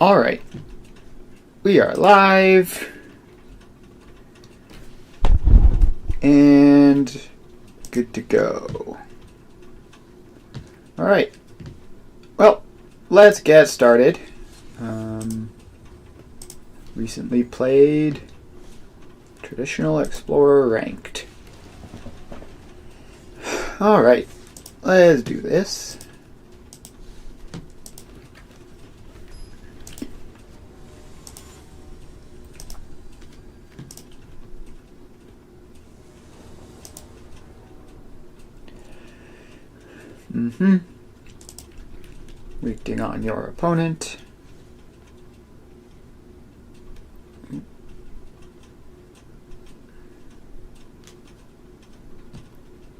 Alright. We are live. And good to go. Alright. Well, let's get started. Recently played Traditional Explorer Ranked. Alright. Let's do this. Waiting on your opponent.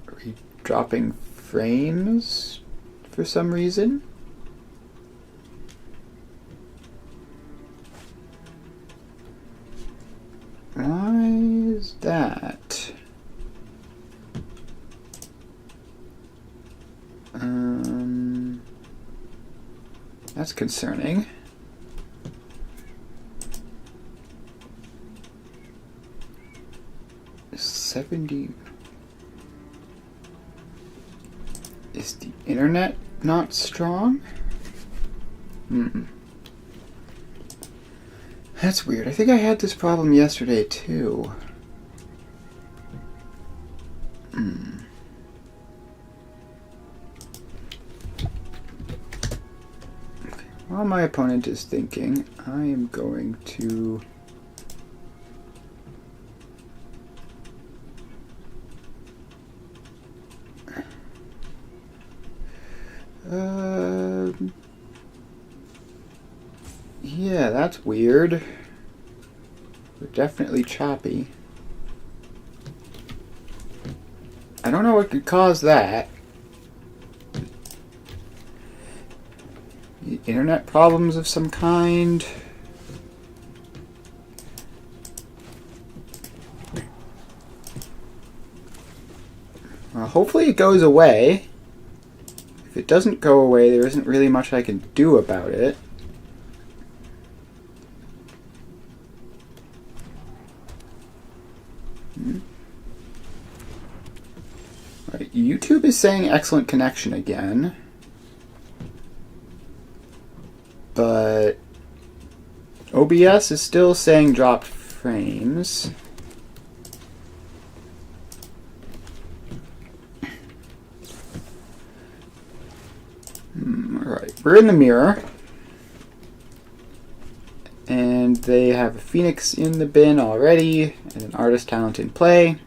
Are we dropping frames for some reason? Why is that? That's concerning. $70. Is the internet not strong? That's weird. I think I had this problem yesterday too. While my opponent is thinking, I am going to yeah, that's weird. We're definitely choppy. I don't know what could cause that. Internet problems of some kind. Well, hopefully it goes away. If it doesn't go away, there isn't really much I can do about it. Right, YouTube is saying excellent connection again. But OBS is still saying dropped frames. Alright, we're in the mirror. And they have a Pheonix in the bin already, and an artist talent in play.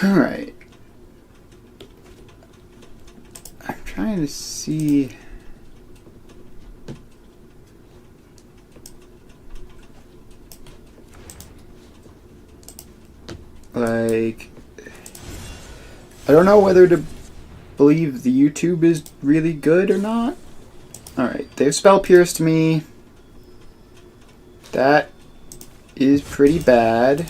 Alright. I'm trying to see. Like, I don't know whether to believe the YouTube is really good or not. Alright, they've spell pierced me. That is pretty bad.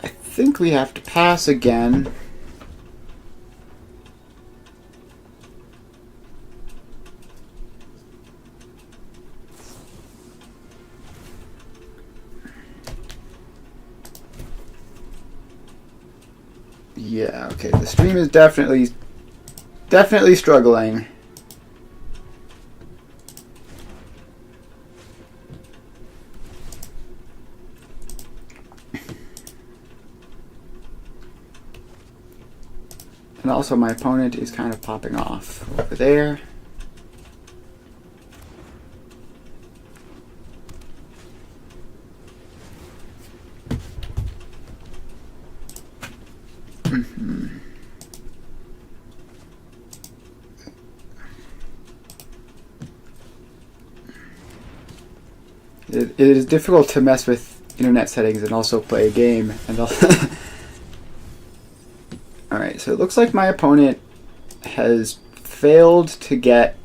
I think we have to pass again. Yeah, okay, the stream is definitely struggling. And also my opponent is kind of popping off over there. It is difficult to mess with internet settings and also play a game. And Alright, so it looks like my opponent has failed to get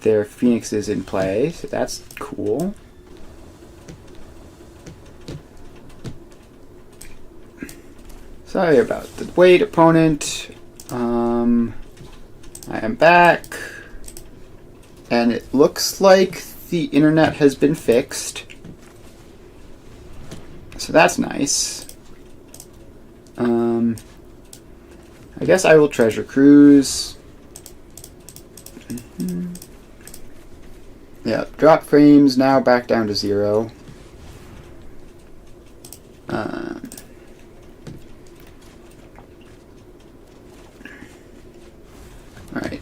their Pheonixes in play, so that's cool. Sorry about the wait, opponent. I am back. And it looks like the internet has been fixed. So that's nice. I guess I will treasure cruise. Yeah, drop frames now back down to 0. Alright.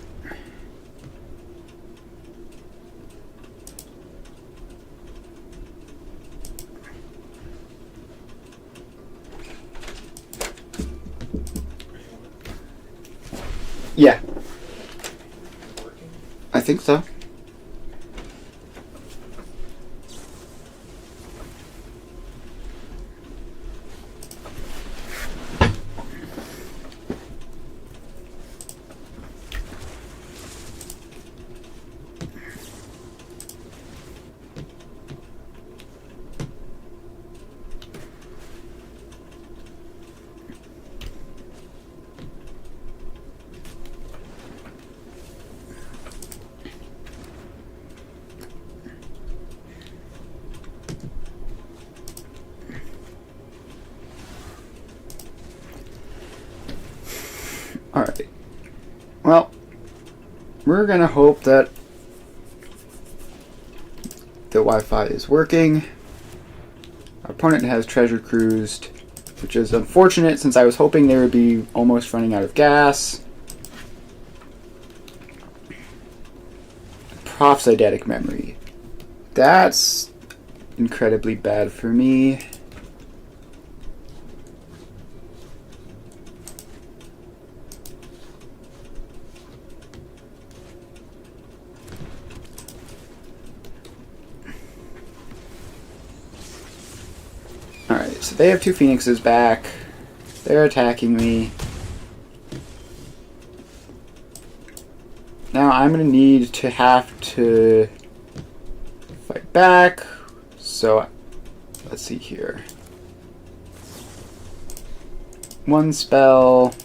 Yeah. I think so. Alright. Well, we're going to hope that the Wi-Fi is working. Our opponent has treasure cruised, which is unfortunate since I was hoping they would be almost running out of gas. Prof's eidetic memory. That's incredibly bad for me. Alright, so they have 2 Pheonixes back. They're attacking me. Now I'm going to need to have to fight back. So, let's see here. 1 spell.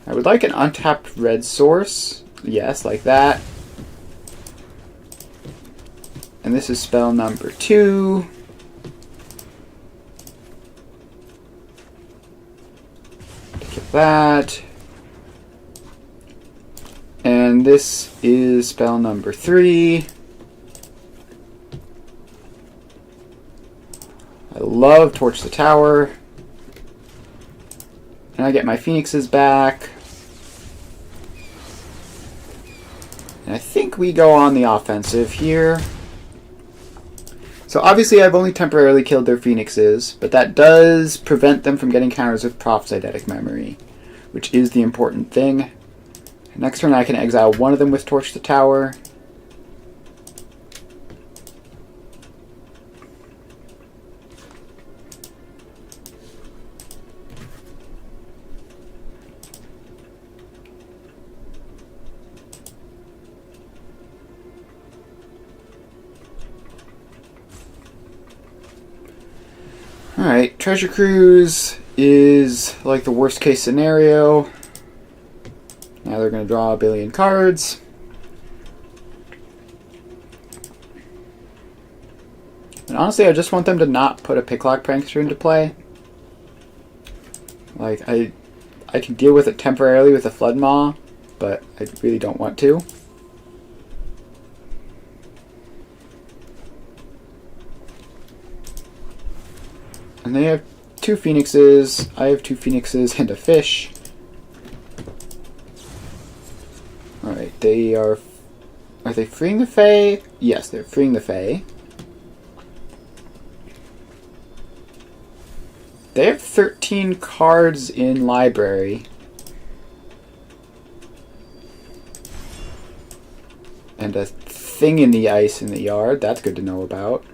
I would like an untapped red source. Yes, like that. And this is spell number 2. Get that. And this is spell number 3. I love Torch the Tower. And I get my Pheonixes back. And I think we go on the offensive here. So obviously I've only temporarily killed their Pheonixes, but that does prevent them from getting counters with Prof's eidetic memory, which is the important thing. Next turn I can exile one of them with Torch the Tower. Alright, Treasure Cruise is like the worst case scenario. Now they're going to draw a billion cards. And honestly, I just want them to not put a Picklock Prankster into play. Like, I can deal with it temporarily with a Flood Maw, but I really don't want to. And they have 2 Pheonixes. I have 2 Pheonixes and a fish. Alright, they are... Are they freeing the Fae? Yes, they're freeing the Fae. They have 13 cards in library. And a thing in the ice in the yard. That's good to know about.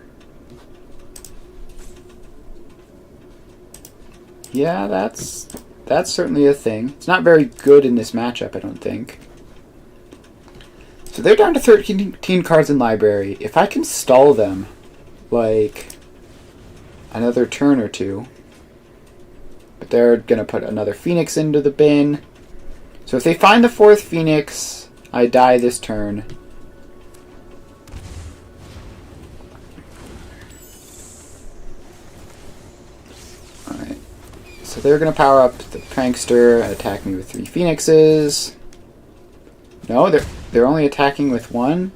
Yeah, that's certainly a thing. It's not very good in this matchup, I don't think. So they're down to 13 cards in library. If I can stall them, like, another turn or two. But they're going to put another Pheonix into the bin. So if they find the 4th Pheonix, I die this turn. Alright. So they're going to power up the Prankster and attack me with 3 Phoenixes. No, they're only attacking with 1.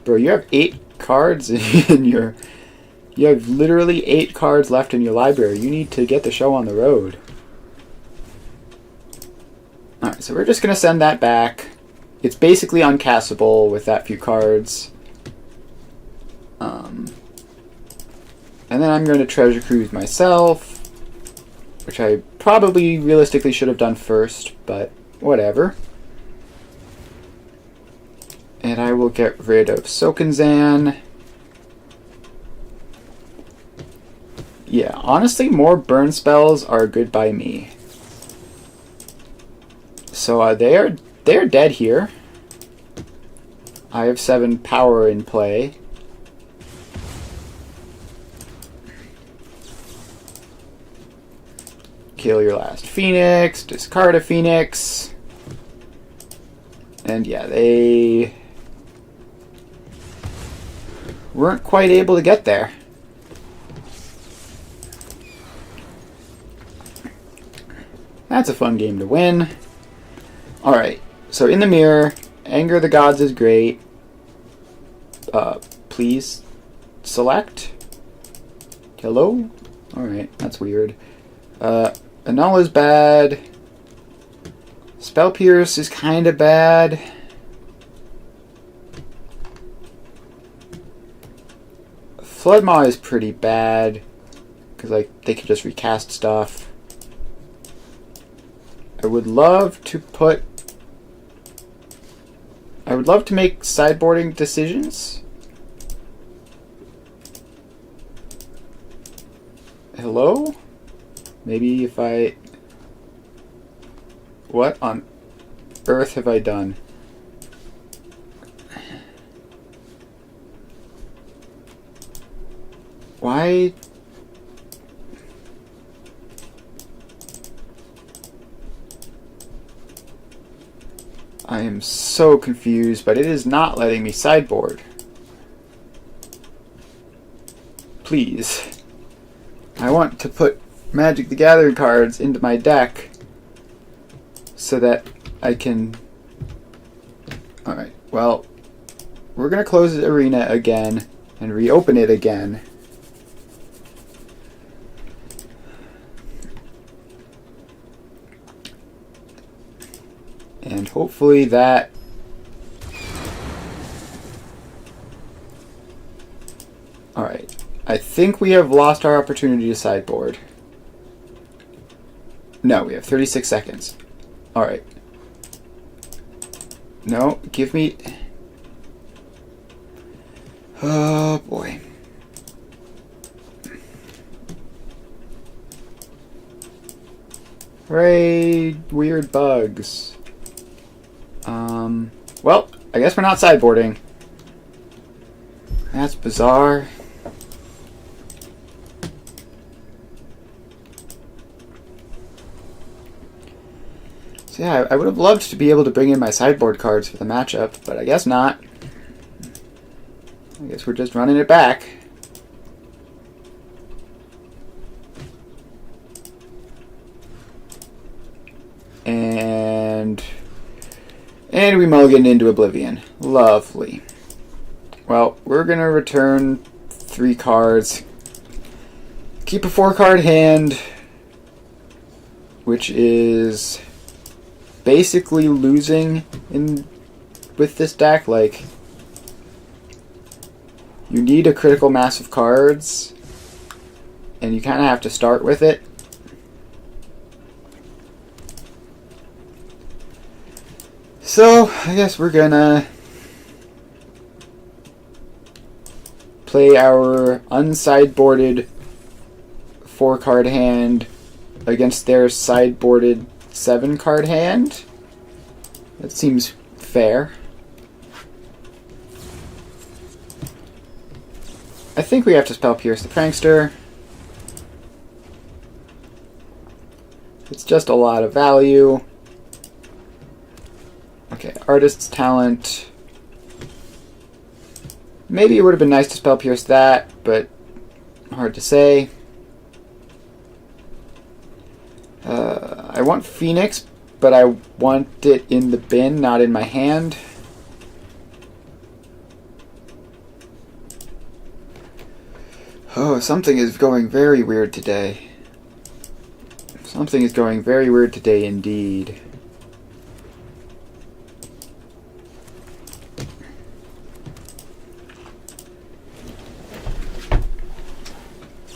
Bro, you have 8 cards in your... You have literally 8 cards left in your library. You need to get the show on the road. Alright, so we're just going to send that back. It's basically uncastable with that few cards. And then I'm going to Treasure Cruise myself, which I probably realistically should have done first, but whatever. And I will get rid of Sokenzan. Yeah, honestly, more burn spells are good by me. So they're dead here. I have 7 power in play. Kill your last Pheonix, discard a Pheonix. And yeah, they weren't quite able to get there. That's a fun game to win. Alright, so in the mirror, Anger of the Gods is great. Please select. Hello? Alright, that's weird. Annul is bad. Spell Pierce is kind of bad. Floodmaw is pretty bad, because like they could just recast stuff. I would love to make sideboarding decisions. Hello? Maybe if I... What on earth have I done? Why... I am so confused, but it is not letting me sideboard. Please. I want to put Magic the Gathering cards into my deck so that I can... Alright, well, we're going to close the arena again and reopen it again. And hopefully that... Alright. I think we have lost our opportunity to sideboard. No, we have 36 seconds. Alright. No, give me... Oh, boy. Hooray, weird bugs. Well, I guess we're not sideboarding. That's bizarre. So yeah, I would have loved to be able to bring in my sideboard cards for the matchup, but I guess not. I guess we're just running it back. And we mulligan into Oblivion. Lovely. Well, we're going to return 3 cards. Keep a 4-card hand, which is basically losing with this deck. Like, you need a critical mass of cards, and you kind of have to start with it. So, I guess we're gonna play our unsideboarded 4-card hand against their sideboarded 7-card hand. That seems fair. I think we have to spell Pierce the Prankster. It's just a lot of value. Okay, Artist's Talent. Maybe it would have been nice to spell Pierce that, but hard to say. I want Pheonix, but I want it in the bin, not in my hand. Oh, something is going very weird today. Something is going very weird today indeed.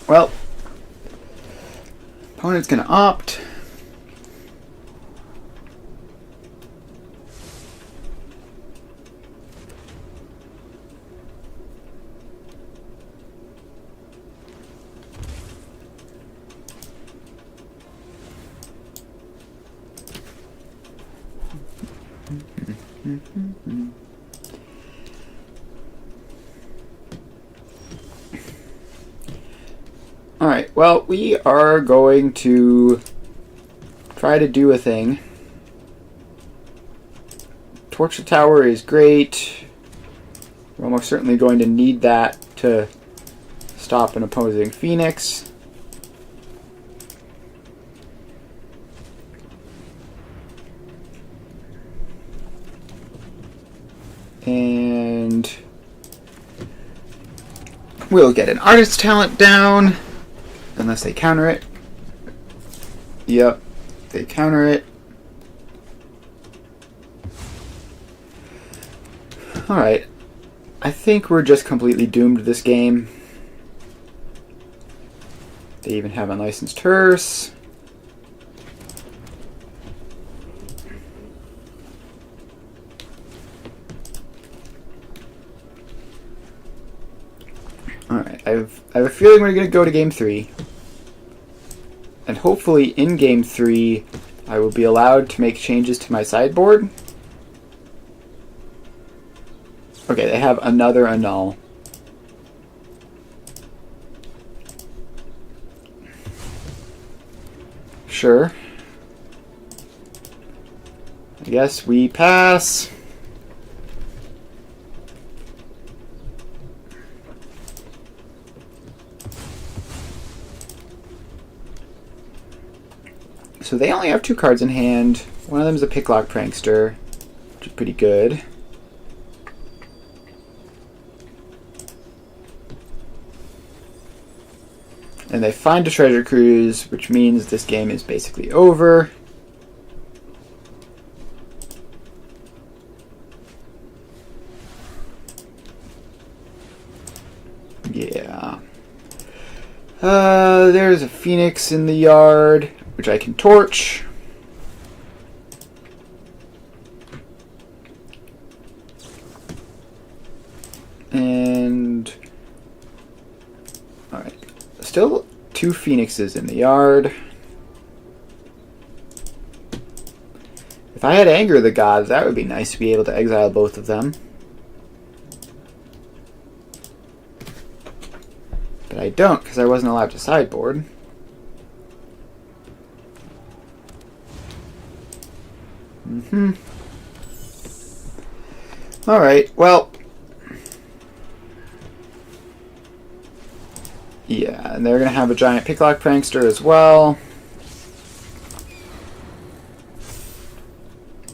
Well, opponent's gonna opt. Alright, well, we are going to try to do a thing. Torch the Tower is great. We're almost certainly going to need that to stop an opposing Pheonix. And we'll get an Artist's Talent down. Unless they counter it. Yep, they counter it. Alright. I think we're just completely doomed this game. They even have Unlicensed Hearse. Alright, I have a feeling we're going to go to Game 3. And hopefully in Game 3, I will be allowed to make changes to my sideboard. Okay, they have another Annul. Sure. I guess we pass. So they only have 2 cards in hand. One of them is a Picklock Prankster, which is pretty good. And they find a Treasure Cruise, which means this game is basically over. Yeah. There's a Pheonix in the yard, which I can torch. And alright. Still 2 Pheonixes in the yard. If I had Anger of the Gods, that would be nice to be able to exile both of them. But I don't, because I wasn't allowed to sideboard. Alright, well. Yeah, and they're going to have a giant Picklock Prankster as well.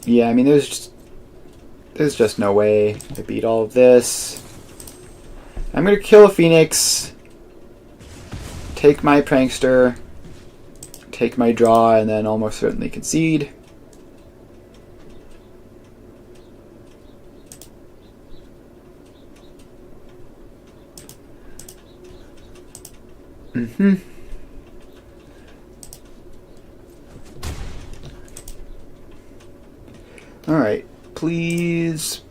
Yeah, I mean, there's just no way to beat all of this. I'm going to kill a Pheonix, take my Prankster, take my draw, and then almost certainly concede. Alright, please.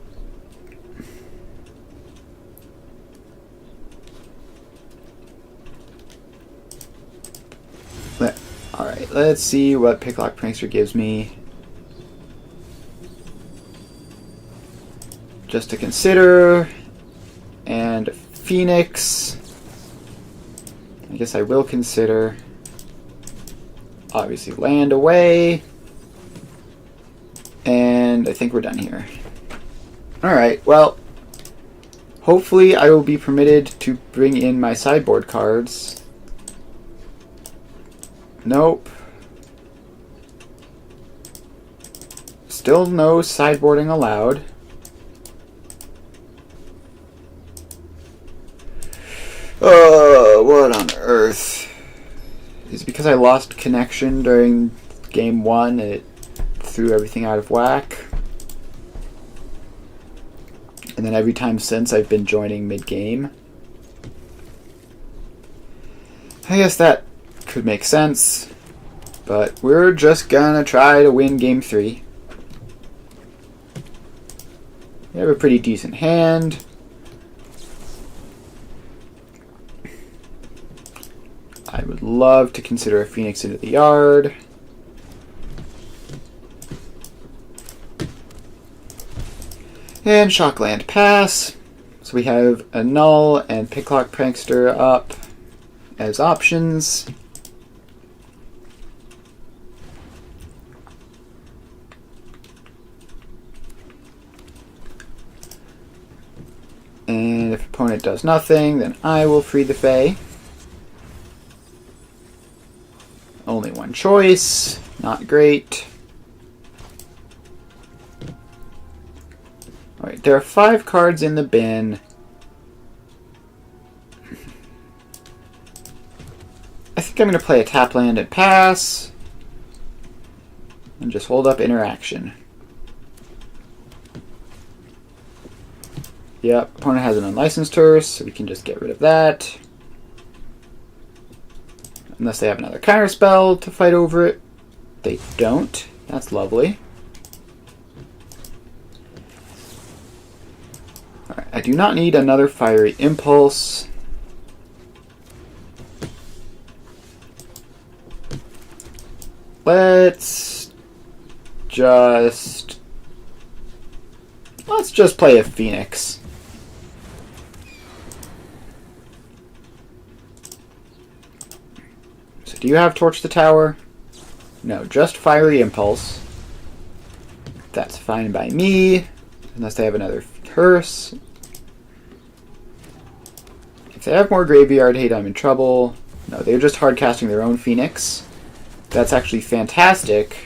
Alright, let's see what Picklock Prankster gives me. Just to consider. And Pheonix. I guess I will consider. Obviously land away. And I think we're done here. Alright, well, hopefully I will be permitted to bring in my sideboard cards. Nope. Still no sideboarding allowed. What on earth? Is it because I lost connection during game 1 and it threw everything out of whack? And then every time since I've been joining mid-game? I guess that could make sense. But we're just gonna try to win game 3. We have a pretty decent hand. I would love to consider a Pheonix into the yard. And Shockland pass. So we have a Null and Picklock Prankster up as options. And if opponent does nothing, then I will free the Fae. Only one choice. Not great. Alright, there are 5 cards in the bin. I think I'm going to play a tap land and pass. And just hold up interaction. Yep, opponent has an unlicensed Hearse, so we can just get rid of that. Unless they have another counter spell to fight over it. They don't. That's lovely. Alright, I do not need another Fiery Impulse. Let's just play a Pheonix. So do you have Torch the Tower? No, just Fiery Impulse. That's fine by me, unless they have another Hearse. If they have more Graveyard Hate, I'm in trouble. No, they're just hard casting their own Pheonix. That's actually fantastic,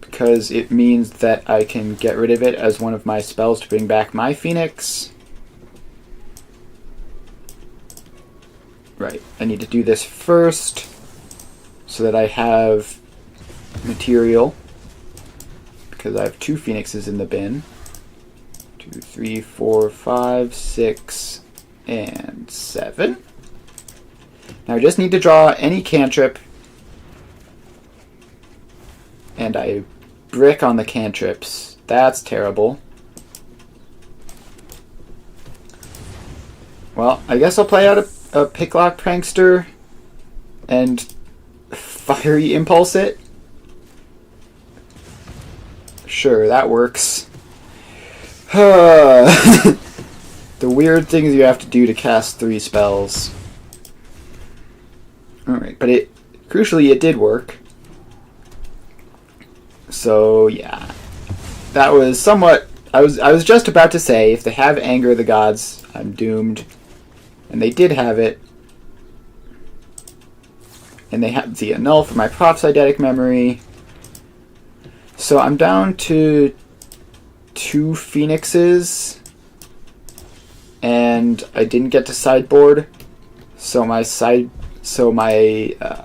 because it means that I can get rid of it as one of my spells to bring back my Pheonix. Right, I need to do this first so that I have material, because I have 2 Pheonixes in the bin. 2, 3, 4, 5, 6, and 7. Now I just need to draw any cantrip, and I brick on the cantrips. That's terrible. Well, I guess I'll play out a Picklock Prankster and Fiery Impulse it. Sure, that works. The weird things you have to do to cast 3 spells. Alright, but crucially it did work. So yeah, that was somewhat. I was just about to say, if they have Anger of the Gods, I'm doomed, and they did have it, and they have the Annul for my Prophecydetic Memory. So I'm down to 2 Phoenixes, and I didn't get to sideboard, so my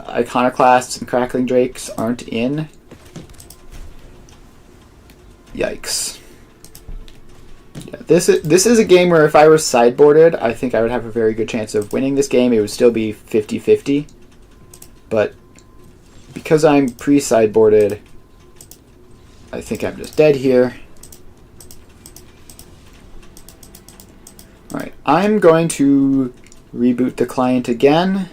Iconoclasts and Crackling Drakes aren't in. Yikes. Yeah, this is a game where if I were sideboarded, I think I would have a very good chance of winning this game. It would still be 50-50. But because I'm pre-sideboarded, I think I'm just dead here. Alright, I'm going to reboot the client again.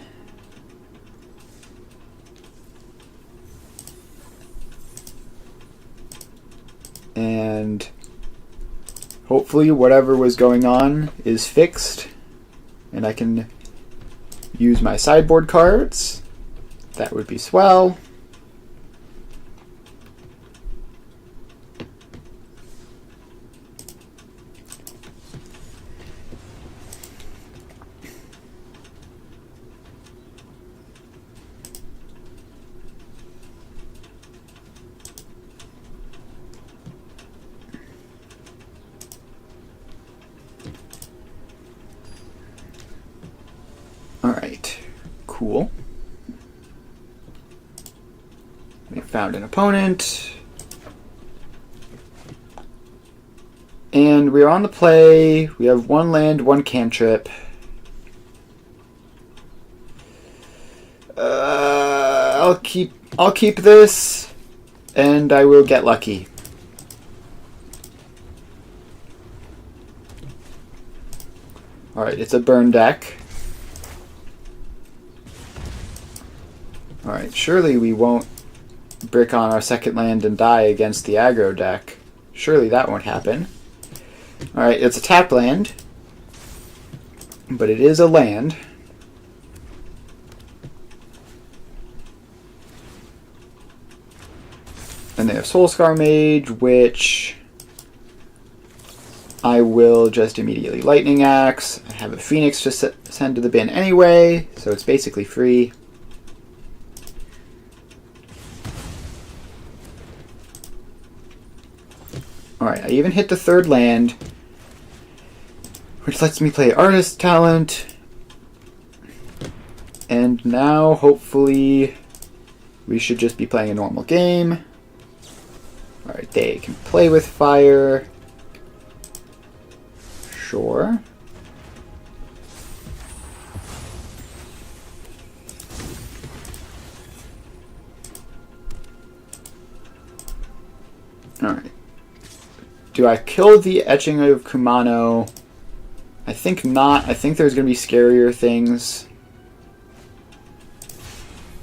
Hopefully whatever was going on is fixed and I can use my sideboard cards. That would be swell. Alright, cool. We found an opponent. And we're on the play. We have 1 land, 1 cantrip. I'll keep this, and I will get lucky. Alright, it's a burn deck. Alright, surely we won't brick on our second land and die against the aggro deck. Surely that won't happen. Alright, it's a tapped land, but it is a land. And they have Soulscar Mage, which I will just immediately Lightning Axe. I have a Pheonix to send to the bin anyway, so it's basically free. Alright, I even hit the 3rd land, which lets me play Artist Talent. And now, hopefully, we should just be playing a normal game. Alright, they can play with fire. Sure. Alright. Do I kill the Etching of Kumano? I think not. I think there's going to be scarier things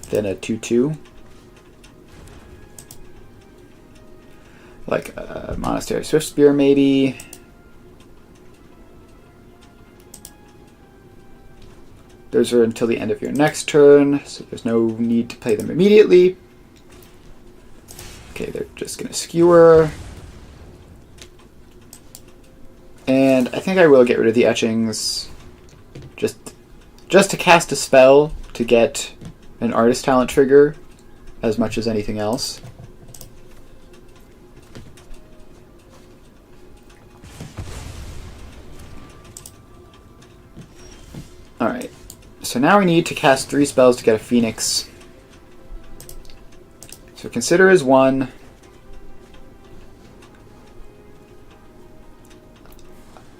than a 2/2. Like a Monastery Swiftspear, maybe. Those are until the end of your next turn, so there's no need to play them immediately. Okay, they're just going to skewer. And I think I will get rid of the etchings just to cast a spell to get an Artist Talent trigger as much as anything else. Alright, so now we need to cast 3 spells to get a Pheonix. So Consider is 1.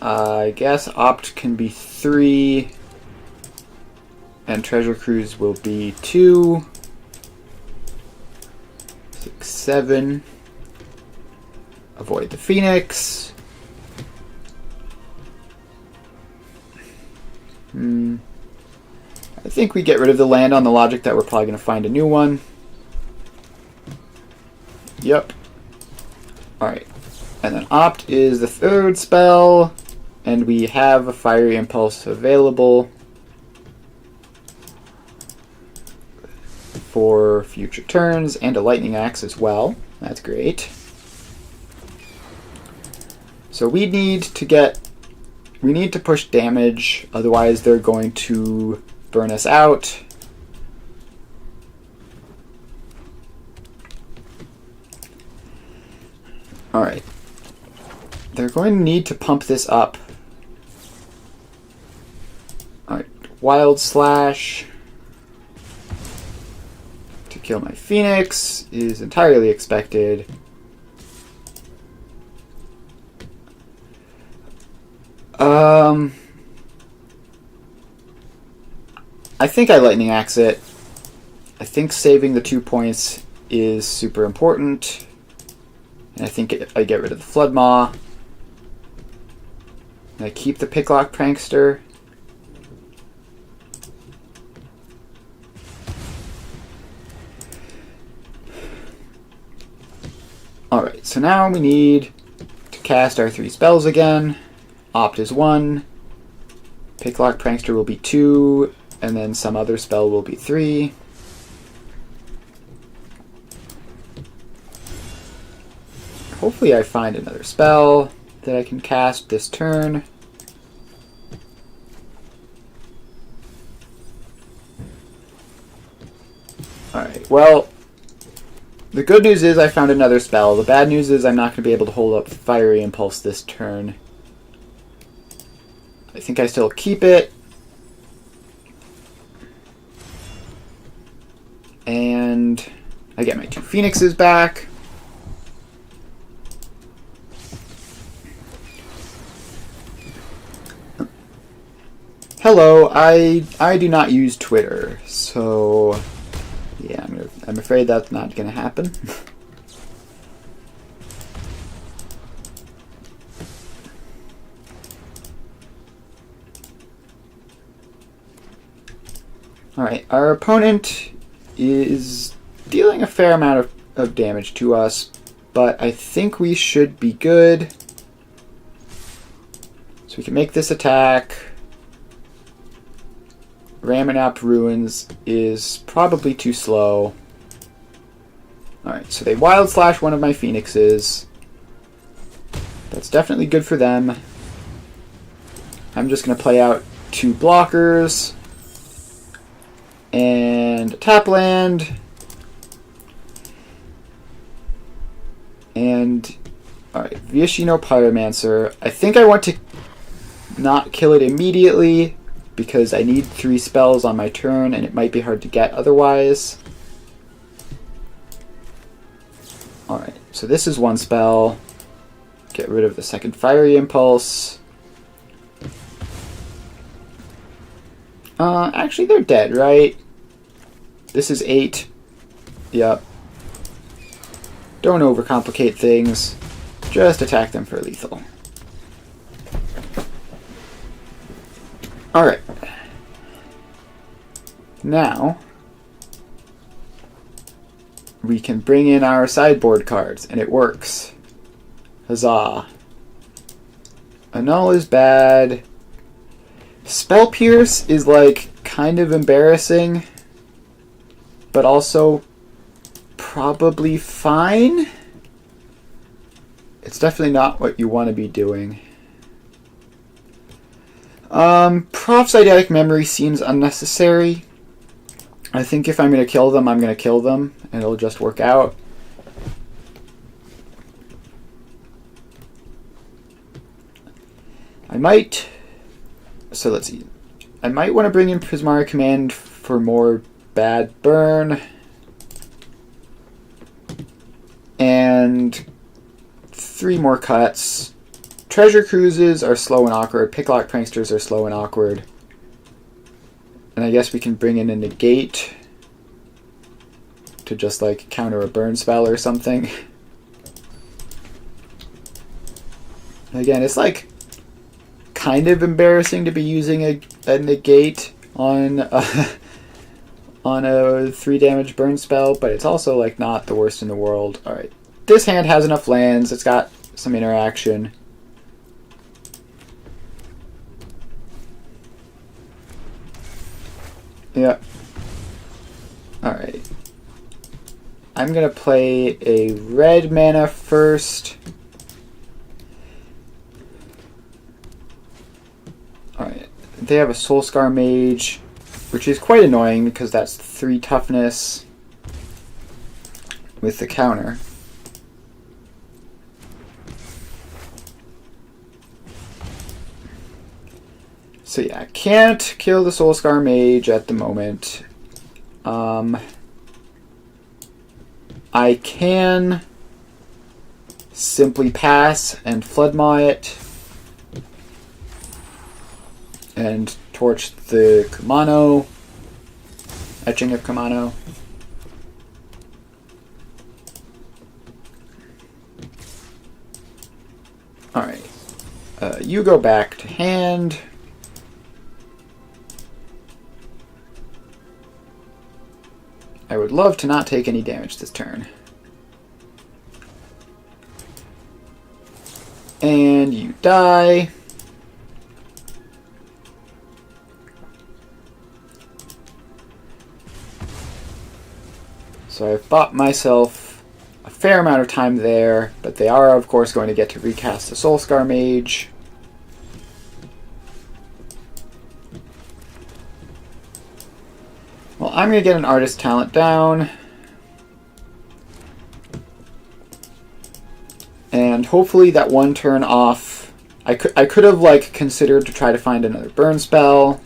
I guess Opt can be 3, and Treasure Cruise will be 2, 6, 7. Avoid the Pheonix. I think we get rid of the land on the logic that we're probably going to find a new one. Yep. Alright. And then Opt is the 3rd spell. And we have a Fiery Impulse available for future turns, and a Lightning Axe as well. That's great. So we need to push damage, otherwise they're going to burn us out. Alright. They're going to need to pump this up. Alright, Wild Slash to kill my Pheonix is entirely expected. I think I Lightning Axe it. I think saving the 2 points is super important. And I think I get rid of the Flood Maw. And I keep the Picklock Prankster. Alright, so now we need to cast our 3 spells again. Opt is 1. Picklock Prankster will be 2. And then some other spell will be 3. Hopefully I find another spell that I can cast this turn. Alright, well, the good news is I found another spell. The bad news is I'm not going to be able to hold up Fiery Impulse this turn. I think I still keep it. And I get my 2 Phoenixes back. Hello, I do not use Twitter, so yeah, I'm afraid that's not going to happen. Alright, our opponent is dealing a fair amount of damage to us, but I think we should be good. So we can make this attack. Ramanap Ruins is probably too slow. Alright, so they Wild Slash one of my Phoenixes. That's definitely good for them. I'm just going to play out 2 blockers. And tap land. And alright, Viashino Pyromancer. I think I want to not kill it immediately because I need 3 spells on my turn and it might be hard to get otherwise. Alright, so this is 1 spell. Get rid of the second Fiery Impulse. Actually they're dead, right? This is 8. Yep. Don't overcomplicate things. Just attack them for lethal. Alright. Now, we can bring in our sideboard cards, and it works. Huzzah. Annul is bad. Spell Pierce is, like, kind of embarrassing, but also probably fine. It's definitely not what you want to be doing. Prof's Eidetic Memory seems unnecessary. I think if I'm going to kill them, I'm going to kill them, and it'll just work out. I might... So let's see. I might want to bring in Prismari Command for more bad burn. And 3 more cuts. Treasure Cruises are slow and awkward. Picklock Pranksters are slow and awkward. And I guess we can bring in a negate to just like counter a burn spell or something. Again, it's like kind of embarrassing to be using a negate on a 3 damage burn spell, but it's also like not the worst in the world. Alright. This hand has enough lands, it's got some interaction. Yeah. Alright. I'm gonna play a red mana first. Alright. They have a Soulscar Mage, which is quite annoying because that's 3 toughness with the counter. So yeah, I can't kill the Soulscar Mage at the moment. I can simply pass and Floodmaw it and torch the Kumano, Etching of Kumano. Alright, you go back to hand. I would love to not take any damage this turn. can't die. So I've bought myself a fair amount of time there, but they are, of course, going to get to recast the Soulscar Mage. Well, I'm going to get an Artist Talent down. And hopefully that one turn off... I could have, like, considered to try to find another burn spell.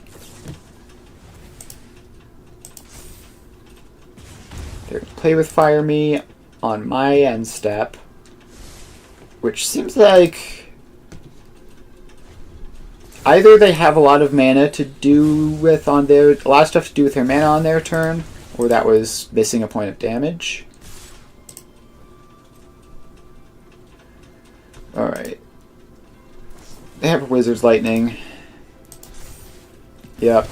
They're going to play with Fire Me on my end step, which seems like either they have a lot of mana to do with on their... a lot of stuff to do with their mana on their turn, or that was missing a point of damage. Alright. They have a Wizard's Lightning. Yep.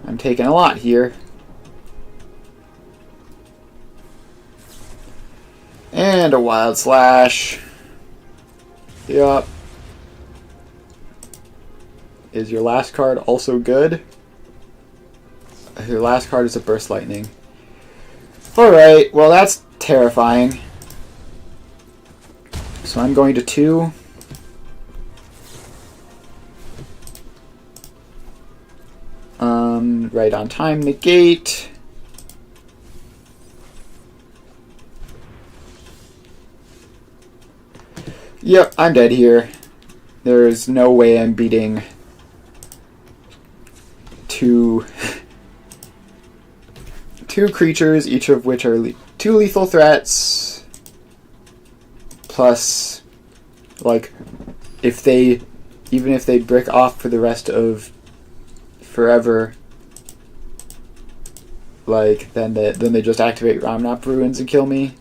I'm taking a lot here. And a Wild Slash. Yep. Is your last card also good? Your last card is a Burst Lightning. Alright, well that's terrifying. So I'm going to 2. Right on time, negate. Yep, I'm dead here. There's no way I'm beating two creatures, each of which are 2 lethal threats. Plus, like, even if they brick off for the rest of forever, like, then they just activate Ramnop Ruins and kill me.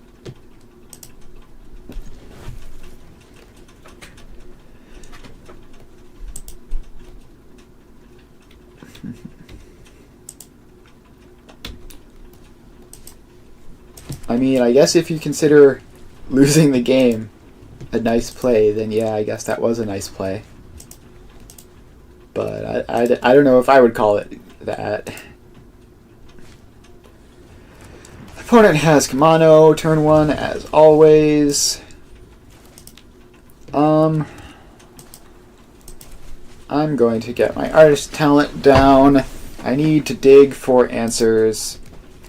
I mean, I guess if you consider losing the game a nice play, then yeah, I guess that was a nice play. But I don't know if I would call it that. Opponent has Kamano, turn 1, as always. I'm going to get my Artist Talent down. I need to dig for answers,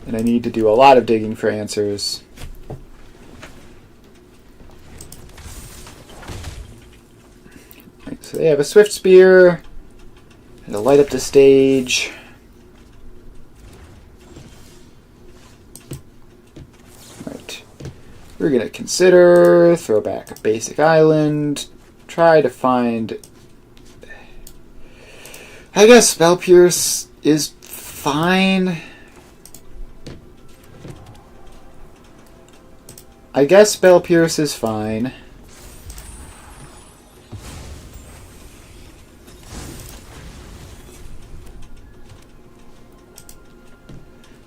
and I need to do a lot of digging for answers. Right, so they have a Swift Spear. To light up the stage. Right. We're going to consider, throw back a basic island, try to find... I guess Spell Pierce is fine. I guess Spell Pierce is fine.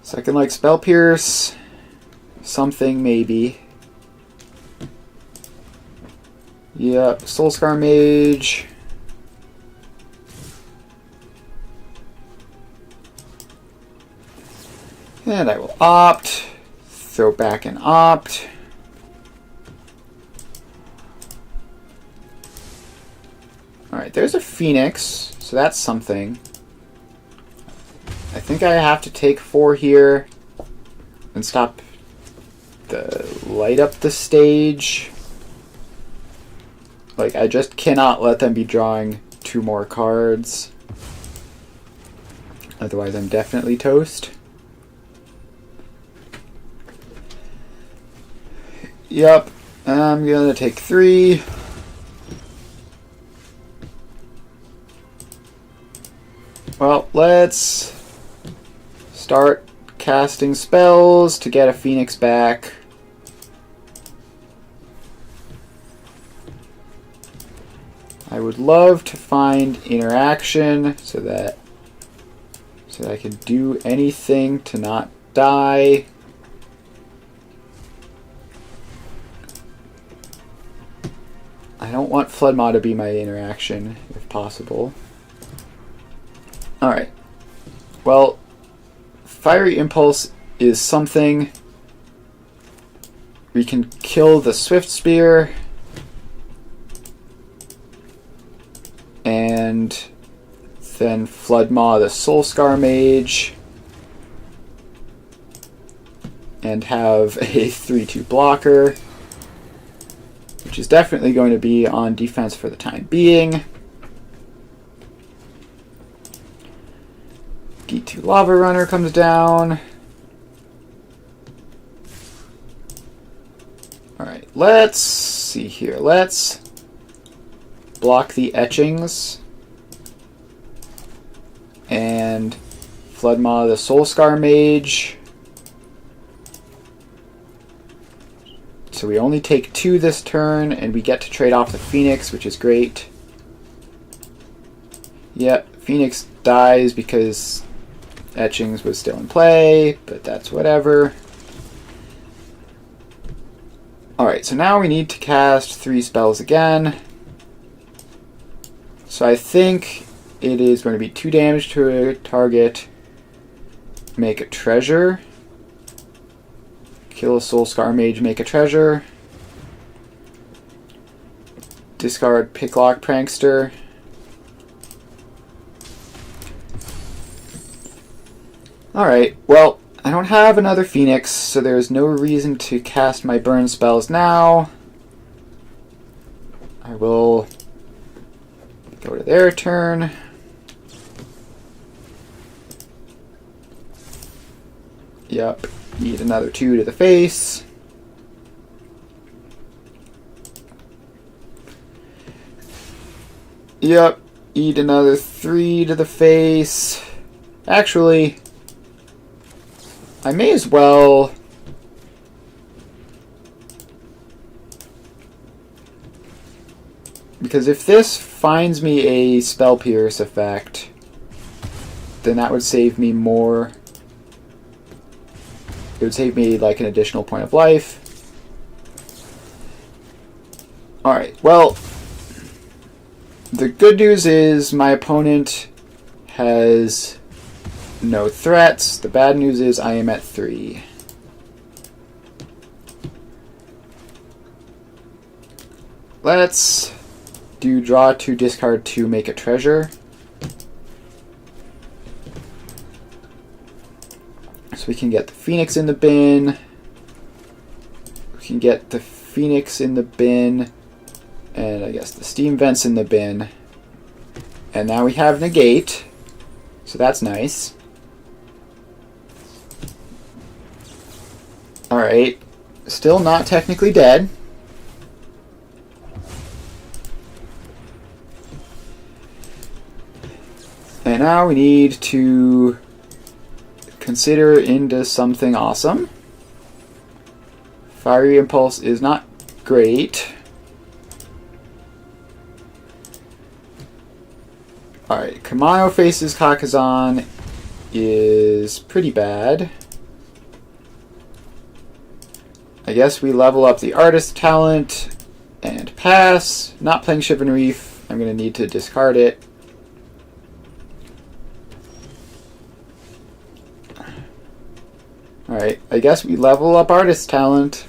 So I can, like, Spell Pierce something, maybe. Yep, Soulscar Mage. And I will opt. Throw back an opt. Alright, there's a Pheonix, so that's something. I think I have to take 4 here and stop the light up the stage. Like, I just cannot let them be drawing 2 more cards. Otherwise, I'm definitely toast. Yep, I'm gonna take 3. Well, let's start casting spells to get a Pheonix back. I would love to find interaction so that I can do anything to not die. I I don't want Flood Maw to be my interaction, if possible. Alright. Well, Fiery Impulse is something. We can kill the Swift Spear. And then Flood Maw the Soul Scar Mage. And have a 3-2 blocker, which is definitely going to be on defense for the time being. G2 Lava Runner comes down. Alright, let's see here. Let's block the etchings. And Flood Maw the Soul Scar Mage. So we only take 2 this turn, and we get to trade off the Pheonix, which is great. Yep, Pheonix dies because Etchings was still in play, but that's whatever. Alright, so now we need to cast 3 spells again. So I think it is going to be 2 damage to a target, make a treasure. Kill a Soul Scar Mage, make a treasure. Discard Picklock Prankster. Alright, well, I don't have another Pheonix, so there's no reason to cast my burn spells now. I will go to their turn. Yep. Eat another 2 to the face. Yep. Eat another 3 to the face. Actually, I may as well... Because if this finds me a Spell Pierce effect, then that would save me more... It would save me like an additional point of life. Alright, well, the good news is my opponent has no threats. The bad news is I am at 3. Let's do draw 2, discard 2, make a treasure. So we can get the Pheonix in the bin. We can get the Pheonix in the bin. And I guess the Steam Vents in the bin. And now we have Negate. So that's nice. Alright. Still not technically dead. And now we need to consider into something awesome. Fiery Impulse is not great. Alright, Kamano faces Kakazan is pretty bad. I guess we level up the Artist talent and pass. Not playing Shivan Reef. I'm going to need to discard it. Alright, I guess we level up Artist talent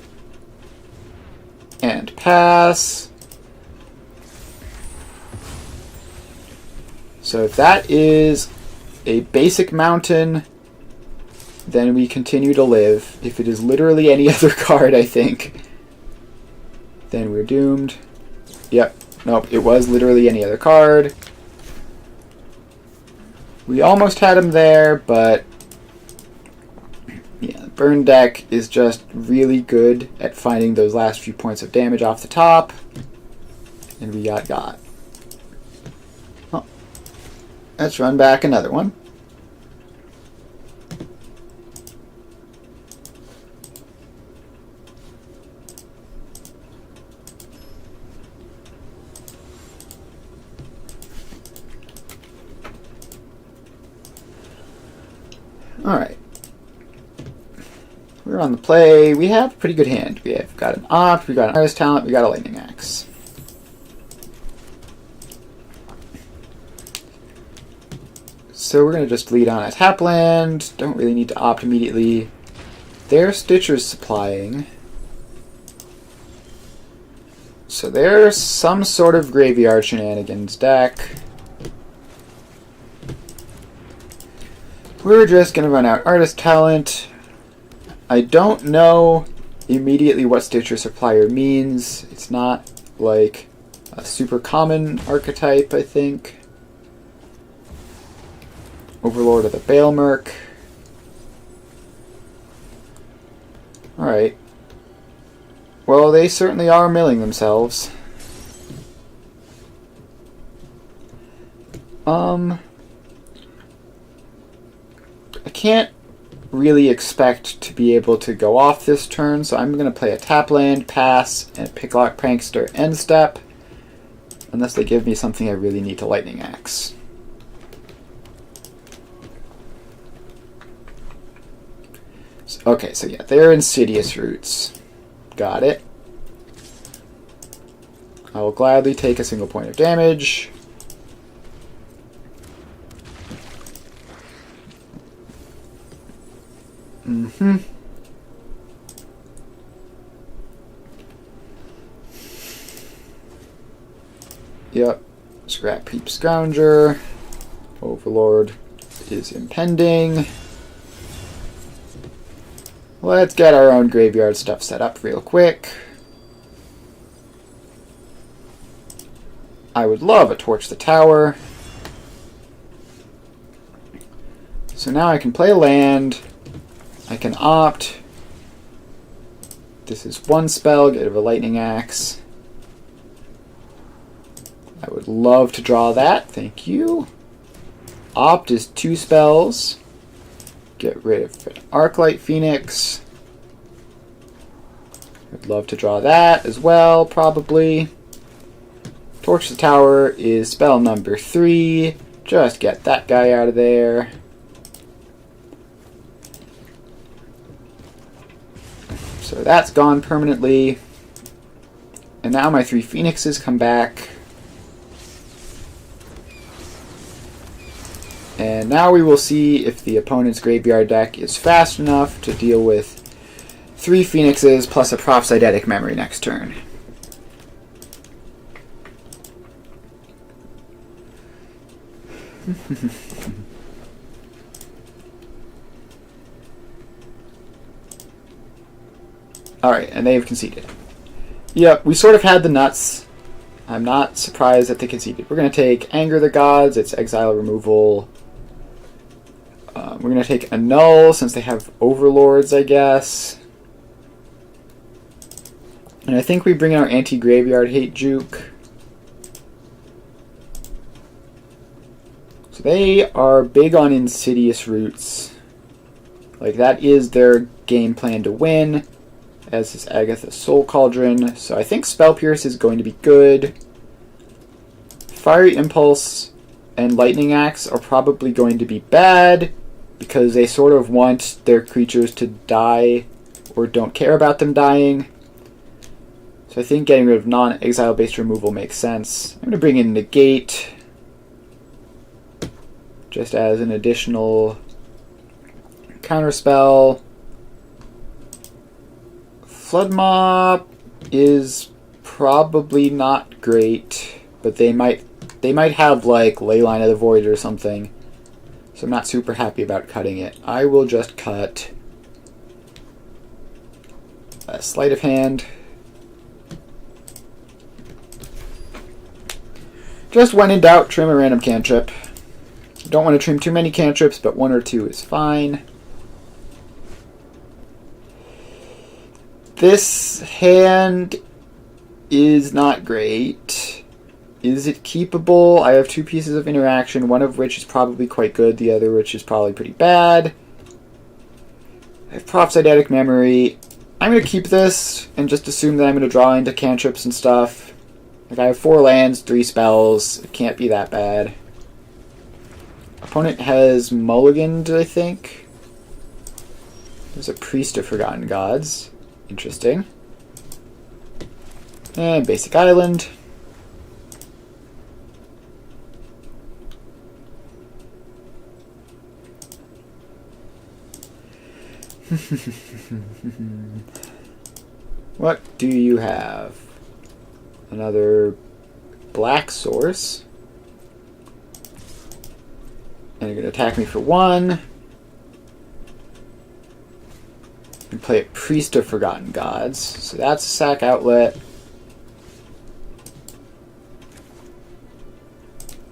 and pass. So if that is a basic mountain, then we continue to live. If it is literally any other card, I think, then we're doomed. Yep, nope, it was literally any other card. We almost had him there, but yeah, the burn deck is just really good at finding those last few points of damage off the top. And we got. Oh. Let's run back another one. Alright. We're on the play. We have a pretty good hand. We have got an Opt, we got an Artist talent, we got a Lightning Axe. So we're going to just lead on a tap land. Don't really need to opt immediately. Their Stitcher's supplying. So there's some sort of graveyard shenanigans deck. We're just going to run out Artist Talent. I don't know immediately what Stitcher Supplier means. It's not like a super common archetype, I think. Overlord of the Baelmerk. Alright. Well, they certainly are milling themselves. I can't really expect to be able to go off this turn, so I'm going to play a tap land, pass, and Picklock Prankster end step. Unless they give me something I really need to Lightning Axe. Okay, so yeah, they're Insidious Roots. Got it. I will gladly take a single point of damage. Yep. Scrap Heap Scrounger. Overlord is impending. Let's get our own graveyard stuff set up real quick. I would love a Torch the Tower. So now I can play a land. I can opt. This is one spell, get rid of a Lightning Axe. I would love to draw that, thank you. Opt is 2 spells. Get rid of an Arclight Pheonix. I'd love to draw that as well, probably. Torch the Tower is spell number 3. Just get that guy out of there. So that's gone permanently. And now my 3 Phoenixes come back. And now we will see if the opponent's graveyard deck is fast enough to deal with 3 Phoenixes plus a Prophecydetic Memory next turn. Alright, and they've conceded. Yep, we sort of had the nuts. I'm not surprised that they conceded. We're going to take Anger the Gods, it's exile removal. We're going to take Annul since they have Overlords, I guess. And I think we bring our anti-graveyard hate juke. So they are big on Insidious Roots. Like, that is their game plan to win, as is Agatha's Soul Cauldron. So I think Spell Pierce is going to be good. Fiery Impulse and Lightning Axe are probably going to be bad, because they sort of want their creatures to die or don't care about them dying. So I think getting rid of non-exile based removal makes sense. I'm going to bring in Negate just as an additional counterspell. Flood Mop is probably not great, but they might have like Leyline of the Void or something. So I'm not super happy about cutting it. I will just cut a Sleight of Hand. Just when in doubt, trim a random cantrip. Don't want to trim too many cantrips, but 1 or 2 is fine. This hand is not great. Is it keepable? I have 2 pieces of interaction, one of which is probably quite good, the other which is probably pretty bad. I have Prophecydetic Memory. I'm going to keep this and just assume that I'm going to draw into cantrips and stuff. Like, I have 4 lands, 3 spells. It can't be that bad. Opponent has mulliganed, I think. There's a Priest of Forgotten Gods. Interesting. And Basic Island. What do you have? Another black source. And you're going to attack me for 1. And play a Priest of Forgotten Gods. So that's a sack outlet.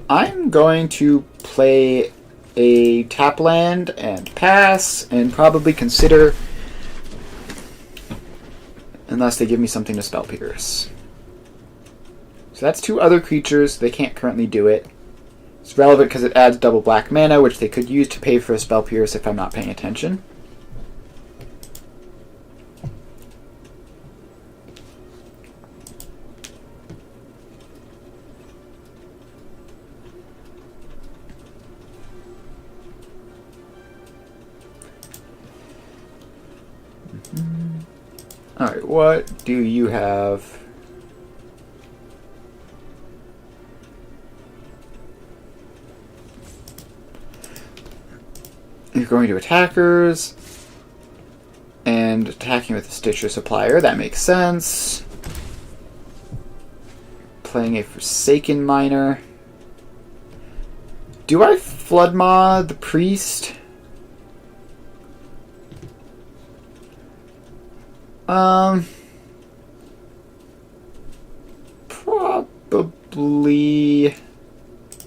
I'm going to play a tap land and pass, and probably consider, unless they give me something to Spell Pierce. So that's 2 other creatures. They can't currently do it. It's relevant because it adds double black mana, which they could use to pay for a Spell Pierce if I'm not paying attention. Alright, what do you have? You're going to attackers and attacking with a Stitcher Supplier. That makes sense. Playing a Forsaken Miner. Do I Floodmaw the Priest?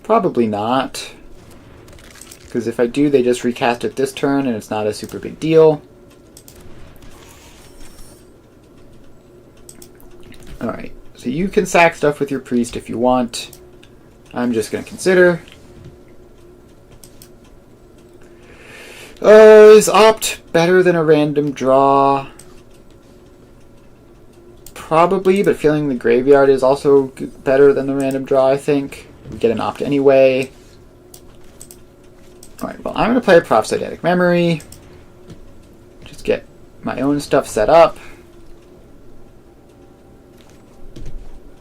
Probably not. Because if I do, they just recast it this turn, and it's not a super big deal. Alright, so you can sack stuff with your priest if you want. I'm just going to consider. Is Opt better than a random draw? Probably, but feeling the graveyard is also better than the random draw, I think. We get an Opt anyway. Alright, well, I'm going to play a Prophetic Memory. Just get my own stuff set up.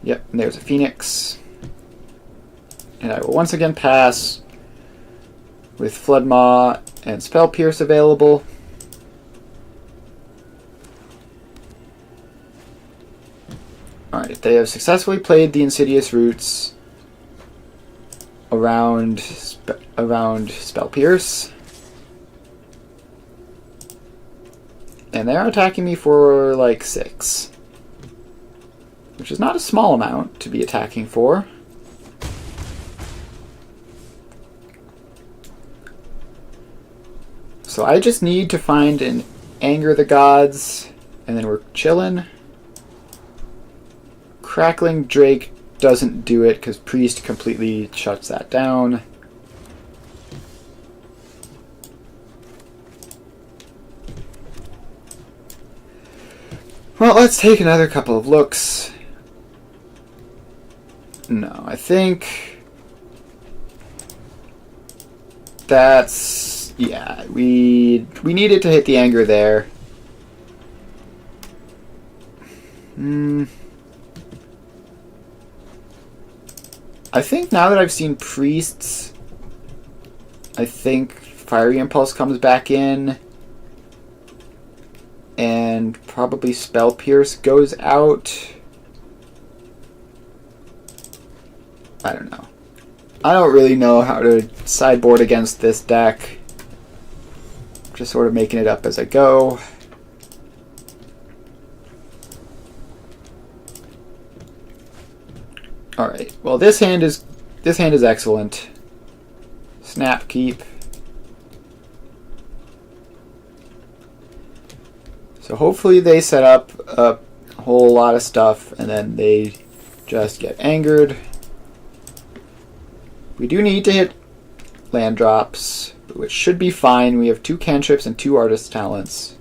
Yep, and there's a Pheonix. And I will once again pass with Floodmaw and Spell Pierce available. Alright, they have successfully played the Insidious Roots around Spell Pierce. And they are attacking me for like 6. Which is not a small amount to be attacking for. So I just need to find an Anger the Gods, and then we're chillin'. Crackling Drake doesn't do it because Priest completely shuts that down. Well, let's take another couple of looks. No, I think that's, yeah, we needed to hit the Anger there. I think now that I've seen Priests, I think Fiery Impulse comes back in, and probably Spell Pierce goes out. I don't know. I don't really know how to sideboard against this deck. Just sort of making it up as I go. Alright, well this hand is excellent. Snap, keep. So hopefully they set up a whole lot of stuff and then they just get angered. We do need to hit land drops, which should be fine. We have 2 cantrips and 2 artist talents.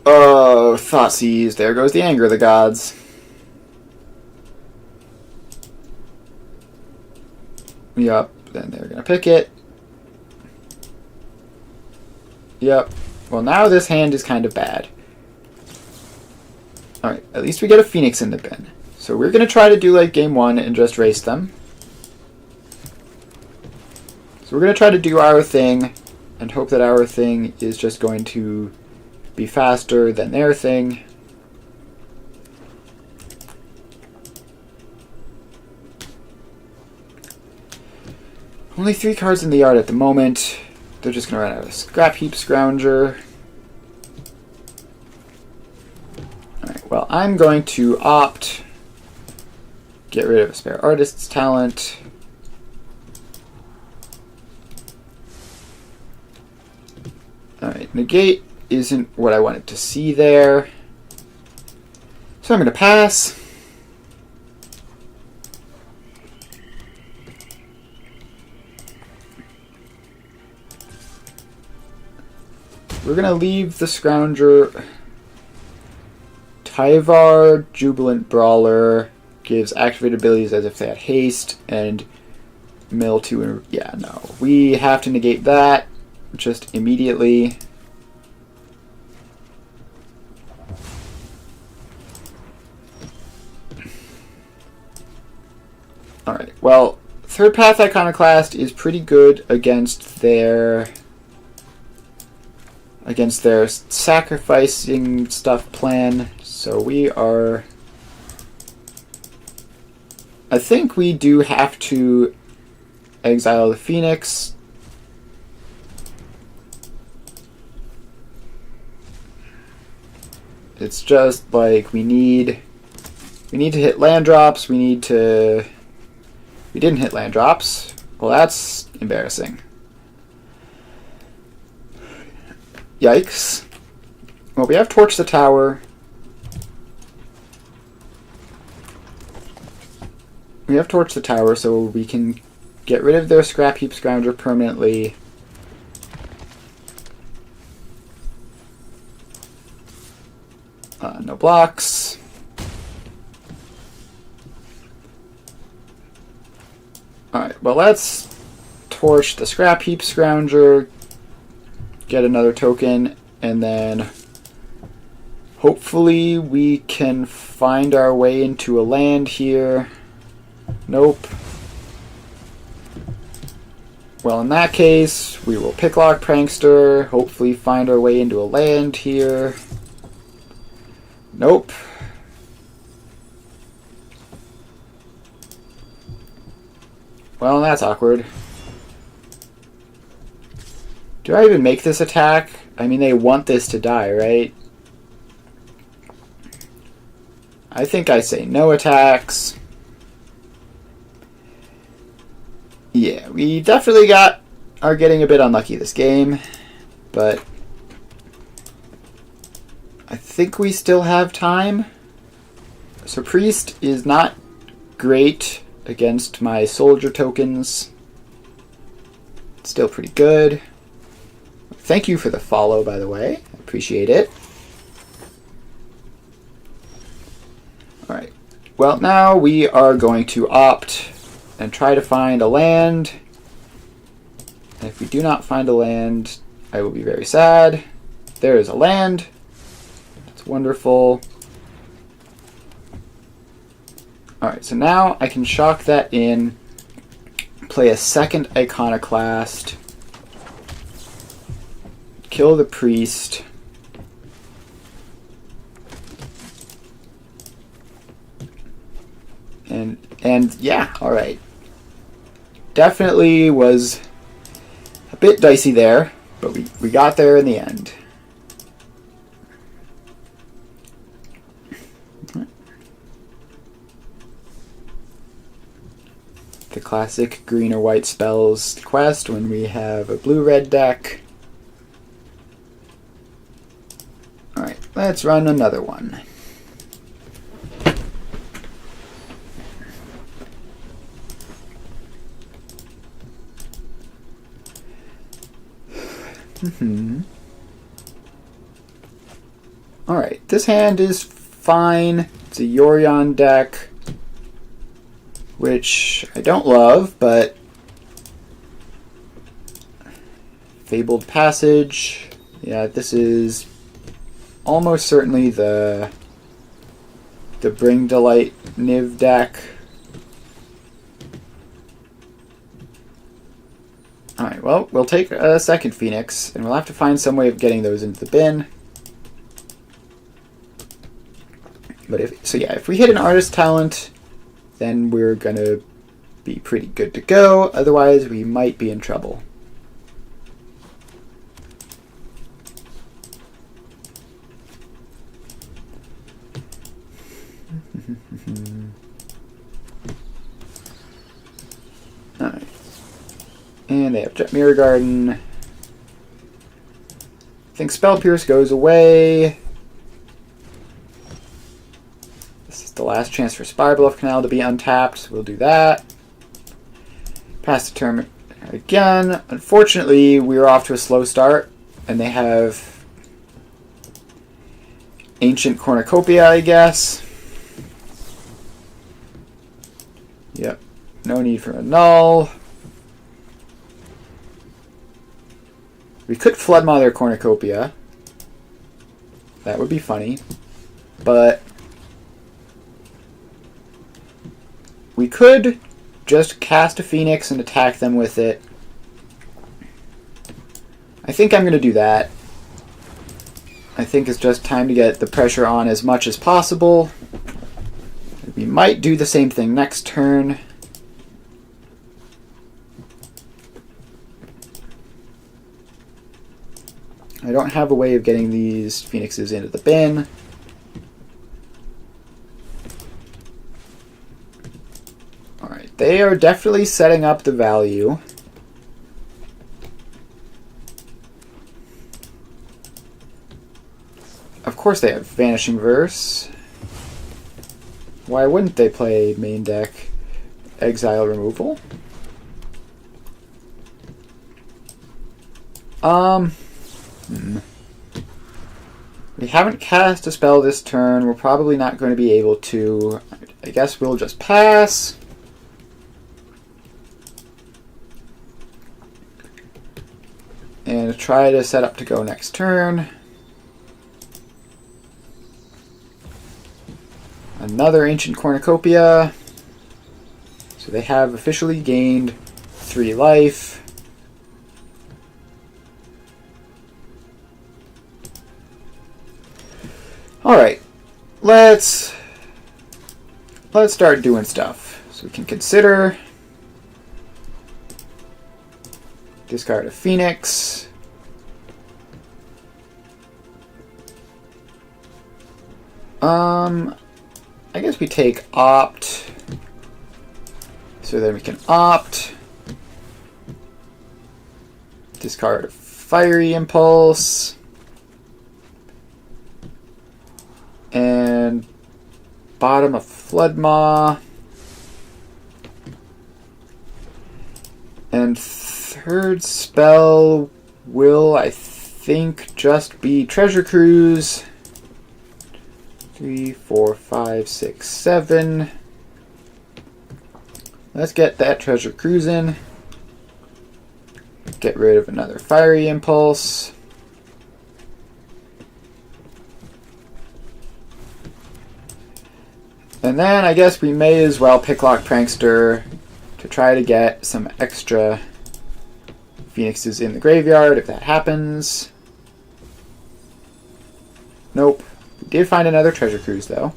Oh, Thoughtseize. There goes the Anger of the Gods. Yup, then they're going to pick it. Yup. Well, now this hand is kind of bad. Alright, at least we get a Pheonix in the bin. So we're going to try to do like game 1 and just race them. So we're going to try to do our thing and hope that our thing is just going to be faster than their thing. Only 3 cards in the yard at the moment. They're just going to run out of Scrap Heap Scrounger. Alright, well, I'm going to opt get rid of a Spare Artist's Talent. Alright, negate isn't what I wanted to see there. So I'm going to pass. We're going to leave the Scrounger. Tyvar, Jubilant Brawler, gives activated abilities as if they had haste, and mill 2 and... yeah, no. We have to negate that just immediately. Alright, well, Third Path Iconoclast is pretty good against their sacrificing stuff plan, so we are... I think we do have to exile the Pheonix. It's just like we need to hit land drops, we didn't hit land drops. Well, that's embarrassing. Yikes. Well, we have Torch the Tower. We have Torch the Tower, so we can get rid of their Scrap Heap Scrounger permanently. No blocks. Alright, well, let's torch the Scrap Heap Scrounger, get another token, and then hopefully we can find our way into a land here. Nope. Well, in that case, we will Picklock Prankster, hopefully find our way into a land here. Nope. Well, that's awkward. Do I even make this attack? I mean, they want this to die, right? I think I say no attacks. Yeah, we definitely are getting a bit unlucky this game, but I think we still have time. So Priest is not great against my soldier tokens. Still pretty good. Thank you for the follow, by the way. I appreciate it. Alright. Well, now we are going to opt and try to find a land. And if we do not find a land, I will be very sad. There is a land. That's wonderful. Alright, so now I can shock that in, play a second Iconoclast, kill the Priest, and yeah, alright. Definitely was a bit dicey there, but we got there in the end. The classic green or white spells quest when we have a blue-red deck. Alright, let's run another one. Alright, this hand is fine. It's a Yorion deck, which I don't love, but Fabled Passage. Yeah, this is almost certainly the Bring Delight Niv deck. Alright, well, we'll take a second Pheonix, and we'll have to find some way of getting those into the bin. But if we hit an artist talent, then we're gonna be pretty good to go. Otherwise, we might be in trouble. Alright. And they have Jet Mirror Garden. I think Spell Pierce goes away. This is the last chance for Spire Bluff Canal to be untapped. We'll do that. Pass the turn again. Unfortunately, we're off to a slow start, and they have Ancient Cornucopia, I guess. Yep. No need for a null. We could Floodmaw their Cornucopia. That would be funny. But we could just cast a Pheonix and attack them with it. I think I'm going to do that. I think it's just time to get the pressure on as much as possible. We might do the same thing next turn. I don't have a way of getting these Pheonixes into the bin. Alright, they are definitely setting up the value. Of course they have Vanishing Verse. Why wouldn't they play main deck Exile Removal? We haven't cast a spell this turn. We're probably not going to be able to. I guess we'll just pass. And try to set up to go next turn. Another Ancient Cornucopia. So they have officially gained 3 life. Alright, let's start doing stuff. So we can consider discard a Pheonix. I guess we take opt. So then we can opt. Discard a Fiery Impulse. And bottom a Floodmaw. And third spell will, I think, just be Treasure Cruise. 3, 4, 5, 6, 7. Let's get that Treasure Cruise in. Get rid of another Fiery Impulse. And then I guess we may as well Picklock Prankster to try to get some extra Phoenixes in the graveyard if that happens. Nope. We did find another Treasure Cruise though.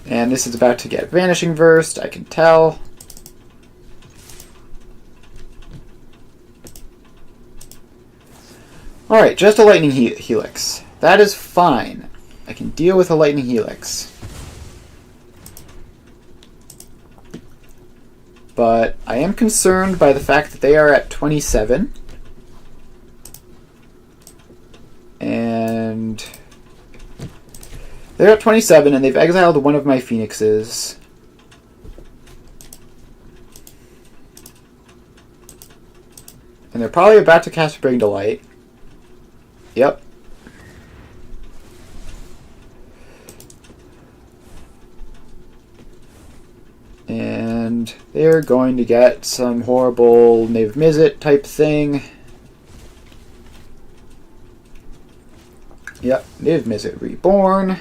And this is about to get Vanishing Versed, I can tell. Alright, just a Lightning Helix. That is fine. I can deal with a Lightning Helix. But I am concerned by the fact that they are at 27. And they're at 27 and they've exiled one of my Phoenixes. And they're probably about to cast Bring to Light. Yep. And they're going to get some horrible Knave Mizzet type thing. Yep, Knave Mizzet Reborn.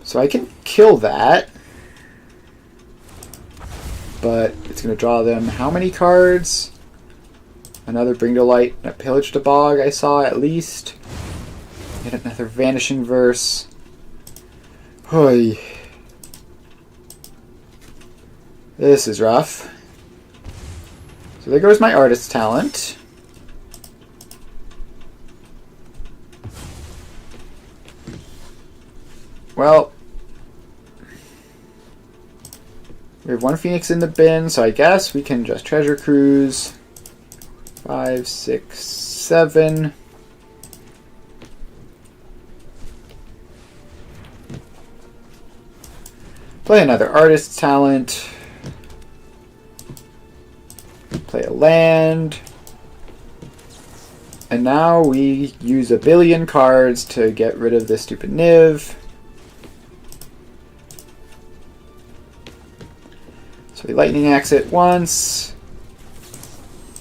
So I can kill that. but it's going to draw them how many cards? Another Bring to Light, a Pillage to Bog I saw at least. And another Vanishing Verse. Hoy. This is rough. So there goes my artist talent. Well, we have one Pheonix in the bin, so I guess we can just Treasure Cruise. 5, 6, 7. Play another artist's talent. Play a land. And now we use a billion cards to get rid of this stupid Niv. So we Lightning Axe it once.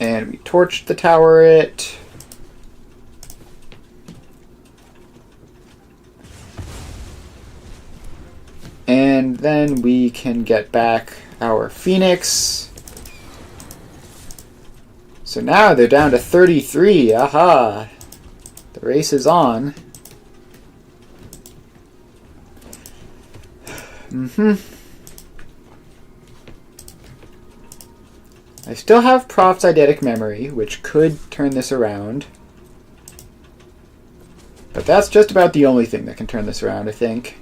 And we Torch the Tower it. And then we can get back our Pheonix. So now they're down to 33. Aha! The race is on. I still have Proph's Eidetic Memory, which could turn this around. But that's just about the only thing that can turn this around, I think.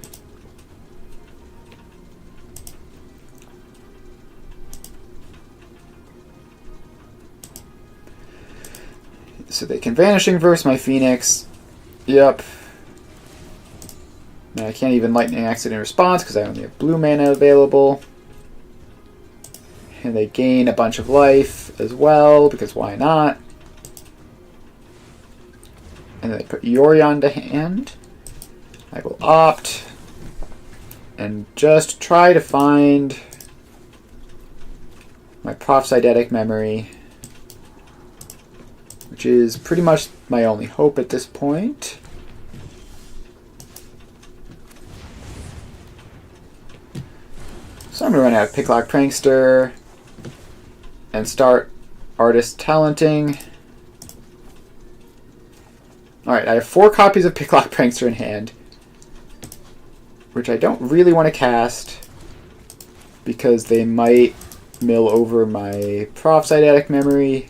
So they can Vanishing Verse my Pheonix. Yep. And I can't even Lightning Axe it in response because I only have blue mana available. And they gain a bunch of life as well, because why not? And then they put Yorion to hand. I will opt and just try to find my Proph's Eidetic Memory, which is pretty much my only hope at this point. So I'm going to run out of Picklock Prankster and start Artist Talenting. Alright, I have 4 copies of Picklock Prankster in hand, which I don't really want to cast because they might mill over my Proph's Eidetic Memory.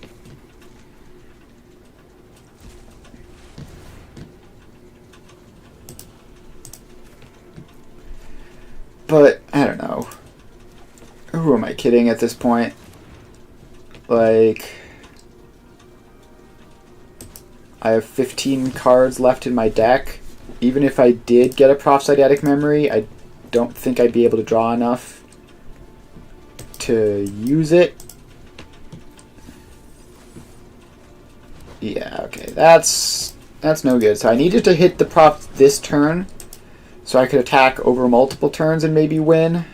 But, I don't know. Who am I kidding at this point? Like, I have 15 cards left in my deck. Even if I did get a Proph's Eidetic Memory, I don't think I'd be able to draw enough to use it. Yeah, okay, that's no good. So I needed to hit the prop this turn so I could attack over multiple turns and maybe win.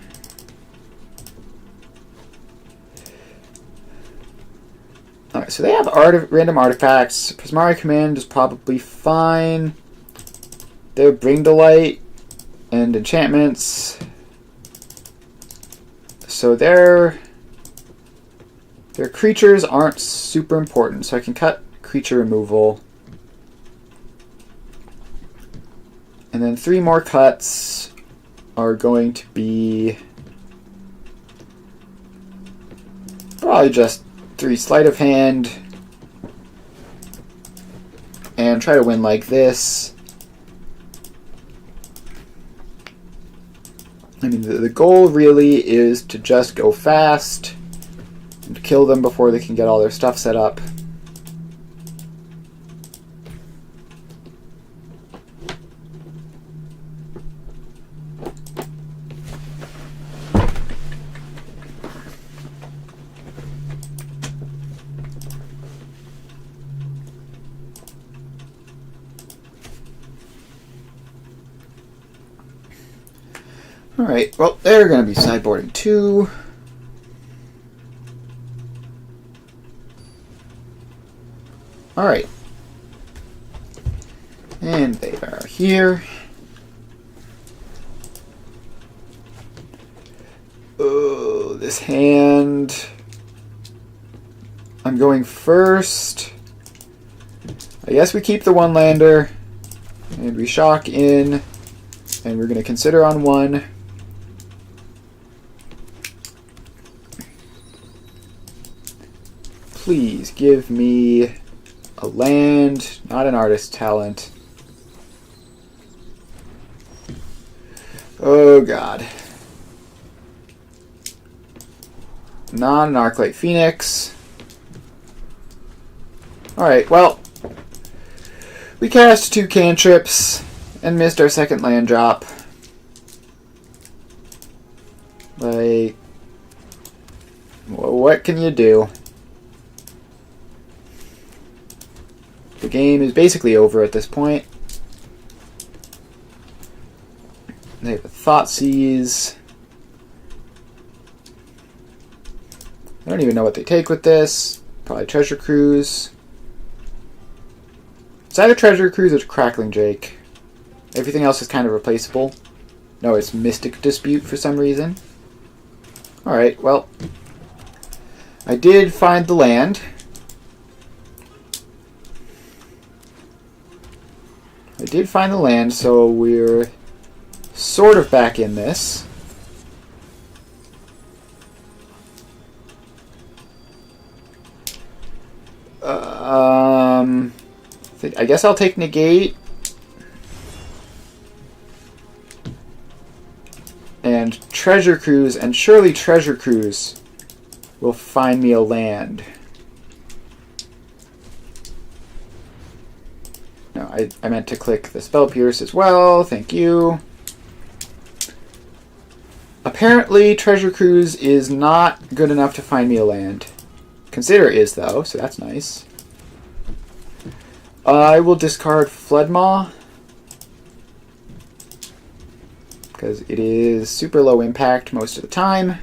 Alright, so they have random artifacts. Prismari Command is probably fine. They have Bring to Light and enchantments. So their creatures aren't super important, so I can cut creature removal. And then 3 more cuts are going to be probably just 3 Sleight of Hand and try to win like this. I mean, the goal really is to just go fast and kill them before they can get all their stuff set up. Alright, well, they're going to be sideboarding 2. Alright. And they are here. Oh, this this hand, I'm going first. I guess we keep the one lander, and we shock in, and we're going to consider on one. Please give me a land, not an artist talent. Oh god. Not an Arclight Pheonix. Alright, well, we cast 2 cantrips and missed our second land drop. Like, what can you do? The game is basically over at this point. They have a Thoughtseize. I don't even know what they take with this. Probably Treasure Cruise. It's either Treasure Cruise or Crackling Drake. Everything else is kind of replaceable. No, it's Mystic Dispute for some reason. Alright, well, I did find the land. So we're sort of back in this. I guess I'll take negate. And Treasure Cruise, and surely Treasure Cruise will find me a land. No, I meant to click the Spell Pierce as well. Thank you. Apparently, Treasure Cruise is not good enough to find me a land. Consider is, though, so that's nice. I will discard Floodmaw, because it is super low impact most of the time.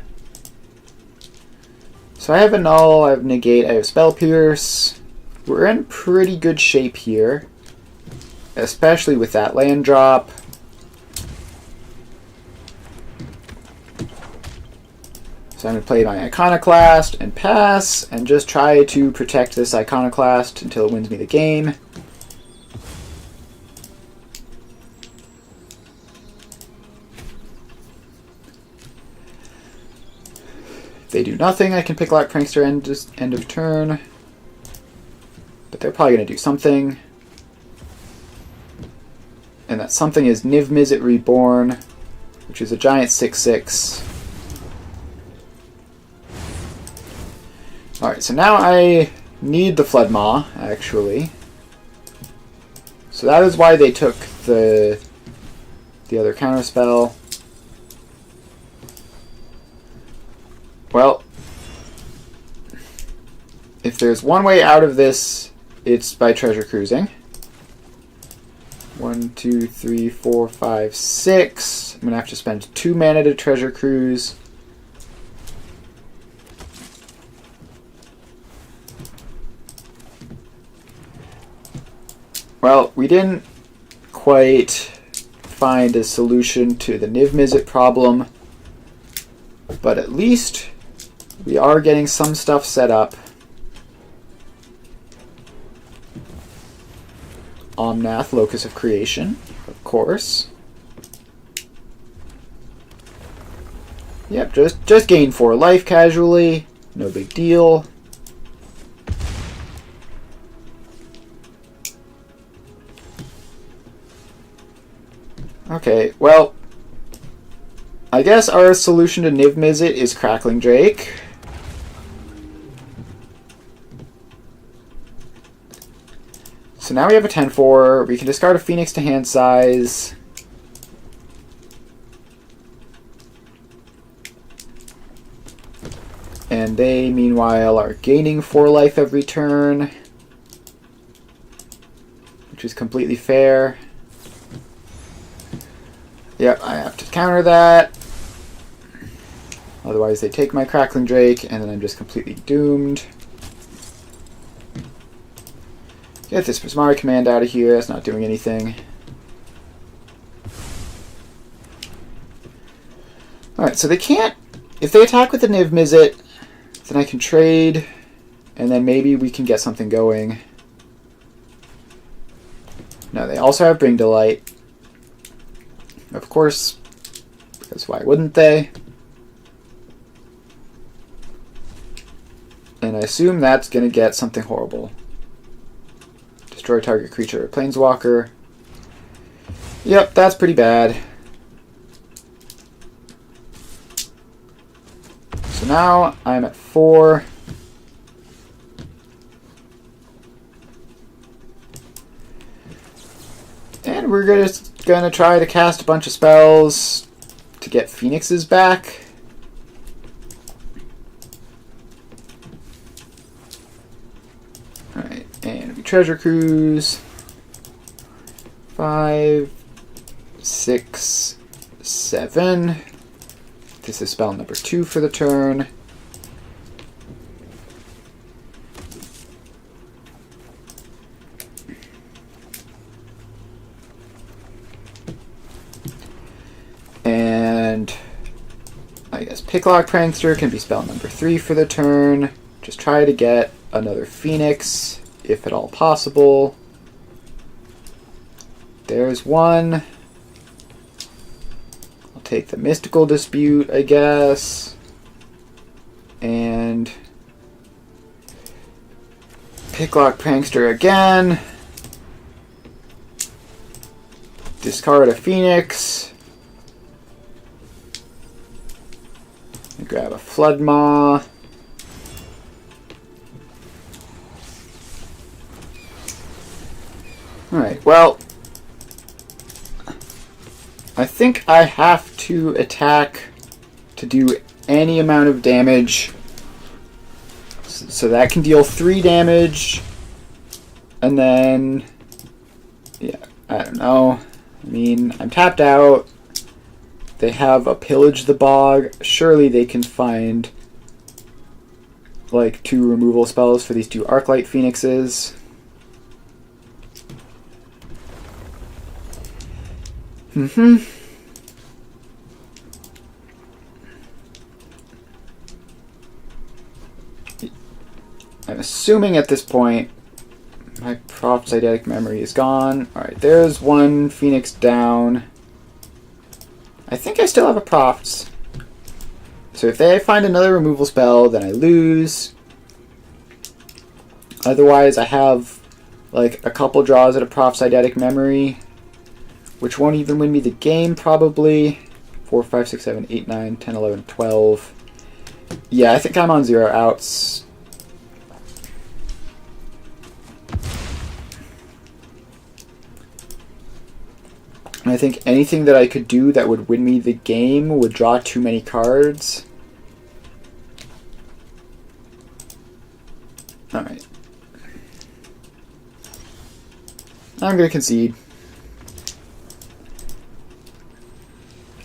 So I have a Null, I have Negate, I have Spell Pierce. We're in pretty good shape here, especially with that land drop. So I'm going to play my Iconoclast and pass, and just try to protect this Iconoclast until it wins me the game. If they do nothing, I can pick Lock Prankster end of turn. But they're probably going to do something. And that something is Niv Mizzet Reborn, which is a giant 6/6. Alright, so now I need the Floodmaw, actually. So that is why they took the other counterspell. Well, if there's one way out of this, it's by treasure cruising. 1, 2, 3, 4, 5, 6. I'm going to have to spend 2 mana to treasure cruise. Well, we didn't quite find a solution to the Niv Mizzet problem, but at least we are getting some stuff set up. Omnath, Locus of Creation, of course. Yep, just gain 4 life casually, no big deal. Okay, well, I guess our solution to Niv Mizzet is Crackling Drake. So now we have a 10-4. We can discard a Pheonix to hand size. And they, meanwhile, are gaining 4 life every turn, which is completely fair. Yep, I have to counter that. Otherwise they take my Crackling Drake, and then I'm just completely doomed. Get this Prismari command out of here, that's not doing anything. Alright, so they can't if they attack with the Niv Mizzet, then I can trade, and then maybe we can get something going. No, they also have Bring Delight. Of course, because why wouldn't they? And I assume that's going to get something horrible. Destroy target creature or planeswalker. Yep, that's pretty bad. So now I'm at 4. And we're just going to try to cast a bunch of spells to get Pheonixes back. Alright, and we Treasure Cruise. 5, 6, 7. This is spell number 2 for the turn. And I guess Picklock Prankster can be spell number 3 for the turn. Just try to get another Pheonix, if at all possible. There's one. I'll take the Mystical Dispute, I guess. And Picklock Prankster again. Discard a Pheonix. And grab a Flood Maw. Alright, well, I think I have to attack to do any amount of damage. So that can deal 3 damage. And then, yeah, I don't know. I mean, I'm tapped out. They have a Pillage the Bog. Surely they can find like 2 removal spells for these 2 Arclight Phoenixes. I'm assuming at this point my Prophet's Eidetic Memory is gone. Alright, there's one Pheonix down. I think I still have a Prophets. So if they find another removal spell, then I lose. Otherwise, I have like a couple draws at a Prophet's Eidetic Memory, which won't even win me the game, probably. 4, 5, 6, 7, 8, 9, 10, 11, 12. Yeah, I think I'm on 0 outs. And I think anything that I could do that would win me the game would draw too many cards. Alright. I'm going to concede.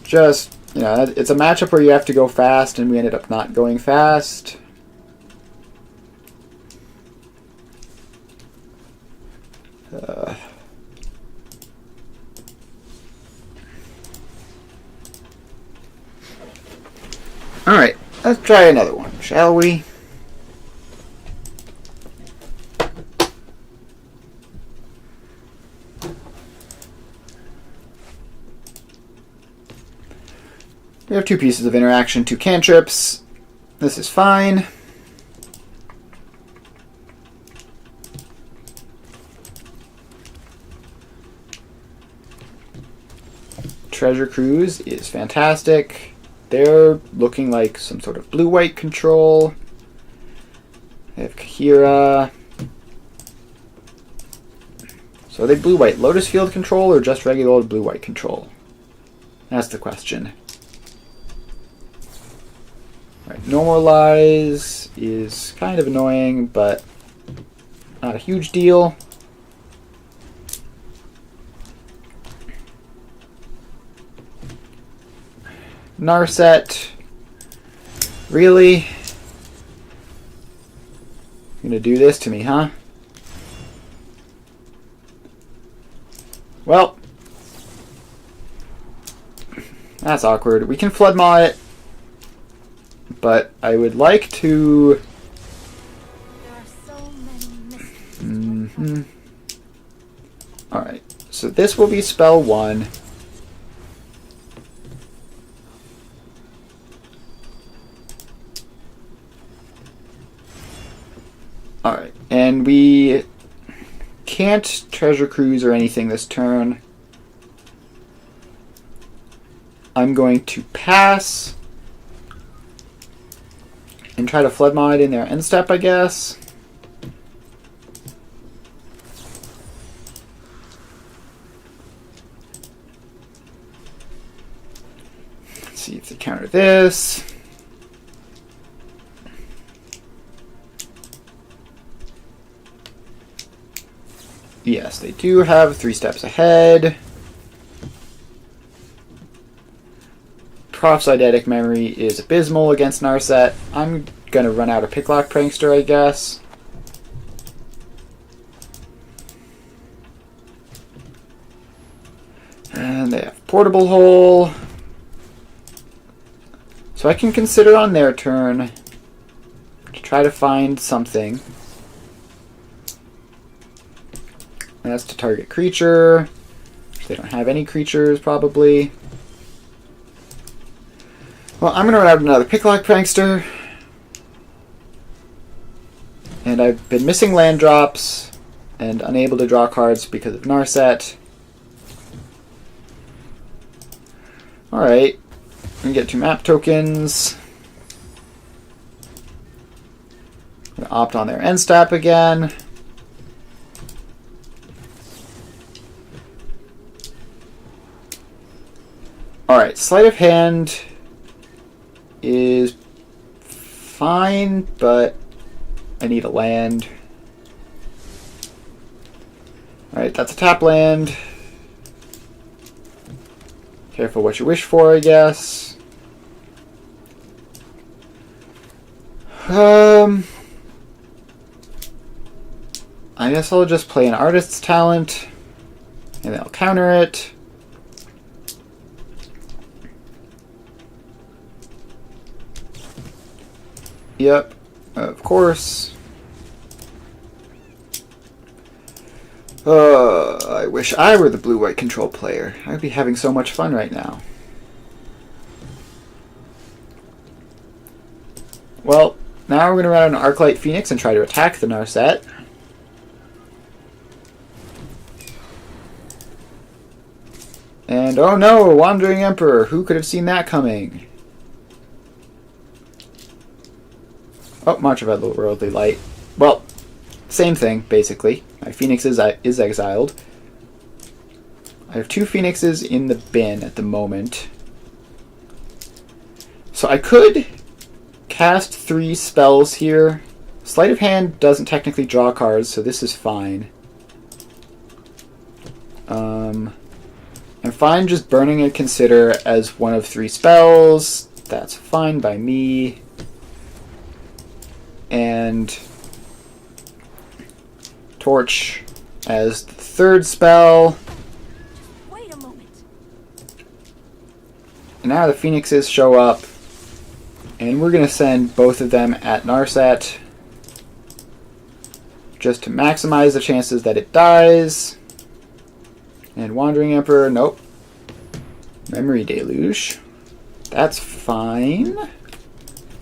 Just, you know, it's a matchup where you have to go fast, and we ended up not going fast. Alright, let's try another one, shall we? We have 2 pieces of interaction, 2 cantrips. This is fine. Treasure Cruise is fantastic. They're looking like some sort of blue-white control. They have Kahira. So are they blue-white Lotus Field control or just regular old blue-white control? That's the question. Right, Normalize is kind of annoying, but not a huge deal. Narset. Really? You're gonna do this to me, huh? Well, that's awkward. We can Flood Maw it. But I would like to... There are so many mysteries. Alright, so this will be spell 1. Alright, and we can't treasure cruise or anything this turn. I'm going to pass and try to flood mod in their end step, I guess. Let's see if they counter this. Yes, they do have 3 steps ahead. Prof's eidetic memory is abysmal against Narset. I'm gonna run out of Picklock Prankster, I guess. And they have Portable Hole. So I can consider on their turn to try to find something. And that's to target creature. They don't have any creatures, probably. Well, I'm going to run out another Picklock Prankster. And I've been missing land drops and unable to draw cards because of Narset. Alright. We get 2 map tokens. I'm going to opt on their end step again. Alright, sleight of hand is fine, but I need a land. Alright, that's a tap land. Careful what you wish for, I guess. I guess I'll just play an Artist's Talent, and then I'll counter it. Yep, of course. I wish I were the blue-white control player. I'd be having so much fun right now. Well, now we're going to run an Arclight Pheonix and try to attack the Narset. And oh no, Wandering Emperor! Who could have seen that coming? Oh, March of Otherworldly Light. Well, same thing, basically. My Pheonix is exiled. I have 2 Phoenixes in the bin at the moment. So I could cast 3 spells here. Sleight of Hand doesn't technically draw cards, so this is fine. I'm fine just burning a Consider as one of 3 spells. That's fine by me. And Torch as the 3rd spell. Wait a moment. And now the Phoenixes show up, and we're going to send both of them at Narset just to maximize the chances that it dies. And Wandering Emperor, nope. Memory Deluge. That's fine.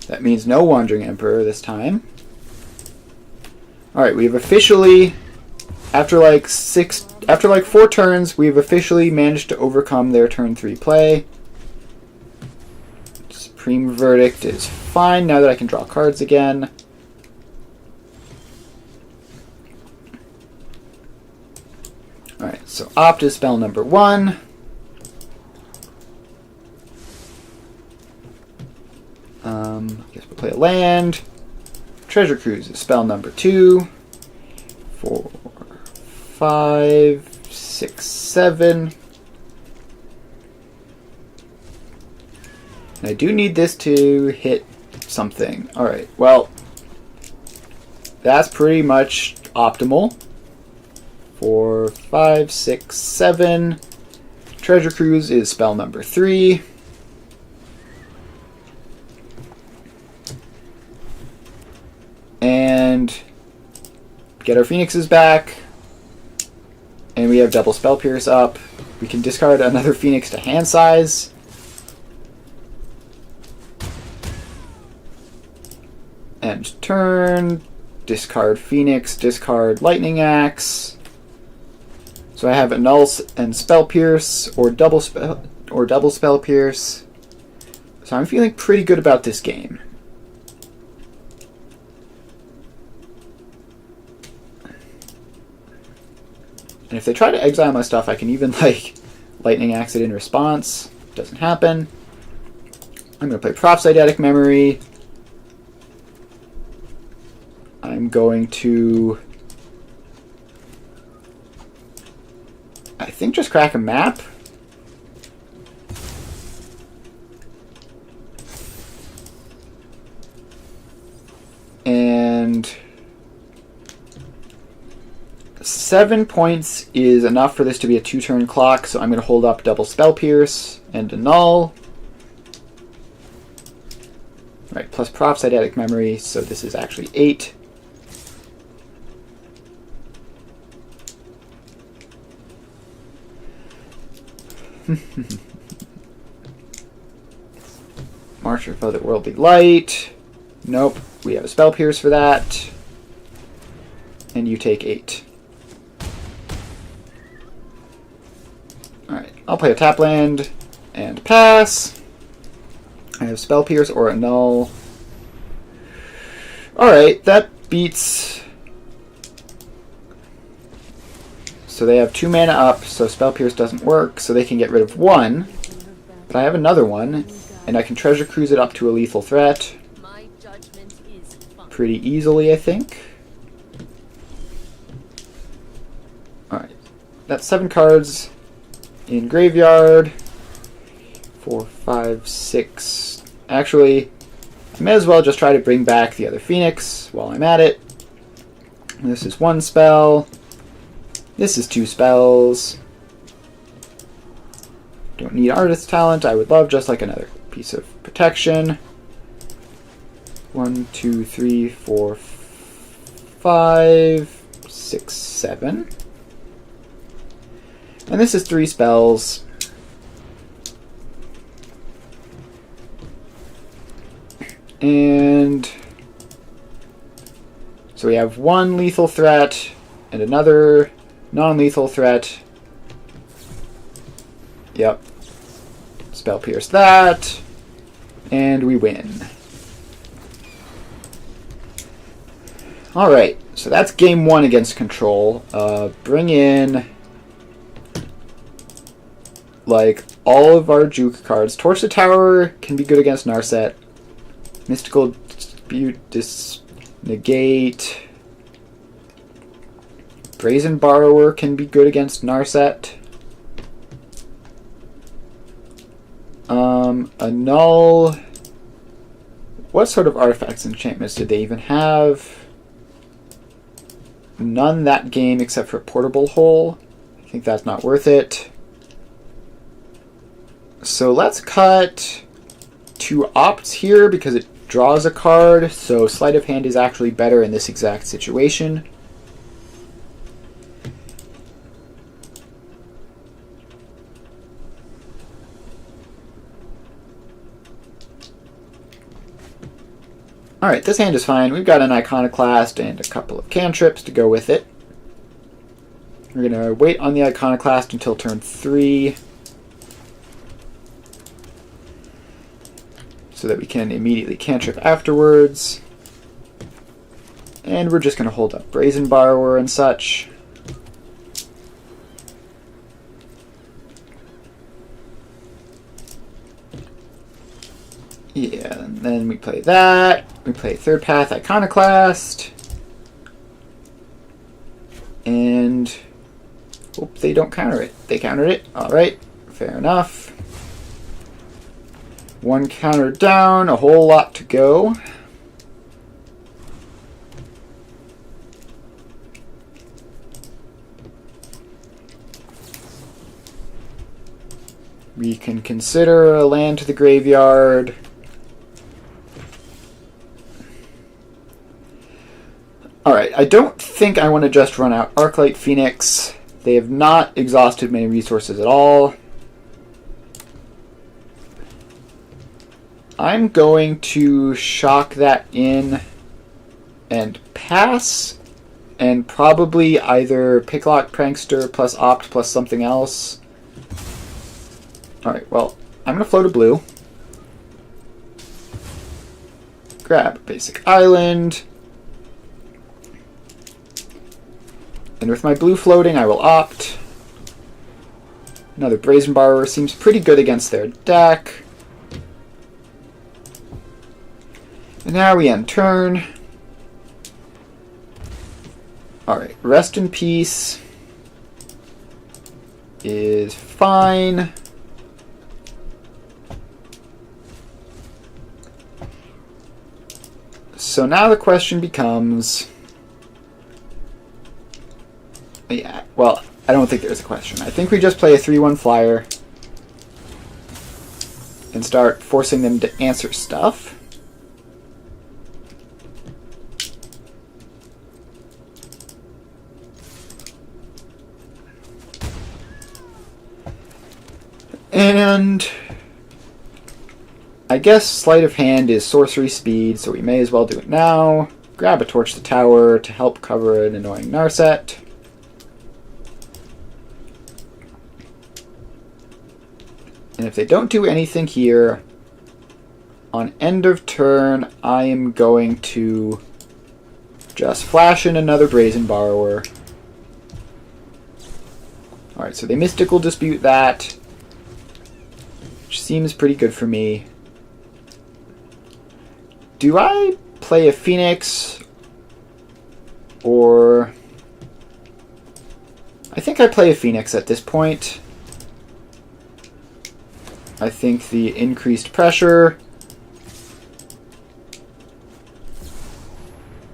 That means no Wandering Emperor this time. Alright, we've officially, after like 4 turns, we've officially managed to overcome their turn 3 play. Supreme Verdict is fine now that I can draw cards again. Alright, so Opt is spell number 1. I guess we'll play a land. Treasure Cruise is spell number 2. 4, 5, 6, 7. And I do need this to hit something. Alright, well, that's pretty much optimal. 4, 5, 6, 7. Treasure Cruise is spell number 3. get our Phoenixes back. And we have double Spell Pierce up. We can discard another Phoenix to hand size. End turn. Discard Phoenix, discard Lightning Axe. So I have Annul and Spell Pierce, or double Spell Pierce. So I'm feeling pretty good about this game. And if they try to exile my stuff, I can even, like, Lightning Axe it in response. Doesn't happen. I'm going to play Prophetic Memory. I'm going to, I think, just crack a map. And 7 points is enough for this to be a 2-turn clock, so I'm going to hold up double Spell Pierce and Annul. Right, plus Prophetic Memory, so this is actually 8. Marcher of the Worldly Light. Nope, we have a Spell Pierce for that. And you take 8. Alright, I'll play a tap land and pass. I have Spell Pierce or Annul. Alright, that beats. So they have 2 mana up, so Spell Pierce doesn't work, so they can get rid of 1. But I have another one, and I can Treasure Cruise it up to a lethal threat. Pretty easily, I think. Alright, that's 7 cards in graveyard. 4, 5, 6. Actually, I may as well just try to bring back the other Phoenix while I'm at it. This is 1 spell. This is 2 spells. Don't need Artist Talent. I would love just like another piece of protection. 1, 2, 3, 4, 5, 6, 7. And this is 3 spells. And so we have 1 lethal threat and another non-lethal threat. Yep. Spell Pierce that. And we win. Alright, so that's game 1 against Control. Bring in, like, all of our Juke cards. Torch the Tower can be good against Narset. Mystical Dispute, negate. Brazen Borrower can be good against Narset. Annul. What sort of artifacts and enchantments did they even have? None that game except for Portable Hole. I think that's not worth it. So let's cut 2 opts here because it draws a card. So Sleight of Hand is actually better in this exact situation. Alright, this hand is fine. We've got an Iconoclast and a couple of cantrips to go with it. We're going to wait on the Iconoclast until turn 3. So that we can immediately cantrip afterwards. And we're just going to hold up Brazen Borrower and such. Yeah, and then we play that. We play Third Path Iconoclast. And hope they don't counter it. They countered it. Alright, fair enough. 1 counter down, a whole lot to go. We can consider a land to the graveyard. Alright, I don't think I want to just run out Arclight Pheonix. They have not exhausted many resources at all. I'm going to shock that in and pass, and probably either Picklock Prankster plus Opt plus something else. Alright, well, I'm going to float a blue. Grab a basic island. And with my blue floating, I will Opt. Another Brazen Borrower seems pretty good against their deck. And now we end turn. Alright, Rest in Peace is fine. So now the question becomes... Yeah, well, I don't think there's a question. I think we just play a 3-1 flyer and start forcing them to answer stuff. And I guess Sleight of Hand is sorcery speed, so we may as well do it now. Grab a Torch the Tower to help cover an annoying Narset. And if they don't do anything here, on end of turn, I am going to just flash in another Brazen Borrower. Alright, so they Mystical Dispute that, which seems pretty good for me. Do I play a Pheonix, or... I think I play a Pheonix at this point. I think the increased pressure...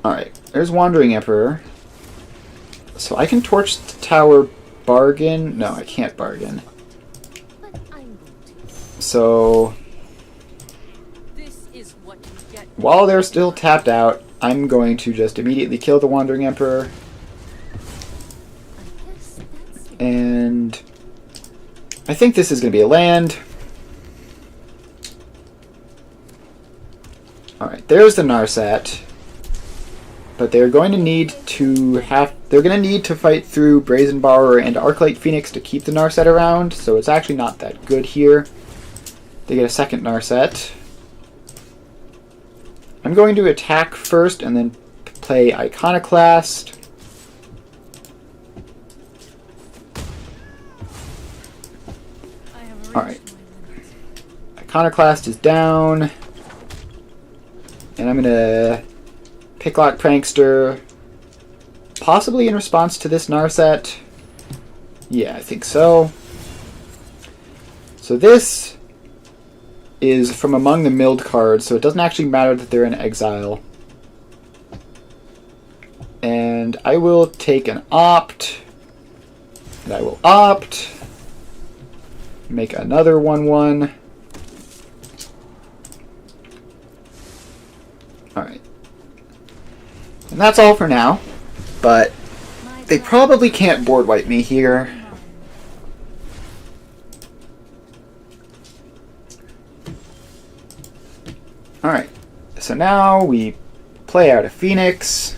Alright, there's Wandering Emperor. So I can Torch the Tower bargain. No, I can't bargain. So... while they're still tapped out, I'm going to just immediately kill the Wandering Emperor. And... I think this is going to be a land. Alright, there's the Narset. But they're going to need to fight through Brazen Borrower and Arclight Pheonix to keep the Narset around, so it's actually not that good here. They get a second Narset. I'm going to attack first and then play Iconoclast. Alright. Iconoclast is down. And I'm going to Picklock Prankster, possibly in response to this Narset. Yeah, I think so. So this is from among the milled cards, so it doesn't actually matter that they're in exile. And I will take an Opt. And I will Opt. Make another 1/1. Alright. And that's all for now. But they probably can't board wipe me here. Alright. So now we play out a Pheonix.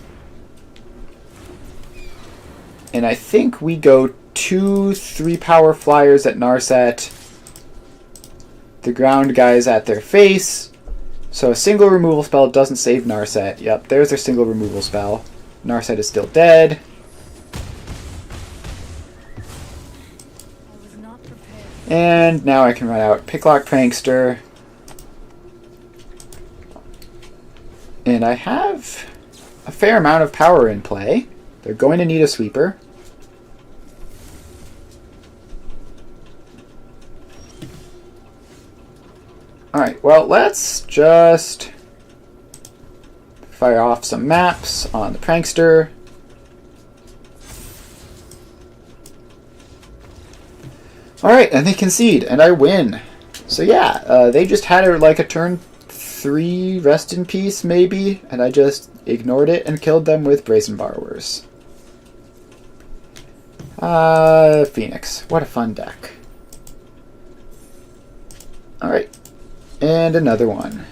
And I think we go 2 3-power flyers at Narset. The ground guys at their face. So a single removal spell doesn't save Narset. Yep, there's their single removal spell. Narset is still dead. And now I can run out Picklock Prankster. And I have a fair amount of power in play. They're going to need a sweeper. Alright, well, let's just fire off some maps on the Prankster. Alright, and they concede, and I win. So yeah, they just had like a turn 3 Rest in Peace, maybe, and I just ignored it and killed them with Brazen Borrowers. Pheonix. What a fun deck. Alright. And another one.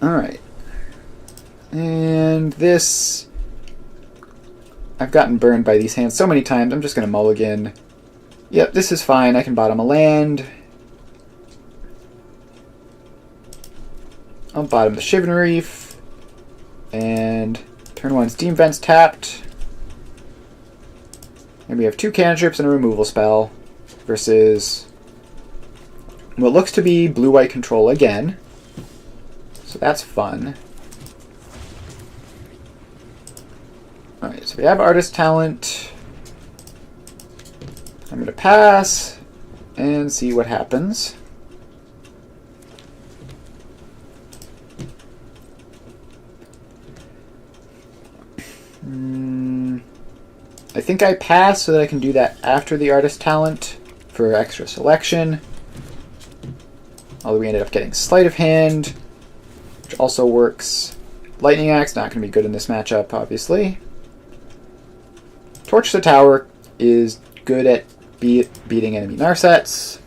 Alright. And this... I've gotten burned by these hands so many times, I'm just going to mulligan. Yep, this is fine. I can bottom a land. I'll bottom the Shivan Reef. And turn 1 Steam Vents tapped. And we have 2 cantrips and a removal spell. Versus what looks to be blue-white control again. So that's fun. Alright, so we have Artist Talent. I'm going to pass and see what happens. I think I pass so that I can do that after the Artist Talent for extra selection. Although we ended up getting Sleight of Hand, which also works. Lightning Axe, not going to be good in this matchup, obviously. Torch the Tower is good at beating enemy Narsets.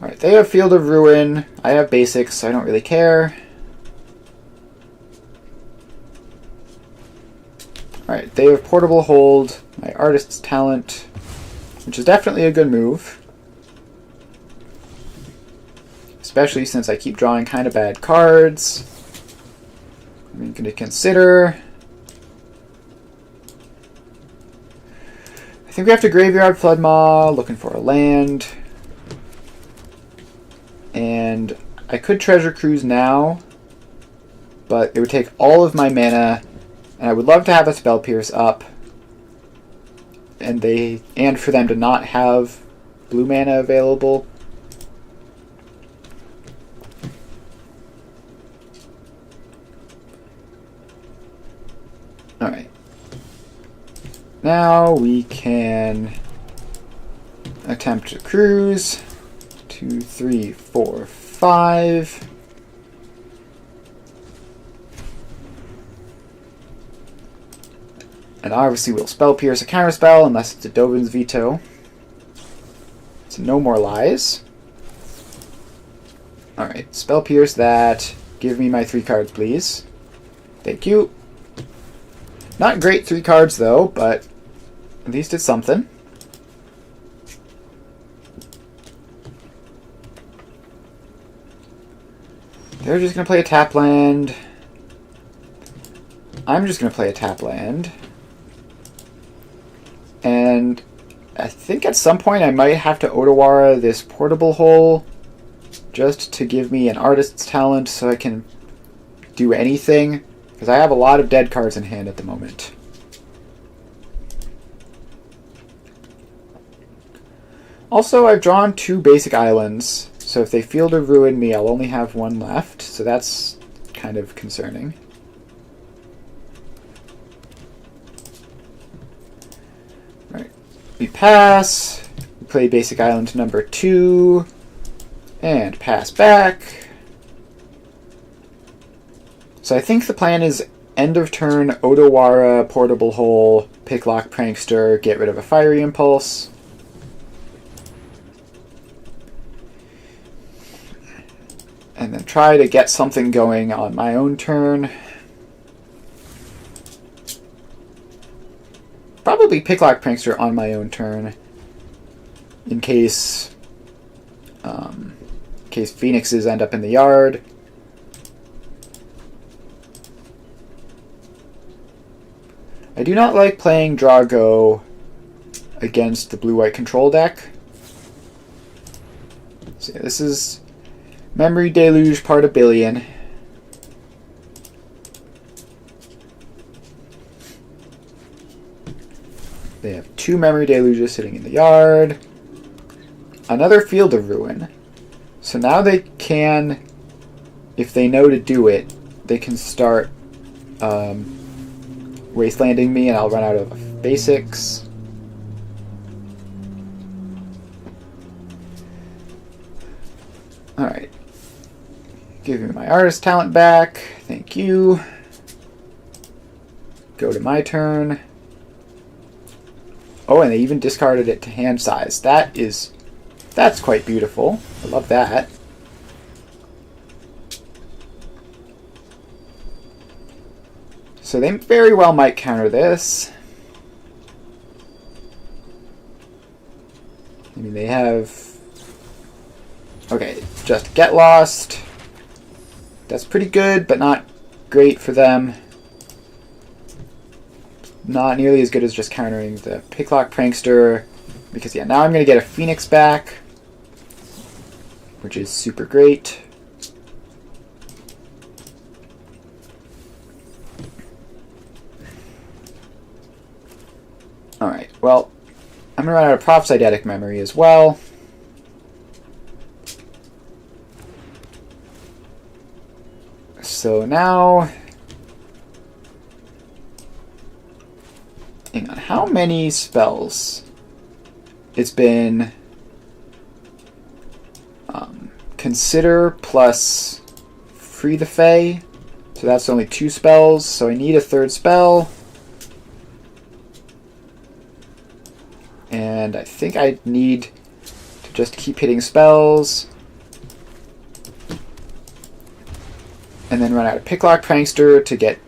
Alright, they have Field of Ruin. I have Basics, so I don't really care. Alright, they have Portable Hold, my Artist's Talent, which is definitely a good move. Especially since I keep drawing kind of bad cards. I'm going to consider... I think we have to Graveyard Flood Maw, looking for a land. And I could Treasure Cruise now, but it would take all of my mana, and I would love to have a Spell Pierce up, and for them to not have blue mana available. Alright. Now we can attempt to cruise. 2, 3, 4, 5. And obviously we'll Spell Pierce a counterspell unless it's a Dovin's Veto. So no more lies. Alright, Spell Pierce that. Give me my 3 cards, please. Thank you. Not great 3 cards though, but at least it's something. They're just going to play a tap land. I'm just going to play a tap land. And I think at some point I might have to Otawara this Portable Hole just to give me an Artist's Talent so I can do anything. Because I have a lot of dead cards in hand at the moment. Also, I've drawn 2 basic islands. So if they Field of Ruin me, I'll only have 1 left. So that's kind of concerning. Right. We pass. We play basic island number 2. And pass back. So I think the plan is end of turn, Otawara, Portable Hole, Picklock Prankster, get rid of a Fiery Impulse. And then try to get something going on my own turn. Probably Picklock Prankster on my own turn. In case Phoenixes end up in the yard. I do not like playing Drago against the blue-white control deck. So yeah, this is Memory Deluge part a billion. They have 2 Memory Deluges sitting in the yard. Another Field of Ruin. So now they can, if they know to do it, they can start wastelanding me and I'll run out of basics. Alright. Give me my artist talent back. Thank you. Go to my turn. Oh, and they even discarded it to hand size. That's quite beautiful. I love that. So they very well might counter this. I mean, they have... Okay, just get lost. That's pretty good, but not great for them. Not nearly as good as just countering the Picklock Prankster. Because, yeah, now I'm going to get a Pheonix back, which is super great. Alright, well, I'm going to run out of Prophesidetic memory as well. So now... Hang on, how many spells? It's been... Consider plus Free the Fae. So that's only 2 spells, so I need a 3rd spell. And I think I need to just keep hitting spells. And then run out of Picklock Prankster to get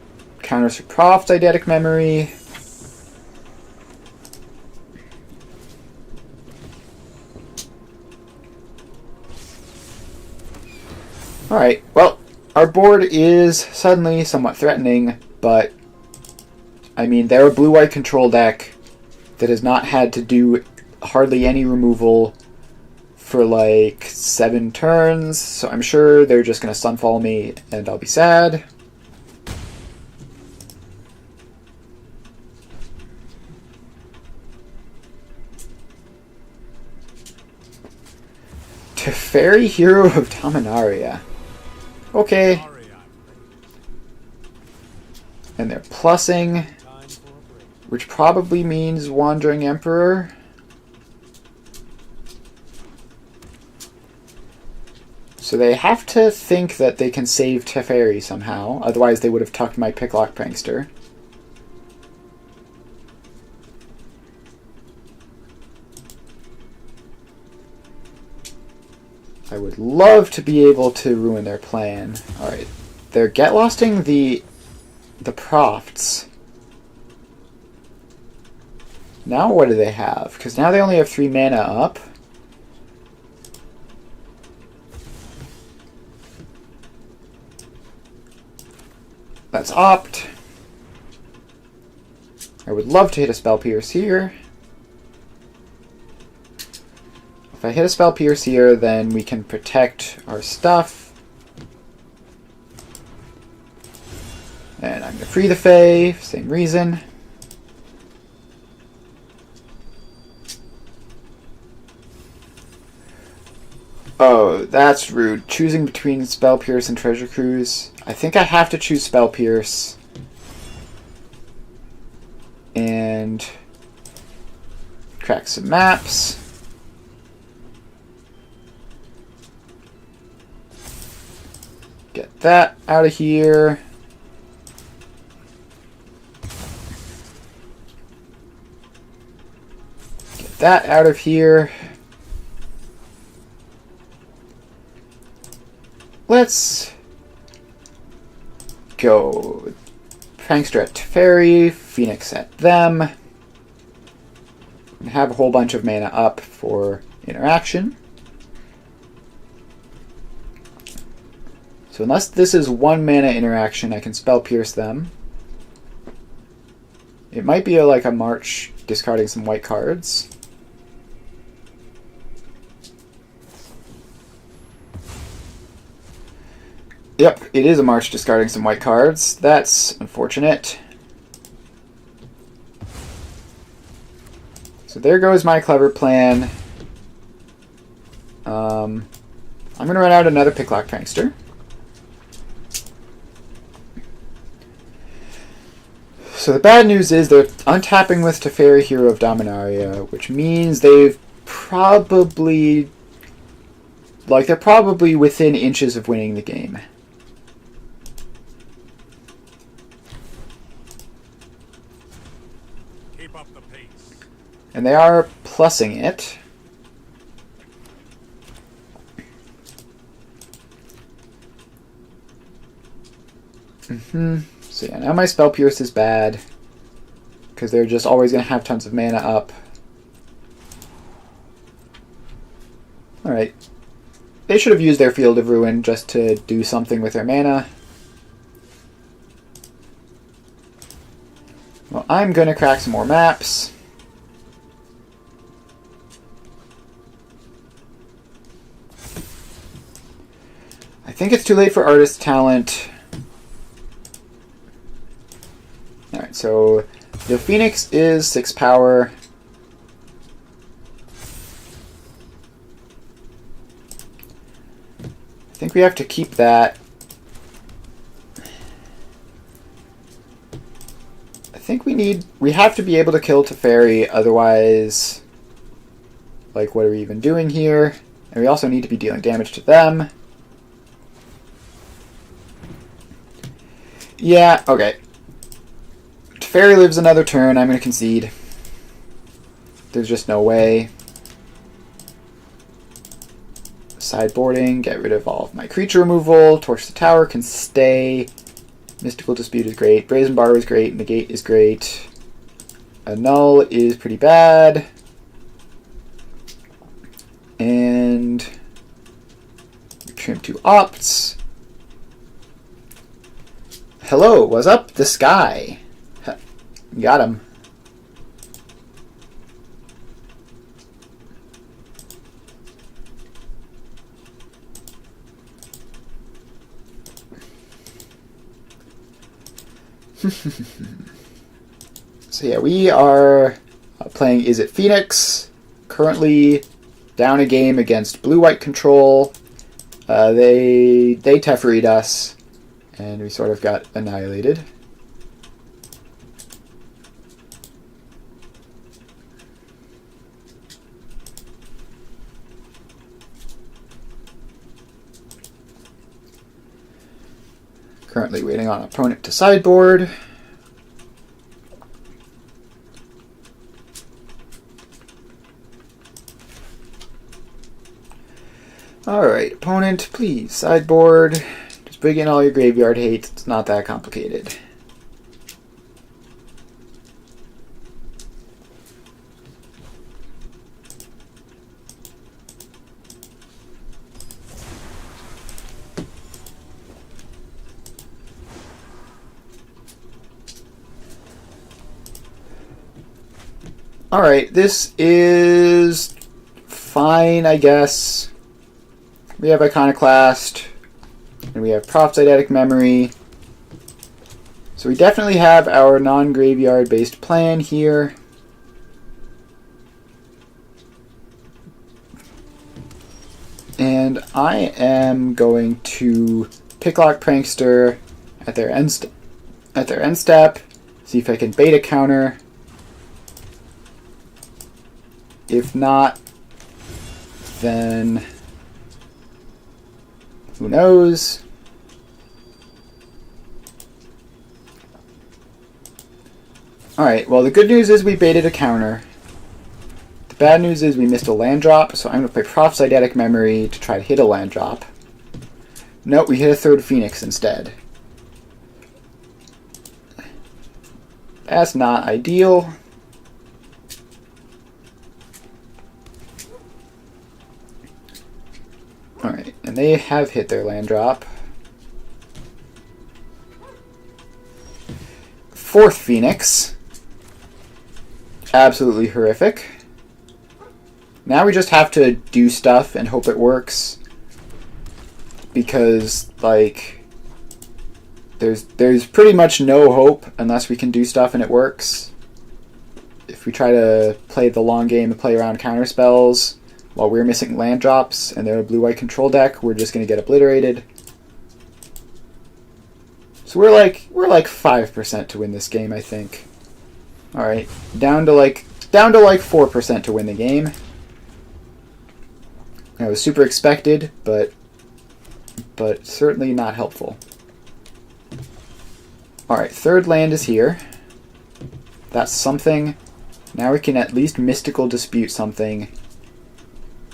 counters for Prophesidetic memory. Alright, well, our board is suddenly somewhat threatening, but I mean, they're a blue-white control deck that has not had to do hardly any removal for like 7 turns, so I'm sure they're just going to Sunfall me and I'll be sad. Teferi, Hero of Dominaria. Okay. And they're plussing, which probably means Wandering Emperor. So they have to think that they can save Teferi somehow, otherwise they would have tucked my Picklock Prankster. I would love to be able to ruin their plan. Alright, they're get-losting the Profts. Now what do they have? Because now they only have 3 mana up. Let's opt. I would love to hit a Spell Pierce here. If I hit a Spell Pierce here, then we can protect our stuff. And I'm going to free the Fae, same reason. Oh, that's rude. Choosing between Spell Pierce and Treasure Cruise. I think I have to choose Spell Pierce. And crack some maps. Get that out of here. Get that out of here. Let's go Prankster at Teferi, Pheonix at them, and have a whole bunch of mana up for interaction. So unless this is 1 mana interaction, I can Spell Pierce them. It might be like a March discarding some white cards. Yep, it is a March discarding some white cards. That's unfortunate. So there goes my clever plan. I'm going to run out another Picklock Prankster. So the bad news is they're untapping with Teferi, Hero of Dominaria, which means they've probably... like, they're probably within inches of winning the game. Keep up the pace. And they are plussing it. So yeah, now my Spell Pierce is bad, because they're just always going to have tons of mana up. Alright. They should have used their Field of Ruin just to do something with their mana. Well, I'm going to crack some more maps. I think it's too late for Artist Talent. Alright, so the Pheonix is 6 power. I think we have to keep that. I think we have to be able to kill Teferi, otherwise, like, what are we even doing here? And we also need to be dealing damage to them. Yeah, okay. Teferi lives another turn, I'm going to concede. There's just no way. Sideboarding, get rid of all of my creature removal. Torch the Tower can stay. Mystical Dispute is great. Brazen Bar is great. Negate is great. Annul is pretty bad. And trim 2 opts. Hello, what's up? The sky. Got him. So yeah, we are playing Izzet Pheonix. Currently down a game against blue-white control. They Teferi'd us, and we sort of got annihilated. Currently waiting on opponent to sideboard. Alright, opponent, please sideboard. Just bring in all your graveyard hate. It's not that complicated. Alright, this is fine, I guess. We have Iconoclast, and we have Prophetic Memory. So we definitely have our non-graveyard based plan here. And I am going to Picklock Prankster at their end step, see if I can bait a counter. If not, then who knows? Alright, well the good news is we baited a counter. The bad news is we missed a land drop, so I'm going to play Prophetic Memory to try to hit a land drop. Nope, we hit a third Pheonix instead. That's not ideal. Alright, and they have hit their land drop. Fourth Pheonix. Absolutely horrific. Now we just have to do stuff and hope it works. Because, like, there's pretty much no hope unless we can do stuff and it works. If we try to play the long game and play around counter spells, while we're missing land drops and they're a blue-white control deck, we're just going to get obliterated. So we're like 5% to win this game, I think. All right, down to like 4% to win the game. That was super expected, but certainly not helpful. All right, third land is here. That's something. Now we can at least mystical dispute something,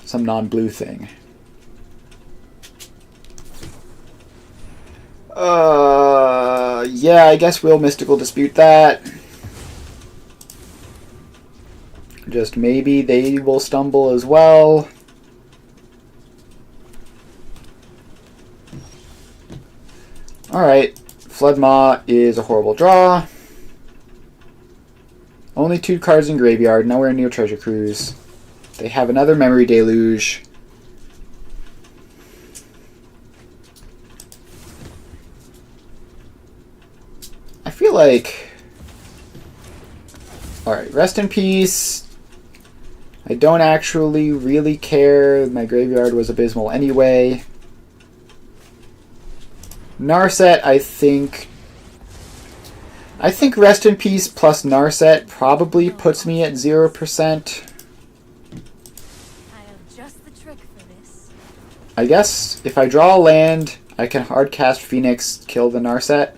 some non-blue thing. Yeah, I guess we'll mystical dispute that. Just maybe they will stumble as well. Alright, Flood Maw is a horrible draw. Only 2 cards in graveyard, nowhere near Treasure Cruise. They have another Memory Deluge. I feel like... Alright, rest in peace. I don't actually really care. My graveyard was abysmal anyway. Narset, I think Rest in Peace plus Narset probably puts me at 0%. I have just the trick for this. I guess if I draw a land, I can hard cast Pheonix, kill the Narset.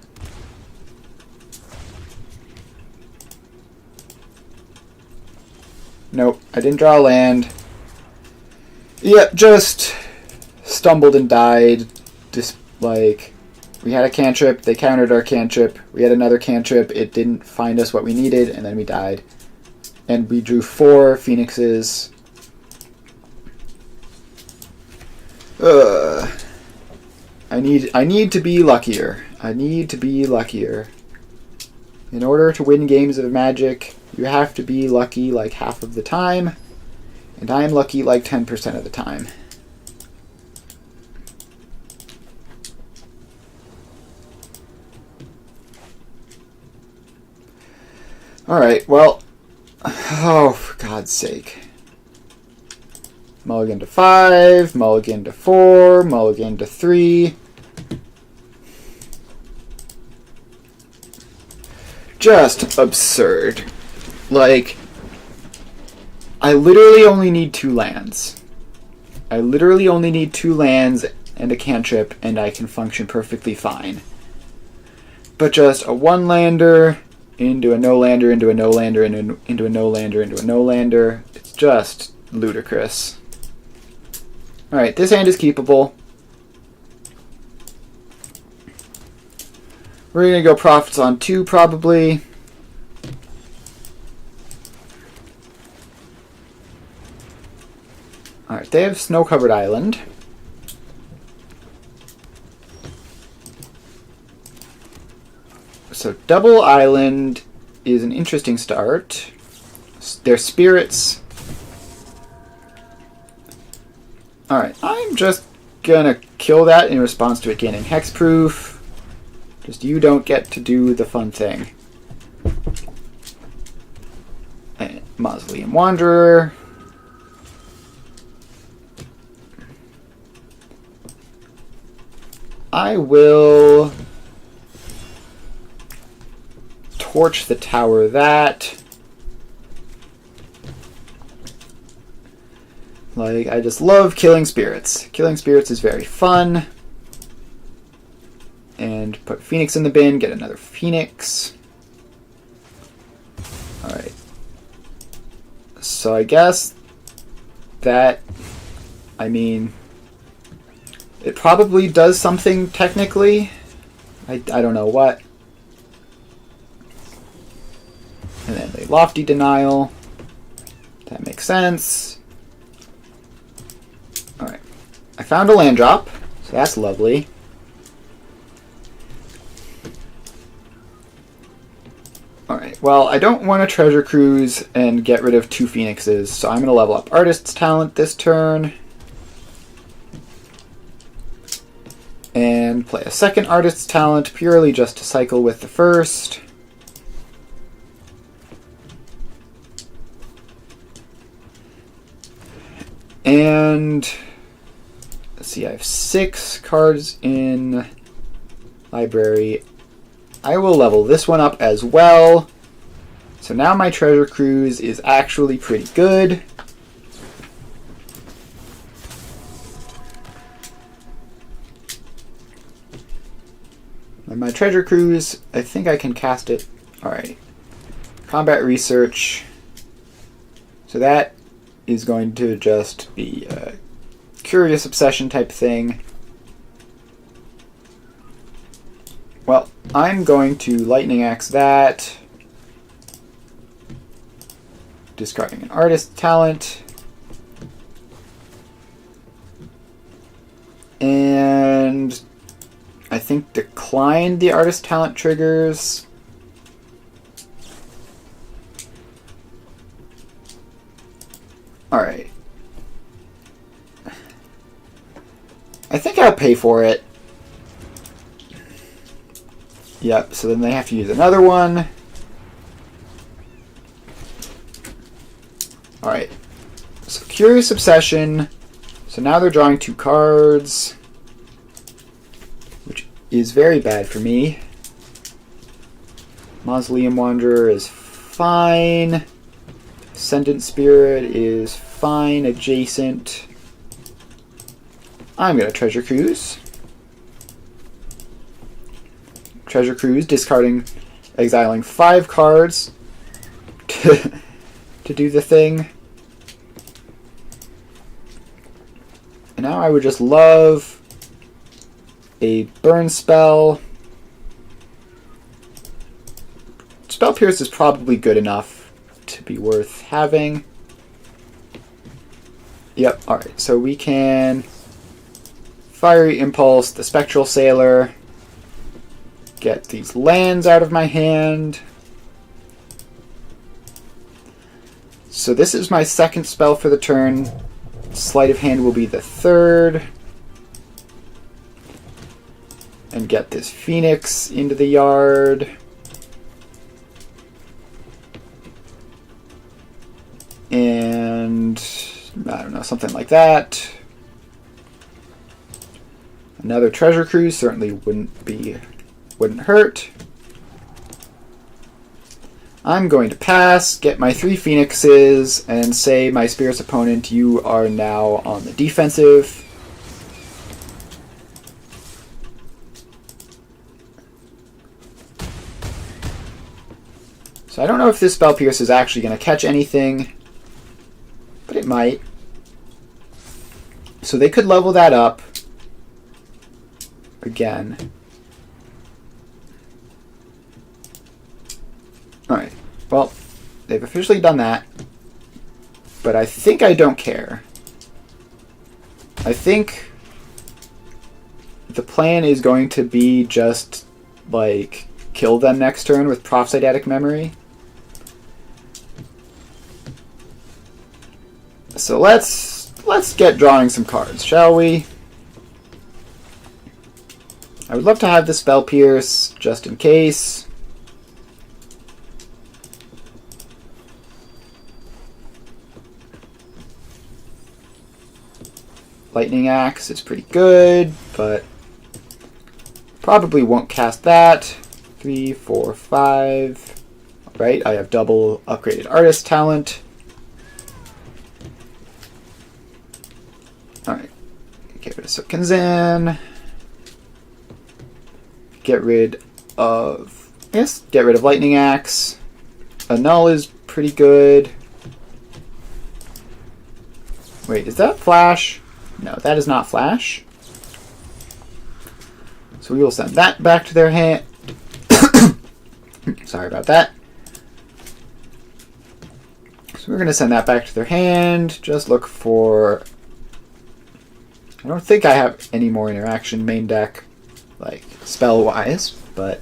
Nope, I didn't draw a land. Yep, just stumbled and died. Just like... We had a cantrip, they countered our cantrip. We had another cantrip, it didn't find us what we needed, and then we died. And we drew 4 Phoenixes. I need to be luckier. I need to be luckier. In order to win games of Magic, you have to be lucky like half of the time. And I'm lucky like 10% of the time. Alright, well, oh, for God's sake. Mulligan to 5, mulligan to 4, mulligan to 3. Just absurd. Like, I literally only need 2 lands. I literally only need 2 lands and a cantrip, and I can function perfectly fine. But just a 1-lander... into a no-lander, into a no-lander, into a no-lander, into a no-lander. It's just ludicrous. Alright, this hand is keepable. We're going to go profits on 2, probably. Alright, they have Snow-Covered Island. So double island is an interesting start. They're spirits. Alright, I'm just gonna kill that in response to it gaining hexproof. Just you don't get to do the fun thing. And Mausoleum Wanderer. I will... torch the tower that. Like, I just love killing spirits. Killing spirits is very fun. And put Pheonix in the bin, get another Pheonix. Alright. So I guess that, I mean, it probably does something technically. I don't know what. And then the Lofty Denial. That makes sense. Alright. I found a land drop, so that's lovely. Alright, well, I don't want to Treasure Cruise and get rid of 2 Phoenixes, so I'm going to level up Artist's Talent this turn. And play a second Artist's Talent, purely just to cycle with the first. And let's see, I have 6 cards in library. I will level this one up as well. So now my treasure cruise is actually pretty good. And my treasure cruise, I think I can cast it. Alright. Combat research. So that is going to just be a curious obsession type thing. Well, I'm going to lightning axe that. Discarding an artist talent. And I think decline the artist talent triggers. Alright. I think I'll pay for it. Yep, so then they have to use another one. Alright. So Curious Obsession. So now they're drawing 2 cards, which is very bad for me. Mausoleum Wanderer is fine. Ascendant Spirit is fine, adjacent. I'm going to Treasure Cruise. Treasure Cruise, discarding, exiling 5 cards to do the thing. And now I would just love a burn spell. Spell Pierce is probably good enough to be worth having. Yep, alright, so we can Fiery Impulse, the Spectral Sailor, get these lands out of my hand. So this is my second spell for the turn. Sleight of Hand will be the third. And get this Pheonix into the yard. And I don't know, something like that. Another Treasure Cruise certainly wouldn't hurt. I'm going to pass, get my 3 Phoenixes, and say my Spirit's opponent, you are now on the defensive. So I don't know if this Spell Pierce is actually going to catch anything, but it might. So they could level that up again. Alright, well, they've officially done that, but I think I don't care. I think the plan is going to be just, like, kill them next turn with Prophesidetic Memory. So let's get drawing some cards, shall we? I would love to have the Spell Pierce, just in case. Lightning Axe is pretty good, but probably won't cast that. 3, 4, 5. Alright, I have double upgraded artist talent. Alright, get rid of Sukenzan. Get rid of... Yes, get rid of Lightning Axe. Annul is pretty good. Wait, is that Flash? No, that is not Flash. So we will send that back to their hand. Sorry about that. So we're going to send that back to their hand. Just look for... I don't think I have any more interaction main deck, like, spell-wise, but...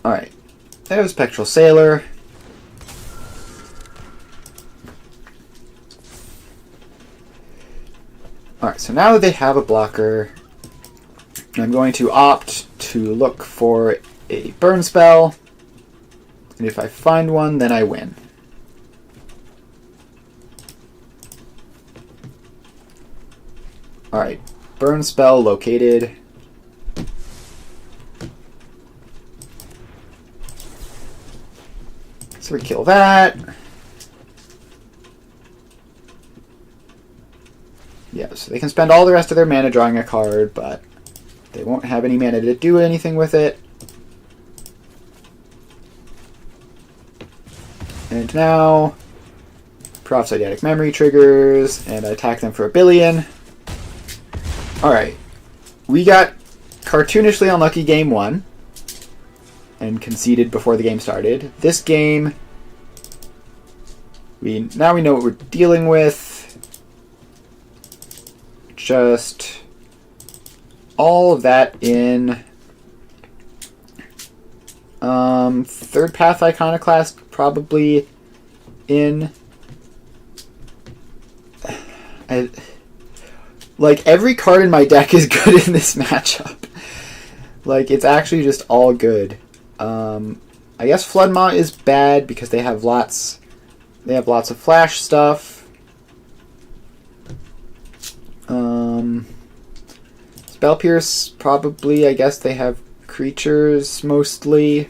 Alright. There's Spectral Sailor. Alright, so now they have a blocker. I'm going to opt to look for a burn spell. And if I find one, then I win. Alright, burn spell located. So we kill that. Yeah, so they can spend all the rest of their mana drawing a card, but they won't have any mana to do anything with it. And now, Proph's Eidetic Memory triggers, and I attack them for 1 billion. Alright, we got cartoonishly unlucky game 1, and conceded before the game started. This game, now we know what we're dealing with. Just all of that in third path Iconoclast, probably in like every card in my deck is good in this matchup. Like it's actually just all good. I guess Floodmaw is bad because they have lots of flash stuff. Spell Pierce, probably, I guess they have creatures mostly.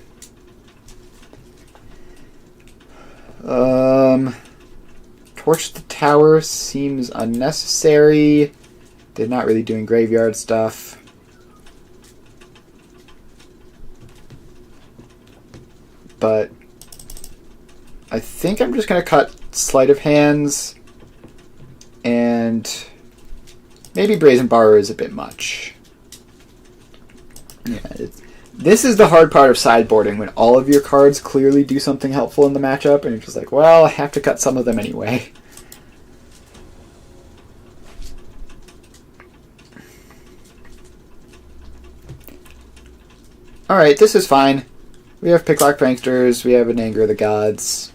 Torch the Tower seems unnecessary. They're not really doing graveyard stuff. But I think I'm just going to cut Sleight of Hands, and maybe Brazen Borrower is a bit much. Yeah, this is the hard part of sideboarding, when all of your cards clearly do something helpful in the matchup, and you're just like, well, I have to cut some of them anyway. Alright, this is fine. We have Picklock Pranksters, we have an Anger of the Gods.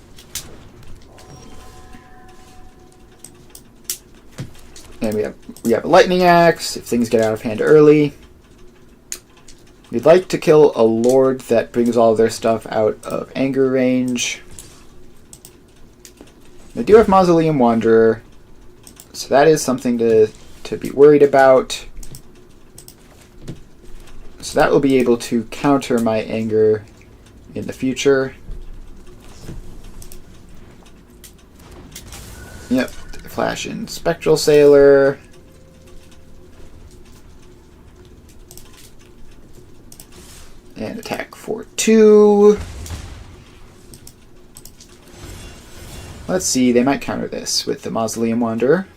And we have a Lightning Axe if things get out of hand early. We'd like to kill a Lord that brings all of their stuff out of anger range. They do have Mausoleum Wanderer, so that is something to be worried about. So that will be able to counter my anger in the future. Yep, flash in Spectral Sailor. And attack for 2. Let's see, they might counter this with the Mausoleum Wanderer.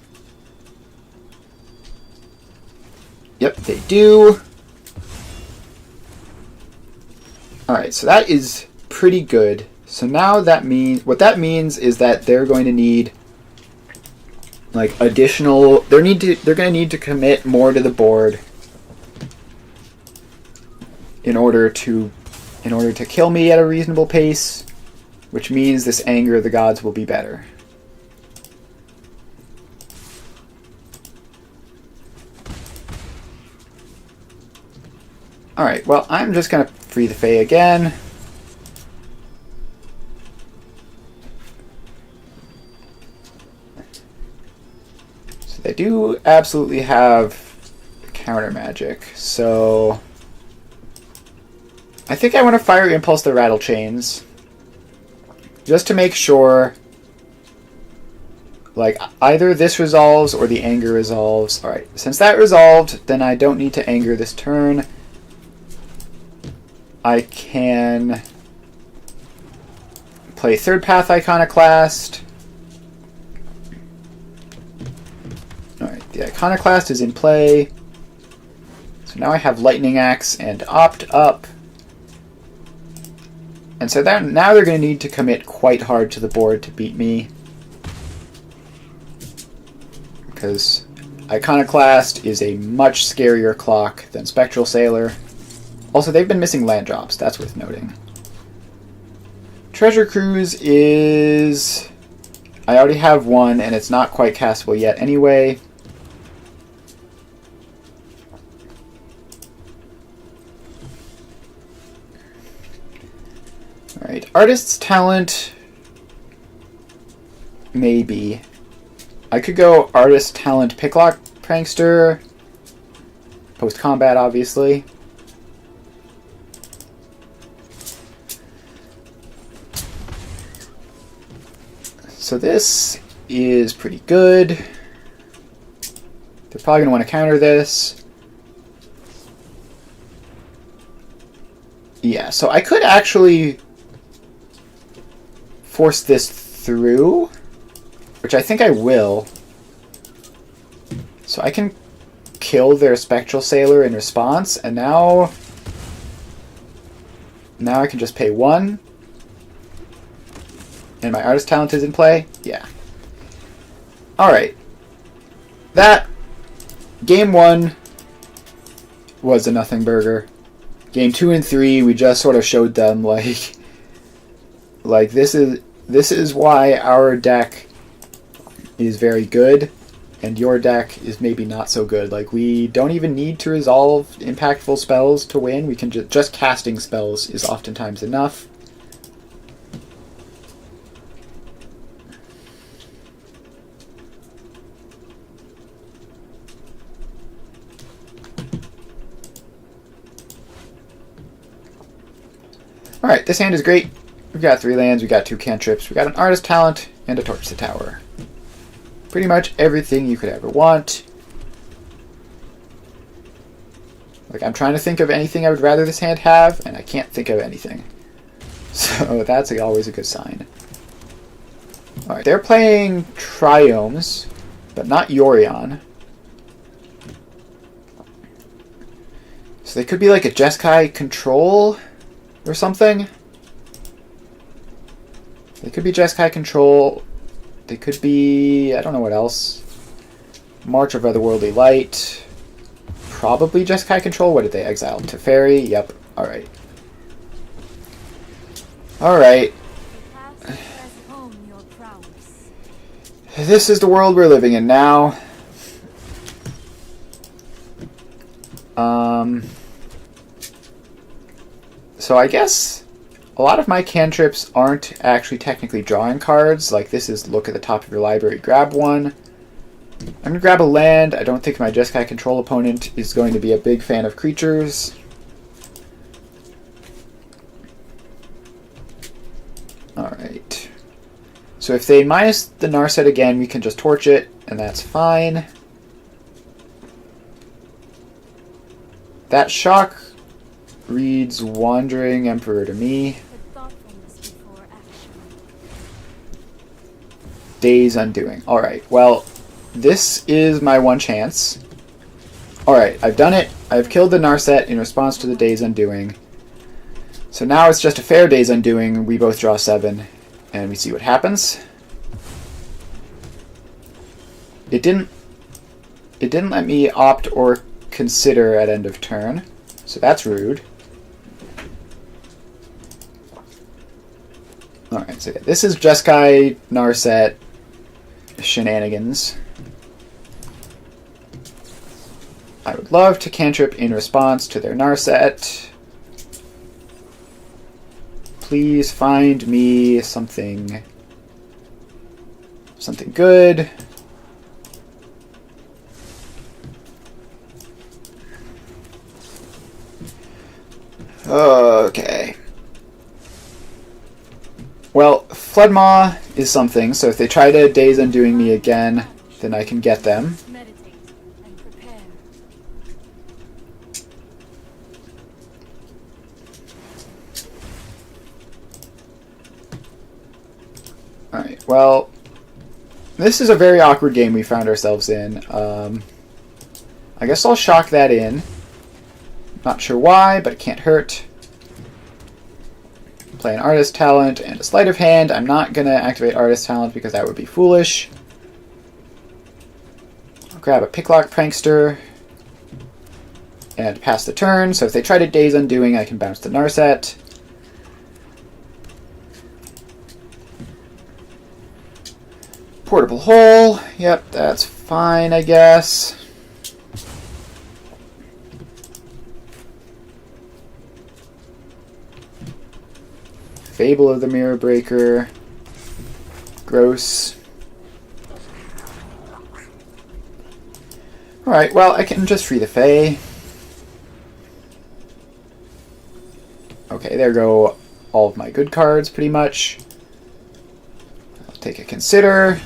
Yep, they do. Alright, so that is pretty good. So now that means, what that means is that they're going to need like additional, they're going to need to commit more to the board in order to kill me at a reasonable pace, which means this Anger of the Gods will be better. Alright, well, I'm just going to free the Fae again. So they do absolutely have counter magic, so I think I want to Fire Impulse the Rattle Chains, just to make sure, like, either this resolves or the anger resolves. Alright, since that resolved, then I don't need to anger this turn. I can play Third Path Iconoclast. Alright, the Iconoclast is in play. So now I have Lightning Axe and Opt Up. And so now they're going to need to commit quite hard to the board to beat me. Because Iconoclast is a much scarier clock than Spectral Sailor. Also, they've been missing land drops. That's worth noting. Treasure Cruise is... I already have one, and it's not quite castable yet anyway. Alright, Artist's Talent... maybe. I could go Artist Talent Picklock Prankster. Post-combat, obviously. So this is pretty good. They're probably going to want to counter this. Yeah, so I could actually force this through, which I think I will. So I can kill their Spectral Sailor in response, and now I can just pay 1. And my Artist Talent is in play? Yeah. Alright. That Game 1 was a nothing burger. Game 2 and 3, we just sort of showed them like this is why our deck is very good and your deck is maybe not so good. Like, we don't even need to resolve impactful spells to win. We can just casting spells is oftentimes enough. Alright, this hand is great. We've got 3 lands, we've got 2 cantrips, we've got an Artist Talent, and a Torch the Tower. Pretty much everything you could ever want. Like, I'm trying to think of anything I would rather this hand have, and I can't think of anything. So that's always a good sign. Alright, they're playing Triomes, but not Yorion. So they could be like a Jeskai Control or something. They could be Jeskai Control. They could be, I don't know what else. March of Otherworldly Light. Probably Jeskai Control. What did they exile? Teferi? Yep. Alright. Alright. This is the world we're living in now. So I guess a lot of my cantrips aren't actually technically drawing cards. Like, this is look at the top of your library, grab one. I'm going to grab a land. I don't think my Jeskai Control opponent is going to be a big fan of creatures. Alright. So if they minus the Narset again, we can just torch it, and that's fine. That shock reads Wandering Emperor to me. Days Undoing. Alright, well, this is my one chance. Alright, I've done it. I've killed the Narset in response to the Days Undoing. So now it's just a fair Days Undoing. We both draw 7, and we see what happens. It didn't let me opt or consider at end of turn, so that's rude. Alright, so this is Jeskai Narset shenanigans. I would love to cantrip in response to their Narset. Please find me something good. Okay. Well, Floodmaw is something, so if they try to Days Undoing me again, then I can get them. Meditate and prepare. Alright, well, this is a very awkward game we found ourselves in. I guess I'll shock that in. Not sure why, but it can't hurt. Play an Artist Talent and a Sleight of Hand. I'm not going to activate Artist Talent because that would be foolish. I'll grab a Picklock Prankster and pass the turn. So if they try to Days Undoing, I can bounce the Narset. Portable Hole. Yep, that's fine, I guess. Fable of the Mirror Breaker. Gross. Alright, well, I can just free the Fae. Okay, there go all of my good cards, pretty much. I'll take a Consider.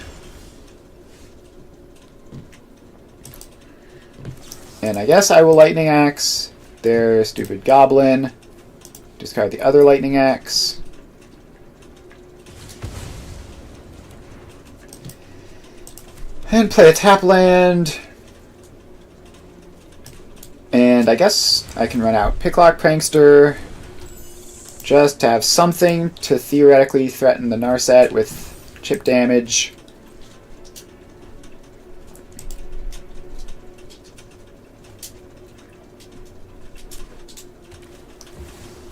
And I guess I will Lightning Axe their stupid Goblin. Discard the other Lightning Axe. And play a tap land. And I guess I can run out Picklock Prankster. Just to have something to theoretically threaten the Narset with chip damage.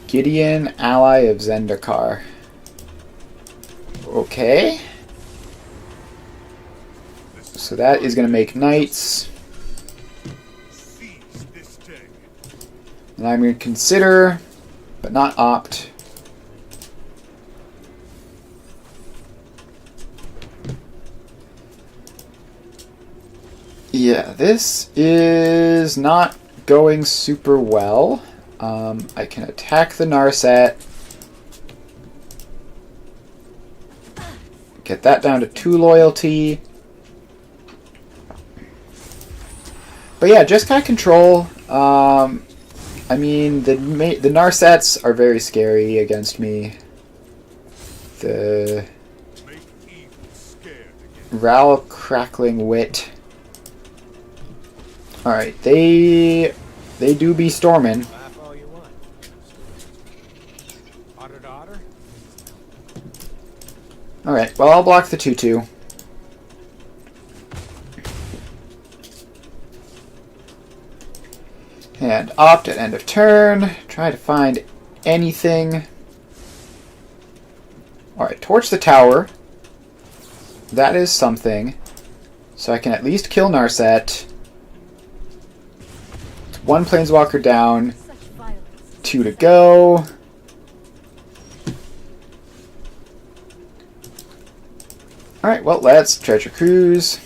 Gideon, ally of Zendikar. Okay. So that is going to make knights. And I'm going to consider, but not opt. Yeah, this is not going super well. I can attack the Narset. Get that down to 2 loyalty. But yeah, just kind of control. I mean, the Narsets are very scary against me. The Ral Crackling Wit. Alright, they do be storming. Alright, well, I'll block the 2/2. And opt at end of turn. Try to find anything. Alright, torch the tower. That is something. So I can at least kill Narset. It's 1 Planeswalker down. 2 to go. Alright, well, let's Treasure Cruise.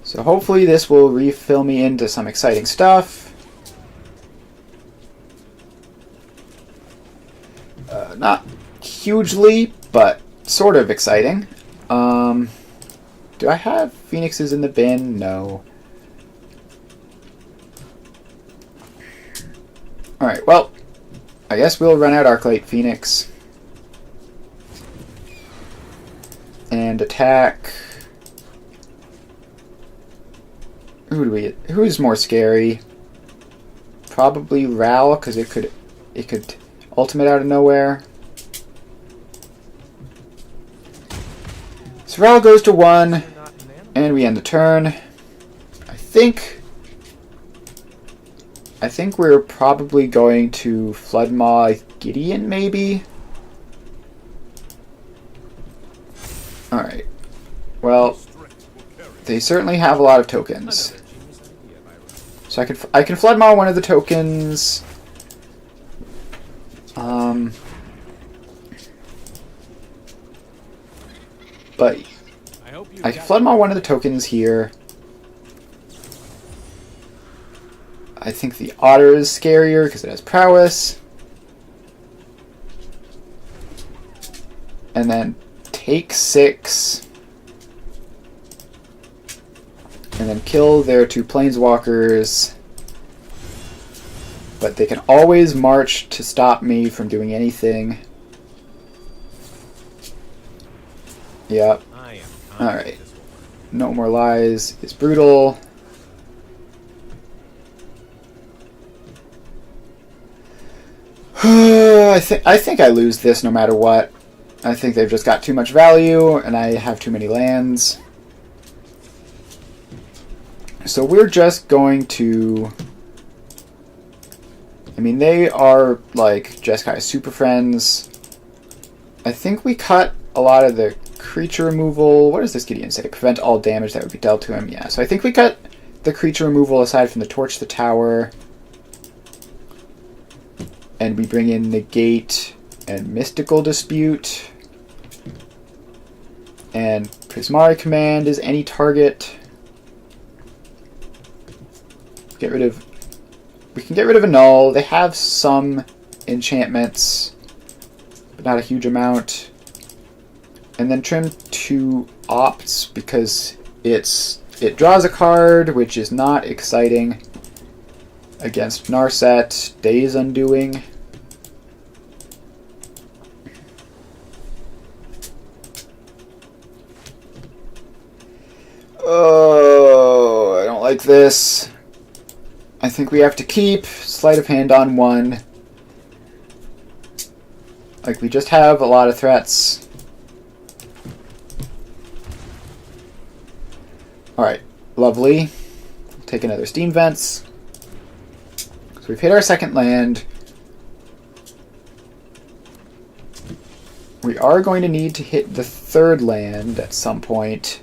So hopefully this will refill me into some exciting stuff. Not hugely, but sort of exciting. Do I have Phoenixes in the bin? No. Alright, well, I guess we'll run out Arclight Phoenix. And attack. Who's more scary? Probably Ral, because it could ultimate out of nowhere. So Ral goes to 1, and we end the turn. I think we're probably going to Floodmaw Gideon, maybe? Alright. Well, they certainly have a lot of tokens. So I can Floodmaw one of the tokens. But I can Floodmaw one of the tokens here. I think the Otter is scarier because it has prowess. And then take 6. And then kill their 2 Planeswalkers. But they can always march to stop me from doing anything. Yep. Alright. No More Lies is brutal. I think I lose this no matter what. I think they've just got too much value, and I have too many lands. So we're just going to... I mean, they are, like, Jeskai Super Friends. I think we cut a lot of the creature removal. What does this Gideon say? Prevent all damage that would be dealt to him. Yeah, so I think we cut the creature removal aside from the Torch the Tower. And we bring in Negate and Mystical Dispute. And Prismari Command is any target. Get rid of... We can get rid of a null. They have some enchantments, but not a huge amount. And then trim 2 opts because it draws a card, which is not exciting against Narset. Days Undoing. Oh, I don't like this. I think we have to keep sleight of hand on 1. Like, we just have a lot of threats. Alright, lovely. Take another Steam Vents. So we've hit our second land. We are going to need to hit the third land at some point.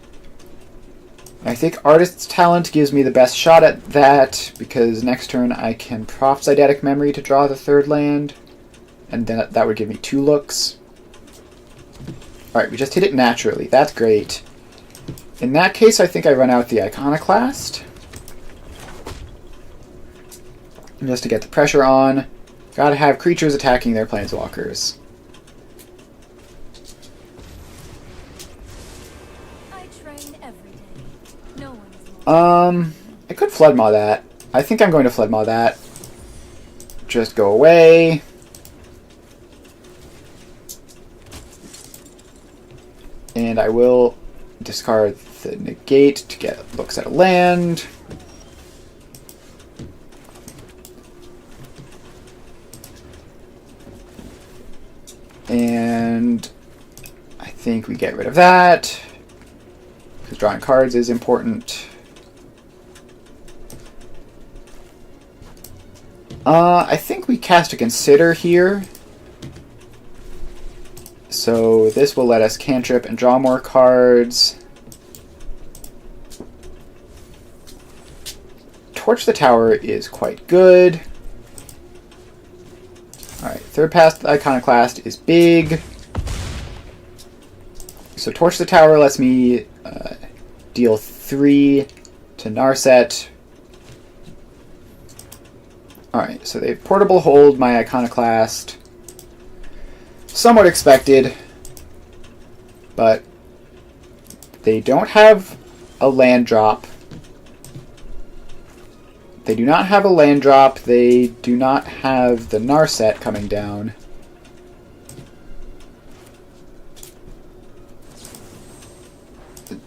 I think Artist's Talent gives me the best shot at that, because next turn I can Prophecydatic Memory to draw the third land, and then that would give me 2 looks. Alright, we just hit it naturally. That's great. In that case, I think I run out the Iconoclast. Just to get the pressure on. Gotta have creatures attacking their planeswalkers. I could Flood Maw that. I think I'm going to Flood Maw that. Just go away. And I will discard the negate to get looks at a land. And I think we get rid of that, because drawing cards is important. I think we cast a Consider here. So this will let us cantrip and draw more cards. Torch the Tower is quite good. Alright, third pass the Iconoclast is big. So Torch the Tower lets me deal 3 to Narset. Alright, so they portable hold my Iconoclast. Somewhat expected, but they don't have a land drop. They do not have a land drop. They do not have the Narset coming down.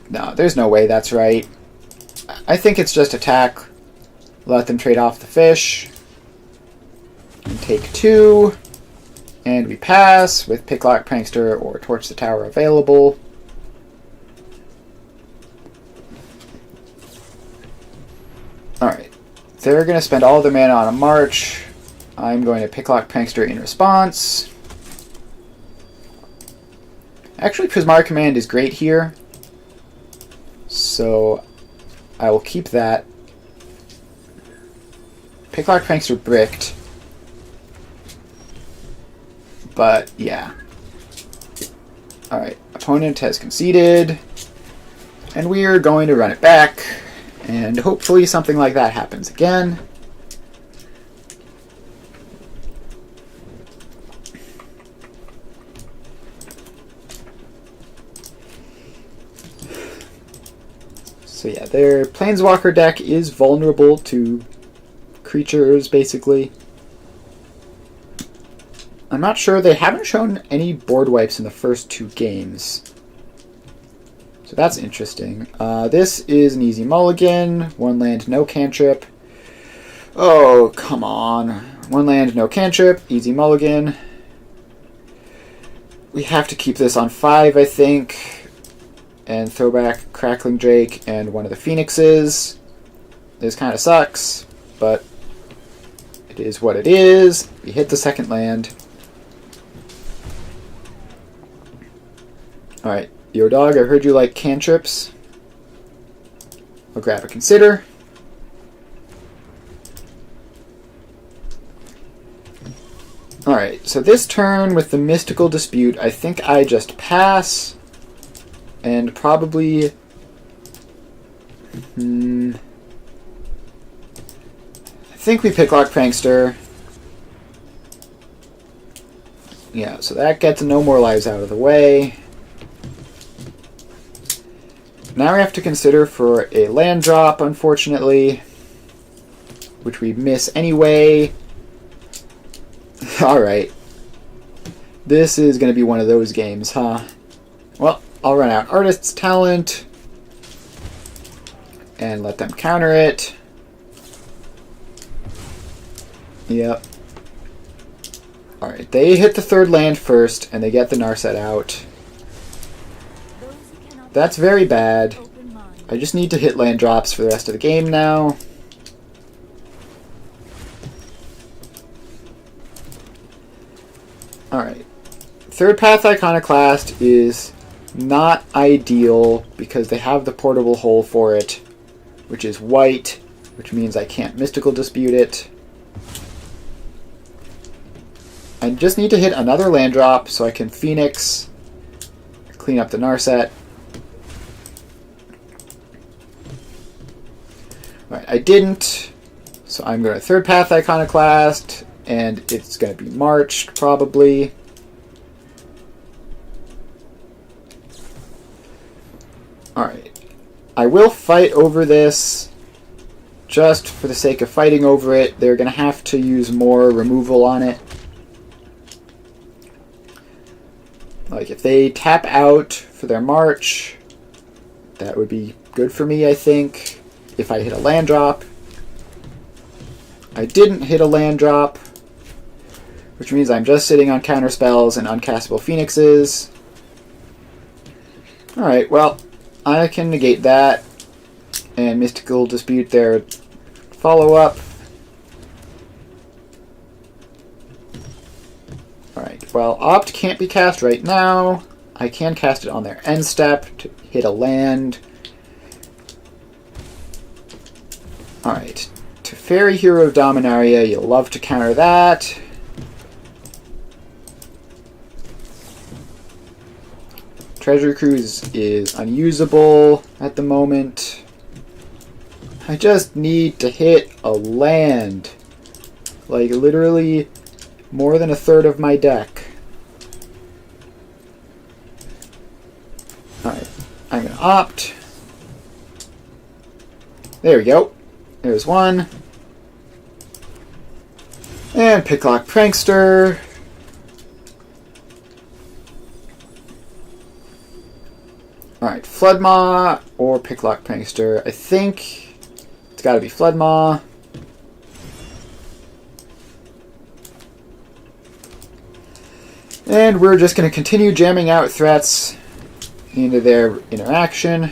No, there's no way that's right. I think it's just attack. Let them trade off the fish. And take 2. And we pass with Picklock Prankster or Torch the Tower available. Alright. They're going to spend all their mana on a march. I'm going to Picklock Prankster in response. Actually, Prismari Command is great here. So I will keep that. Picklock Prankster bricked. But, yeah. Alright, opponent has conceded. And we are going to run it back. And hopefully something like that happens again. So yeah, their Planeswalker deck is vulnerable to creatures, basically. I'm not sure. They haven't shown any board wipes in the first 2 games. So that's interesting. This is an easy mulligan. 1 land, no cantrip. Oh, come on. 1 land, no cantrip. Easy mulligan. We have to keep this on 5, I think. And throw back Crackling Drake and one of the Phoenixes. This kind of sucks, but it is what it is. We hit the second land. Alright, Yo Dog, I heard you like cantrips. I'll grab a Consider. Alright, so this turn with the Mystical Dispute, I think I just pass. And probably... think we picklock Prankster. Yeah, so that gets no more lives out of the way. Now we have to consider for a land drop, unfortunately, which we miss anyway. Alright. This is going to be one of those games, huh? Well, I'll run out Artist's Talent and let them counter it. Yep. Alright, they hit the third land first, and they get the Narset out. That's very bad. I just need to hit land drops for the rest of the game now. Alright. Third Path Iconoclast is not ideal because they have the portable hole for it, which is white, which means I can't Mystical Dispute it. I just need to hit another land drop so I can Pheonix, clean up the Narset. Alright, I didn't, so I'm going to Third Path Iconoclast, and it's going to be marched, probably. Alright, I will fight over this, just for the sake of fighting over it. They're going to have to use more removal on it. Like, if they tap out for their march, that would be good for me, I think, if I hit a land drop. I didn't hit a land drop, which means I'm just sitting on counter spells and uncastable Phoenixes. Alright, well, I can negate that and Mystical Dispute their follow-up. Alright, well, Opt can't be cast right now. I can cast it on their end step to hit a land. Alright, Teferi, Hero of Dominaria, you'll love to counter that. Treasure Cruise is unusable at the moment. I just need to hit a land. Like, literally more than a third of my deck. Alright, I'm going to Opt. There we go. There's one. And Picklock Prankster. Alright, Floodmaw or Picklock Prankster. I think it's got to be Floodmaw. And we're just going to continue jamming out threats into their interaction.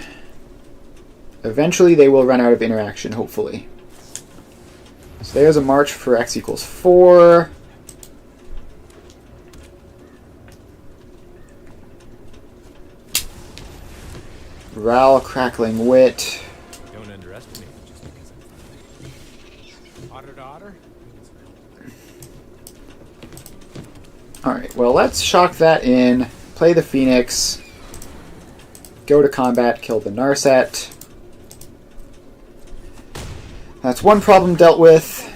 Eventually they will run out of interaction, hopefully. So there's a march for x equals 4. Ral, Crackling Wit. Don't underestimate me just because I'm funny. Otter to otter? Alright, well, let's shock that in, play the Pheonix, go to combat, kill the Narset. That's one problem dealt with.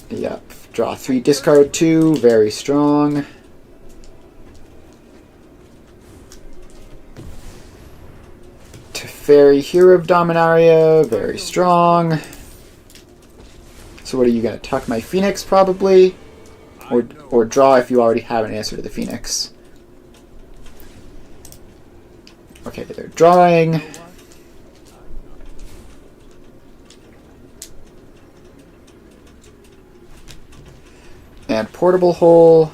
Yep, draw 3, discard 2, very strong. Teferi, Hero of Dominaria, very strong. So what are you going to tuck my Pheonix, probably? Or draw if you already have an answer to the Pheonix. Okay, they're drawing. And Portable Hole.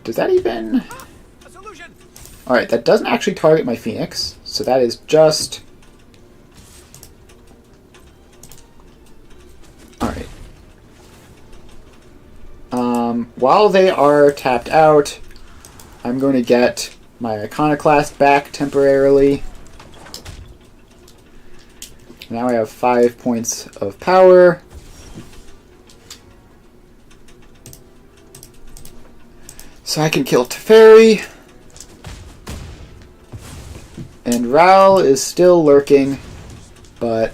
Does that even... Alright, that doesn't actually target my Pheonix. So that is just... Alright. While they are tapped out, I'm going to get my Iconoclast back temporarily. Now I have 5 points of power. So I can kill Teferi. And Ral is still lurking. but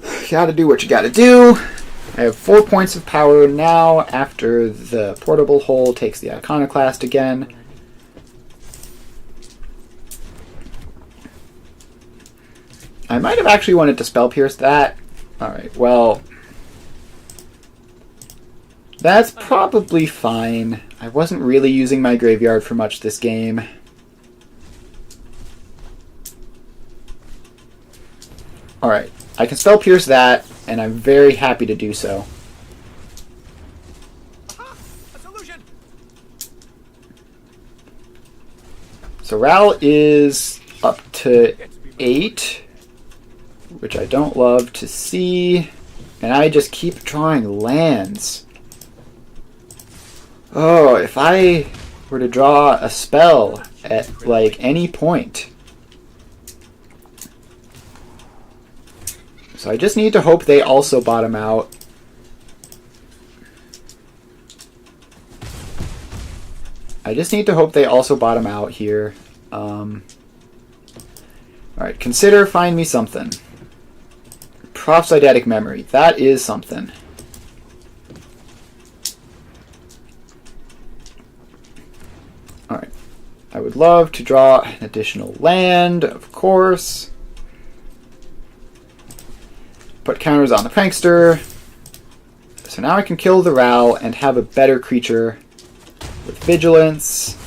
you gotta do what you gotta do. I have 4 points of power now after the portable hole takes the iconoclast again. I might have actually wanted to spell pierce that. Alright, well, that's probably fine. I wasn't really using my graveyard for much this game. Alright, I can spell pierce that, and I'm very happy to do so. Aha! A solution! So Ral is up to 8, which I don't love to see, and I just keep drawing lands. Oh, if I were to draw a spell at, like, any point. So I just need to hope they also bottom out. I just need to hope they also bottom out here. Alright, consider find me something. Proph's Eidetic Memory. That is something. Alright. I would love to draw an additional land, of course. Put counters on the Prankster. So now I can kill the Ral and have a better creature with Vigilance.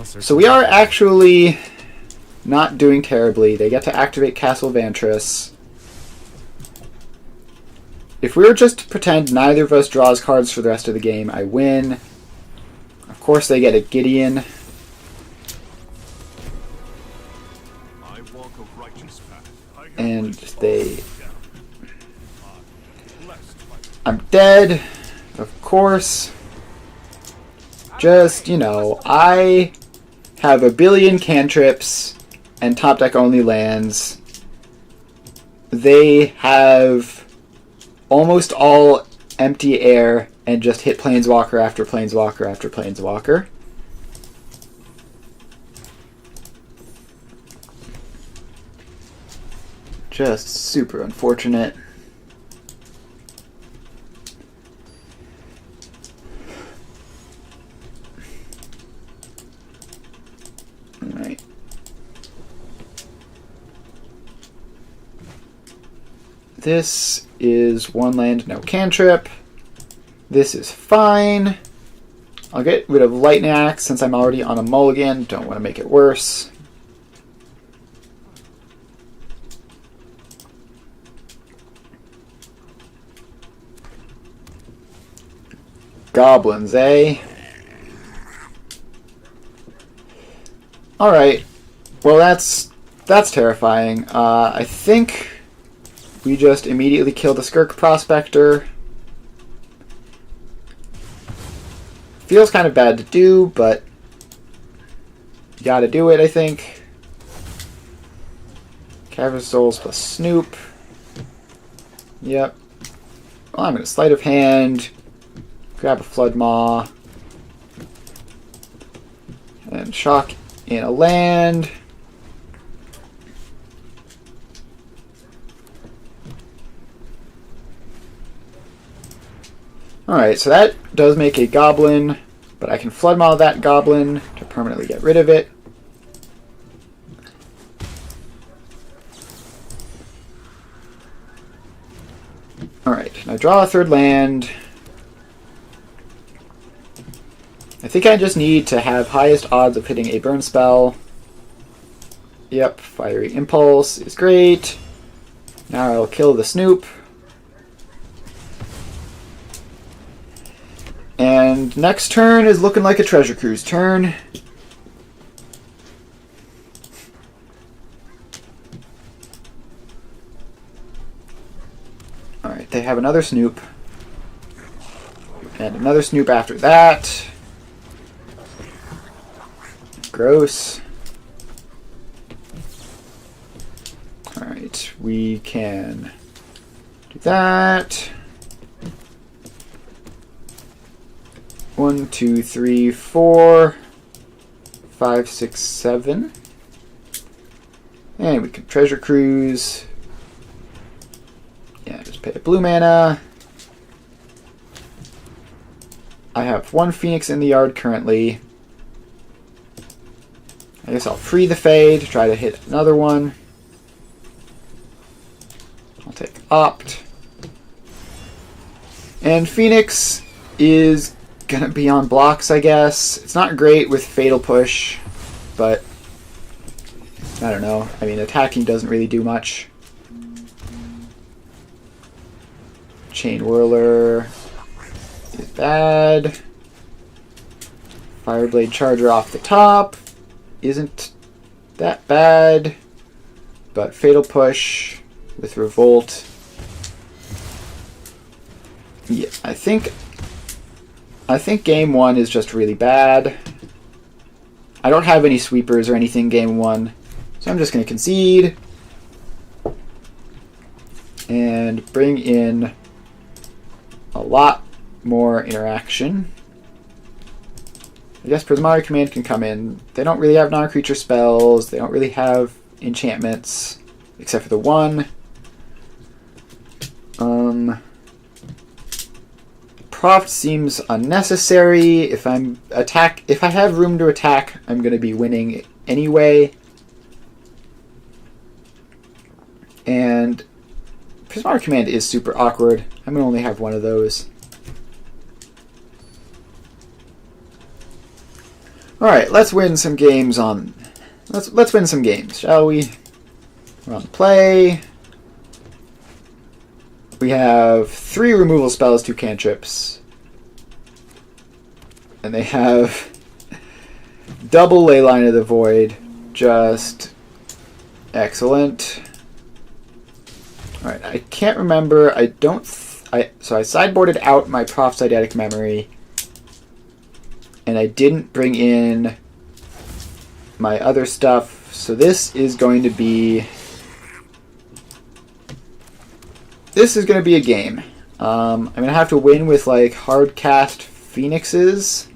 So we are actually not doing terribly. They get to activate Castle Vantress. If we were just to pretend neither of us draws cards for the rest of the game, I win. Of course they get a Gideon. And they... I'm dead, of course. Just, you know, I have a billion cantrips and top deck only lands. They have almost all empty air and just hit Planeswalker after Planeswalker after Planeswalker. Just super unfortunate. Alright. This is one land, no cantrip. This is fine. I'll get rid of Lightning Axe since I'm already on a mulligan. Don't want to make it worse. Goblins, eh? Alright. Well, that's terrifying. I think we just immediately kill the Skirk Prospector. Feels kind of bad to do, but you gotta do it, I think. Cavern Souls plus Snoop. Yep. Well, I'm gonna Sleight of Hand. Grab a Flood Maw. And shock in a land. Alright, so that does make a goblin, but I can Flood Maw that goblin to permanently get rid of it. Alright, now draw a third land. I think I just need to have highest odds of hitting a burn spell. Yep, Fiery Impulse is great. Now I'll kill the Snoop. And next turn is looking like a Treasure Cruise turn. Alright, they have another Snoop. And another Snoop after that. Gross. Alright, we can do that. 1, 2, 3, 4, 5, 6, 7. And we can treasure cruise. Yeah, just pay a blue mana. I have 1 Pheonix in the yard currently. I guess I'll free the Fae to try to hit another one. I'll take Opt. And Pheonix is gonna be on blocks, I guess. It's not great with Fatal Push, but I don't know. I mean, attacking doesn't really do much. Chain Whirler is bad. Fireblade Charger off the top isn't that bad, but Fatal Push with Revolt. Yeah, I think game 1 is just really bad. I don't have any sweepers or anything game 1, so I'm just going to concede and bring in a lot more interaction. I guess Prismari Command can come in. They don't really have non-creature spells. They don't really have enchantments, except for the one. Proft seems unnecessary. If I have room to attack, I'm going to be winning anyway. And Prismari Command is super awkward. I'm going to only have one of those. Alright, let's win some games on... Let's win some games, shall we? We're on play. We have 3 removal spells, 2 cantrips. And they have double Leyline of the Void. Just excellent. Alright, I can't remember. So I sideboarded out my Proft's Eidetic Memory. And I didn't bring in my other stuff. So this is going to be... This is going to be a game. I'm going to have to win with like hard cast Phoenixes.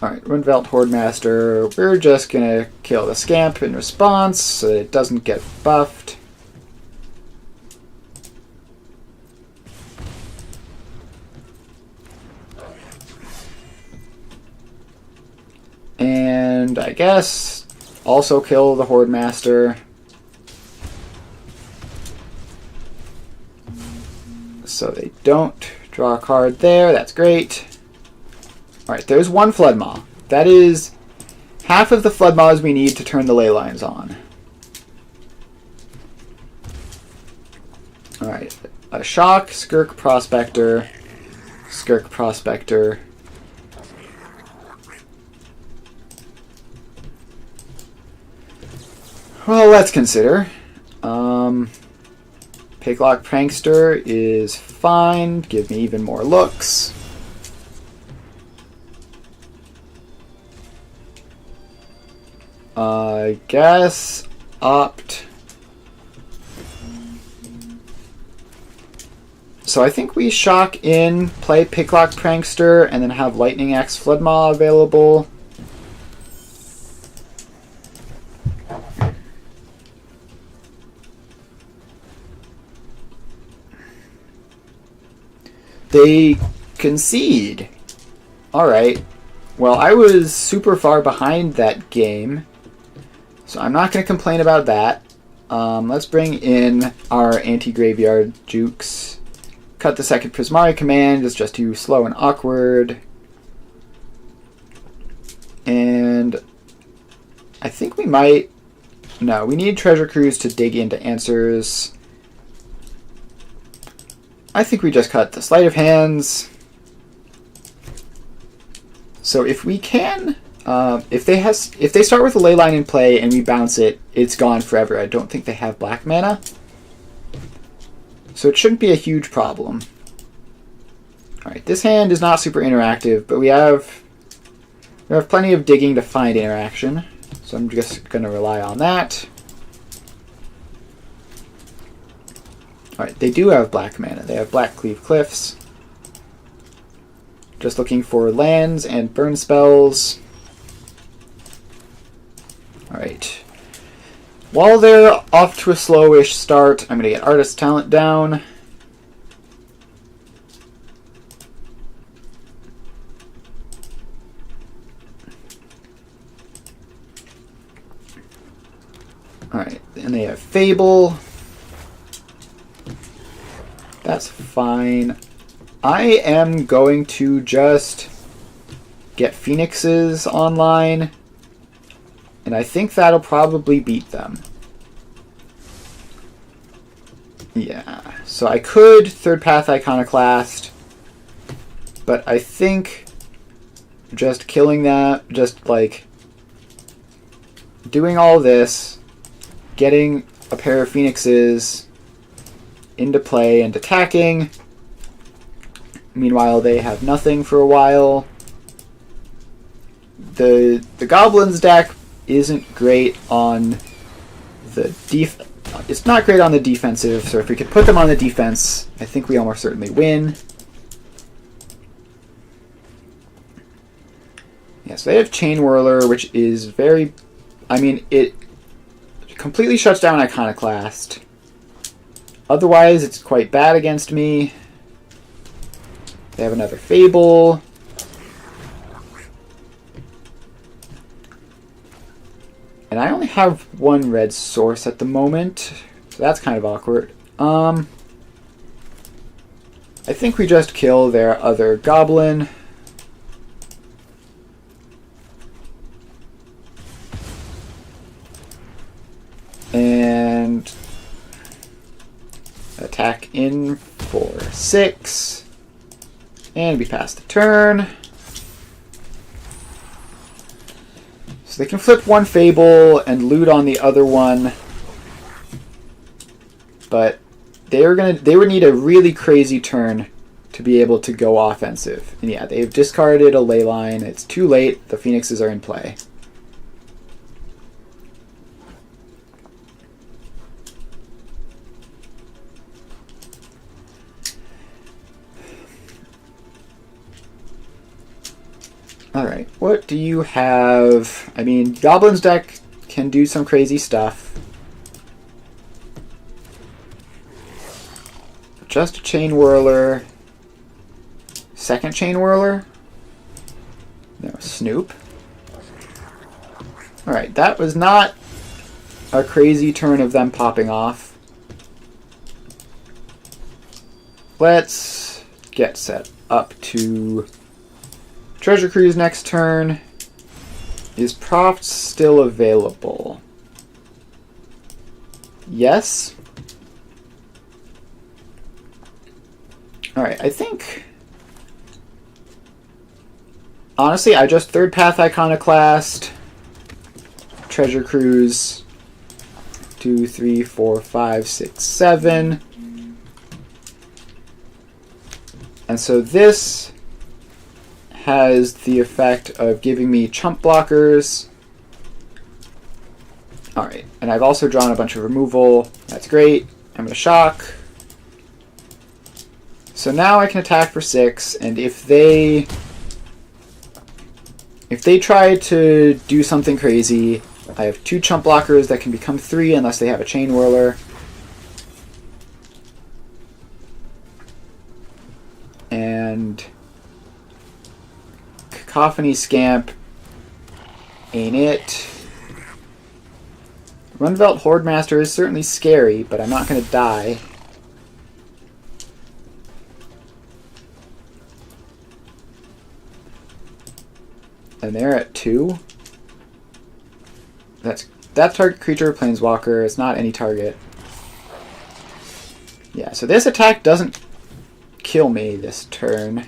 Alright, Runvelt Hordemaster. We're just going to kill the Scamp in response so that it doesn't get buffed. And I guess also kill the Horde Master. So they don't draw a card there. That's great. Alright, there's 1 Flood Maw. That is half of the Flood Maws we need to turn the ley lines on. Alright, a Shock, Skirk Prospector, Skirk Prospector. Well, let's consider. Picklock Prankster is fine. Give me even more looks. I guess Opt. So I think we shock in, play Picklock Prankster, and then have Lightning Axe Floodmaw available. They concede. Alright. Well, I was super far behind that game, so I'm not going to complain about that. Let's bring in our anti-graveyard jukes. Cut the second Prismari command. It's just too slow and awkward. And I think we might... No, we need Treasure Cruise to dig into answers. I think we just cut the Sleight of Hands. So if we can, if they start with a Leyline in play and we bounce it, it's gone forever. I don't think they have black mana, so it shouldn't be a huge problem. All right, this hand is not super interactive, but we have plenty of digging to find interaction, so I'm just going to rely on that. Alright, they do have black mana. They have Black Cleave Cliffs. Just looking for lands and burn spells. Alright. While they're off to a slowish start, I'm going to get Artist Talent down. Alright, and they have Fable. That's fine. I am going to just get Phoenixes online, and I think that'll probably beat them. Yeah, so I could Third Path Iconoclast, but I think just killing that, just like doing all this, getting a pair of Phoenixes into play and attacking. Meanwhile, they have nothing for a while. The Goblins deck isn't great on the it's not great on the defensive, so if we could put them on the defense, I think we almost certainly win. Yeah, so they have Chain Whirler, which is very... I mean, it completely shuts down Iconoclast. Otherwise, it's quite bad against me. They have another Fable. And I only have one red source at the moment, so that's kind of awkward. I think we just kill their other goblin. And attack in for 6. And we pass the turn. So they can flip one Fable and loot on the other one. But they would need a really crazy turn to be able to go offensive. And yeah, they've discarded a ley line. It's too late. The Phoenixes are in play. Alright, what do you have? I mean, Goblin's deck can do some crazy stuff. Just a Chain Whirler. Second Chain Whirler? No, Snoop. Alright, that was not a crazy turn of them popping off. Let's get set up to Treasure Cruise next turn. Is Proft still available? Yes. Alright, I think... Honestly, I just Third Path Iconoclast, Treasure Cruise, 2, 3, 4, 5, 6, 7. And so this has the effect of giving me chump blockers. Alright, and I've also drawn a bunch of removal. That's great. I'm going to shock. So now I can attack for 6, and if they try to do something crazy, I have 2 chump blockers that can become 3 unless they have a Chain Whirler. And Cacophony Scamp ain't it. Runvelt Hordemaster is certainly scary, but I'm not going to die. And they're at 2. That's target creature, planeswalker. It's not any target. Yeah, so this attack doesn't kill me this turn.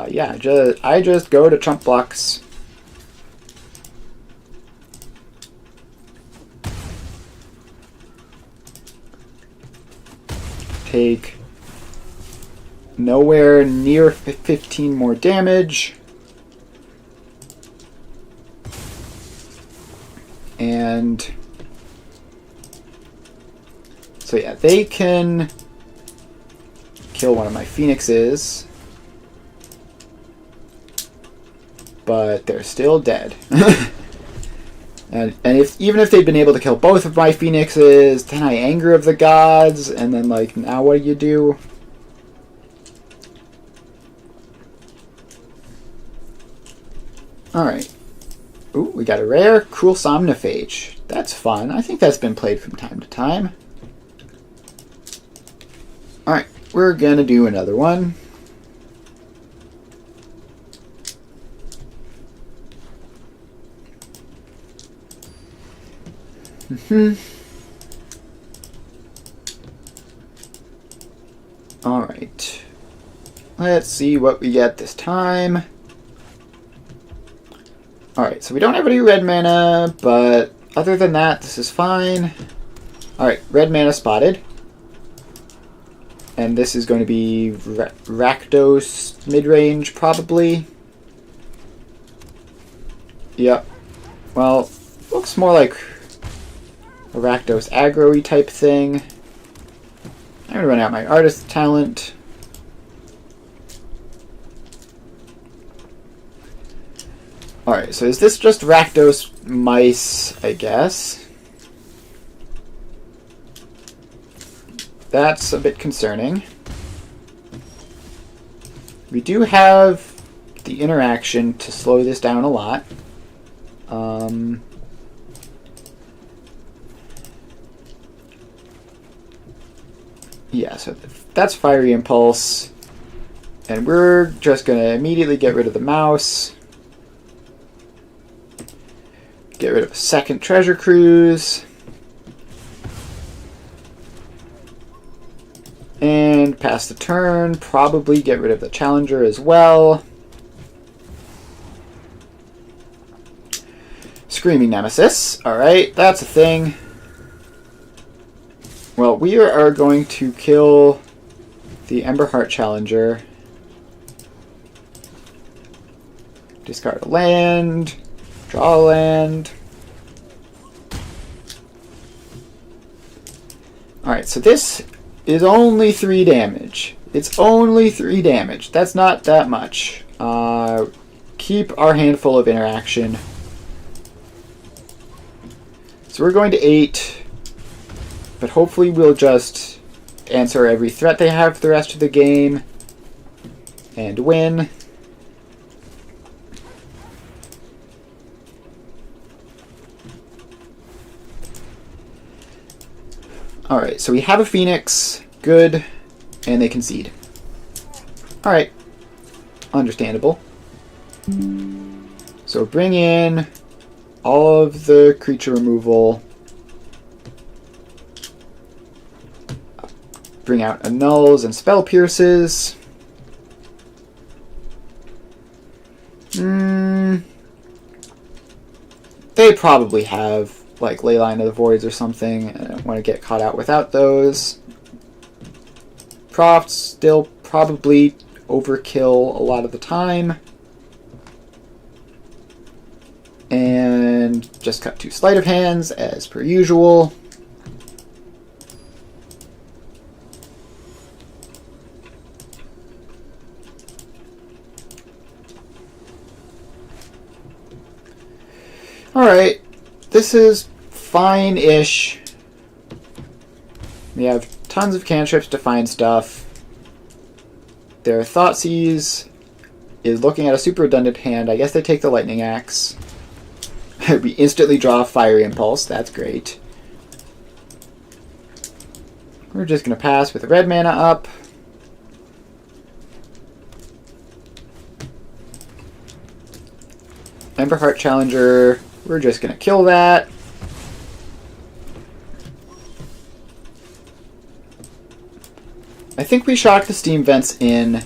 Yeah, I just go to chump blocks. Take nowhere near 15 more damage. And So yeah, they can kill one of my Phoenixes, but they're still dead. and even if they'd been able to kill both of my Phoenixes, then I anger of the gods, and then like now what do you do? Alright. Ooh, we got a rare Cruel Somnophage. That's fun. I think that's been played from time to time. Alright, we're gonna do another one. Alright. Let's see what we get this time. Alright, so we don't have any red mana, but other than that, this is fine. Alright, red mana spotted. And this is going to be Rakdos mid-range, probably. Yep. Well, looks more like a Rakdos aggro-y type thing. I'm going to run out my artist talent. Alright, so is this just Rakdos mice, I guess? That's a bit concerning. We do have the interaction to slow this down a lot. Yeah, so that's Fiery Impulse. And we're just going to immediately get rid of the mouse. Get rid of a second Treasure Cruise. And pass the turn. Probably get rid of the Challenger as well. Screaming Nemesis. Alright, that's a thing. Well, we are going to kill the Emberheart Challenger. Discard a land. Draw a land. Alright, so this is only 3 damage. It's only 3 damage. That's not that much. Keep our handful of interaction. So we're going to 8. But hopefully we'll just answer every threat they have for the rest of the game. And win. Alright, so we have a Pheonix. Good. And they concede. Alright. Understandable. So bring in all of the creature removal. Bring out Annuls and Spell Pierces. They probably have like Leyline of the Voids or something. I don't want to get caught out without those. Profts still probably overkill a lot of the time. And just cut 2 Sleight of Hands as per usual. Alright, this is fine-ish. We have tons of cantrips to find stuff. Their Thoughtseize is looking at a super redundant hand. I guess they take the Lightning Axe. We instantly draw a Fiery Impulse. That's great. We're just going to pass with red mana up. Emberheart Challenger. We're just going to kill that. I think we shock the Steam Vents in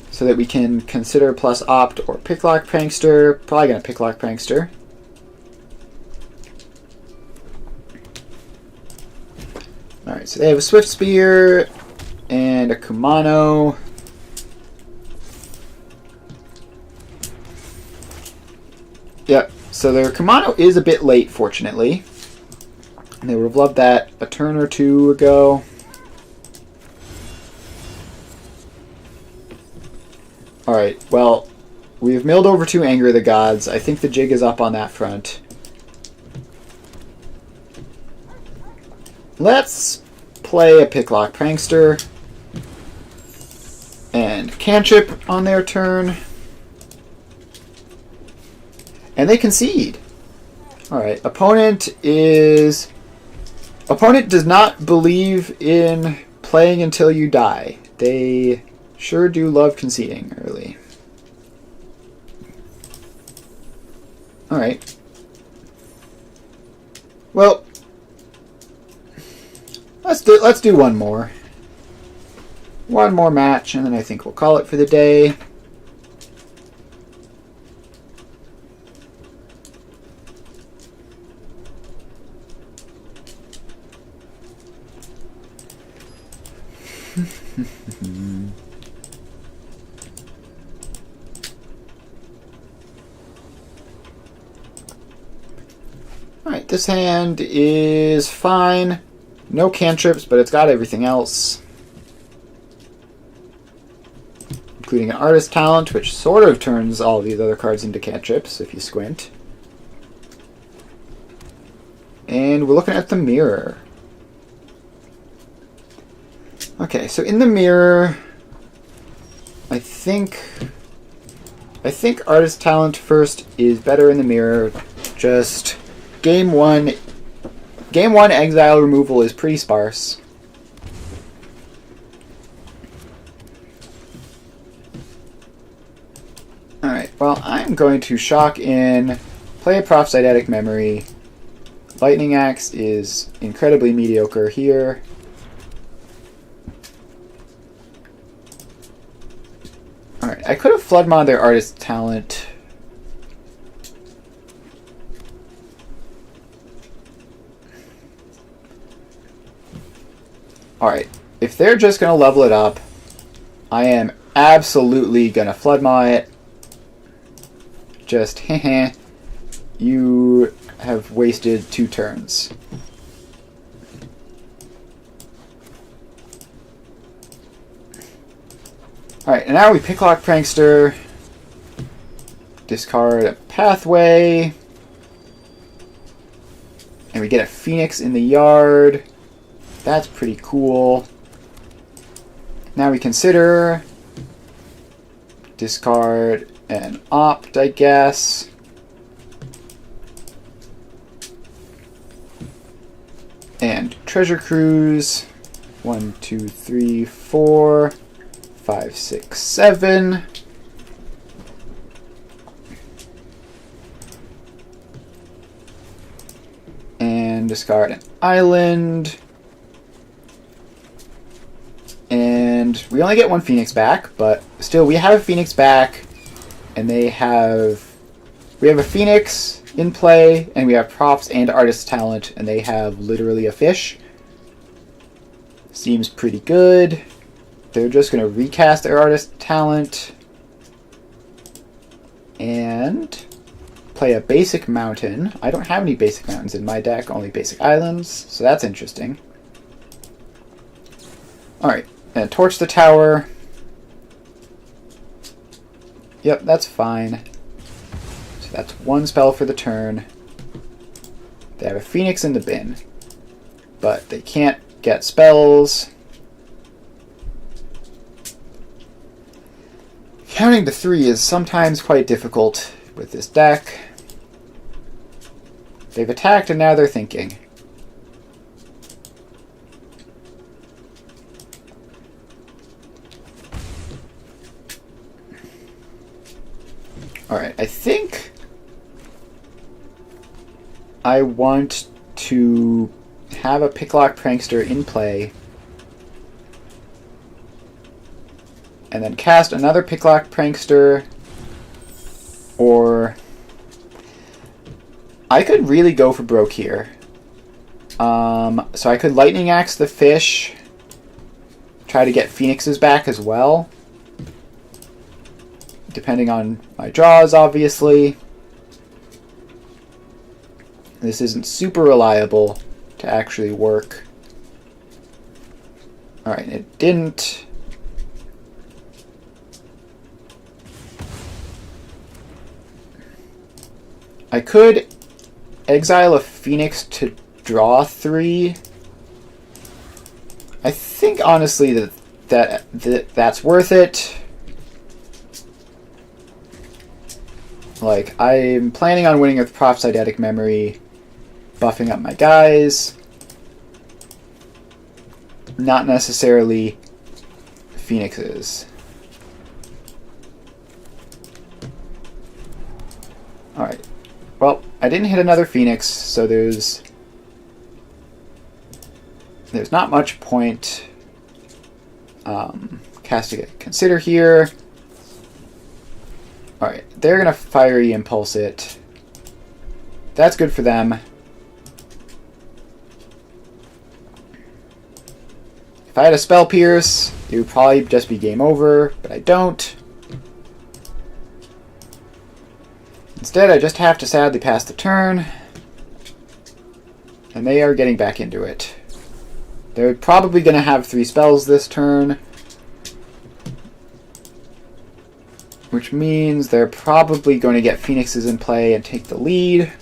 so that we can consider plus opt or Picklock Prankster. Probably going to Picklock Prankster. Alright, so they have a Swift Spear and a Kumano. Yep, so their Kumano is a bit late, fortunately. And they would have loved that a turn or two ago. Alright, well, we've milled over to Anger of the Gods. I think the jig is up on that front. Let's play a Picklock Prankster and Cantrip on their turn. And they concede. Alright, opponent does not believe in playing until you die. They sure do love conceding early. Alright. Well, let's do one more. One more match, and then I think we'll call it for the day. Alright, this hand is fine. No cantrips, but it's got everything else. Including an Artist Talent, which sort of turns all these other cards into cantrips, if you squint. And we're looking at the mirror. Okay, so in the mirror, I think Artist Talent first is better in the mirror. Just game one exile removal is pretty sparse. Alright, well, I'm going to shock in, play a Prophetic Memory. Lightning Axe is incredibly mediocre here. Alright, I could have Flood Mod their Artist Talent. Alright, if they're just going to level it up, I am absolutely going to Flood Maw it. Just, heh, you have wasted 2 turns. Alright, and now we Picklock Prankster, discard a Pathway, and we get a Pheonix in the yard. That's pretty cool. Now we consider, discard an Opt, I guess. And Treasure Cruise. 1, 2, 3, 4, 5, 6, 7. And discard an island. And we only get 1 Pheonix back, but still we have a Pheonix back, and we have a Pheonix in play, and we have props and Artist Talent, and they have literally a fish. Seems pretty good. They're just going to recast their Artist Talent and play a basic mountain. I don't have any basic mountains in my deck, only basic islands, so that's interesting. Alright, and torch the tower. Yep, that's fine. So that's 1 spell for the turn. They have a Pheonix in the bin, but they can't get spells. Counting to 3 is sometimes quite difficult with this deck. They've attacked and now they're thinking. Alright, I think I want to have a Picklock Prankster in play and then cast another Picklock Prankster, or I could really go for broke here. So I could Lightning Axe the fish, try to get Phoenixes back as well, depending on my draws, obviously. This isn't super reliable. to actually work. Alright, it didn't. I could exile a Pheonix to draw 3. I think honestly that's worth it. Like, I'm planning on winning with Proph's Eidetic Memory, buffing up my guys. Not necessarily Phoenixes. Alright. Well, I didn't hit another Pheonix, so there's not much point casting a Consider here. Alright, they're going to Fiery Impulse it. That's good for them. If I had a Spell Pierce, it would probably just be game over, but I don't. Instead, I just have to sadly pass the turn. And they are getting back into it. They're probably going to have 3 spells this turn. Which means they're probably going to get Phoenixes in play and take the lead.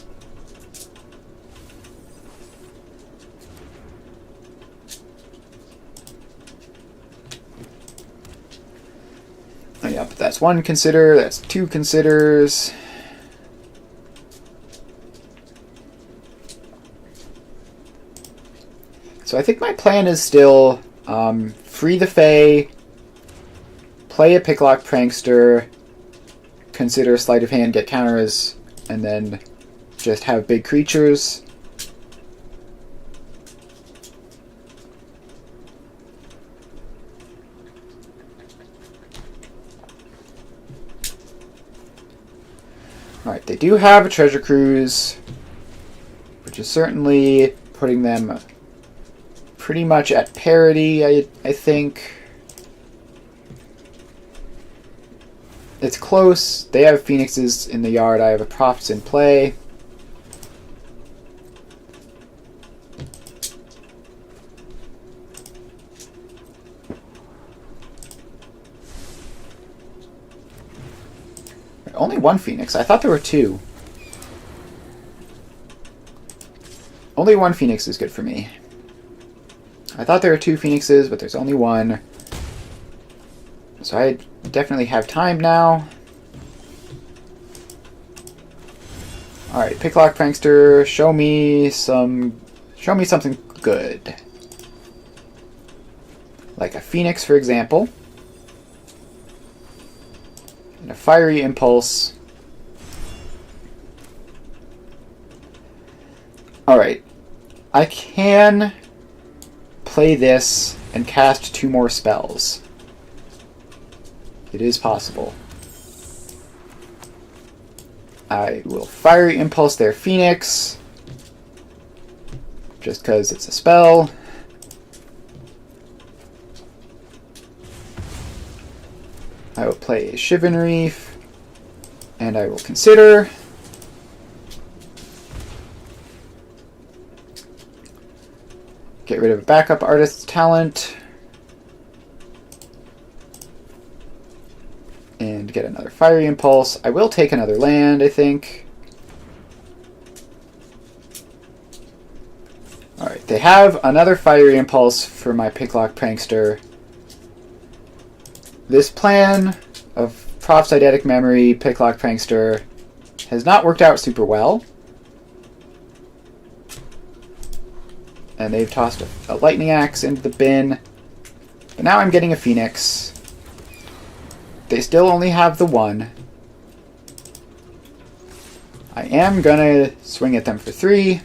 Oh, yeah, but that's 1 Consider, that's 2 Considers. So I think my plan is still free the Fae, play a Picklock Prankster, consider Sleight of Hand, get counters, and then just have big creatures. Alright, they do have a Treasure Cruise, which is certainly putting them pretty much at parity, I think. It's close. They have Phoenixes in the yard. I have a Prophets in play. Only 1 Pheonix. I thought there were 2. Only 1 Pheonix is good for me. I thought there were 2 Phoenixes, but there's only 1. So I definitely have time now. Alright, Picklock Prankster, show me something good. Like a Pheonix, for example. And a Fiery Impulse. Alright. I can play this and cast 2 more spells. It is possible. I will Fiery Impulse their Pheonix, just because it's a spell. I will play a Shivan Reef, and I will consider. Get rid of a backup artist's talent. And get another Fiery Impulse. I will take another land, I think. Alright, they have another Fiery Impulse for my Picklock Prankster. This plan of Proph's Eidetic Memory, Picklock Prankster, has not worked out super well. And they've tossed a Lightning Axe into the bin. But now I'm getting a Pheonix. They still only have the 1. I am gonna swing at them for 3.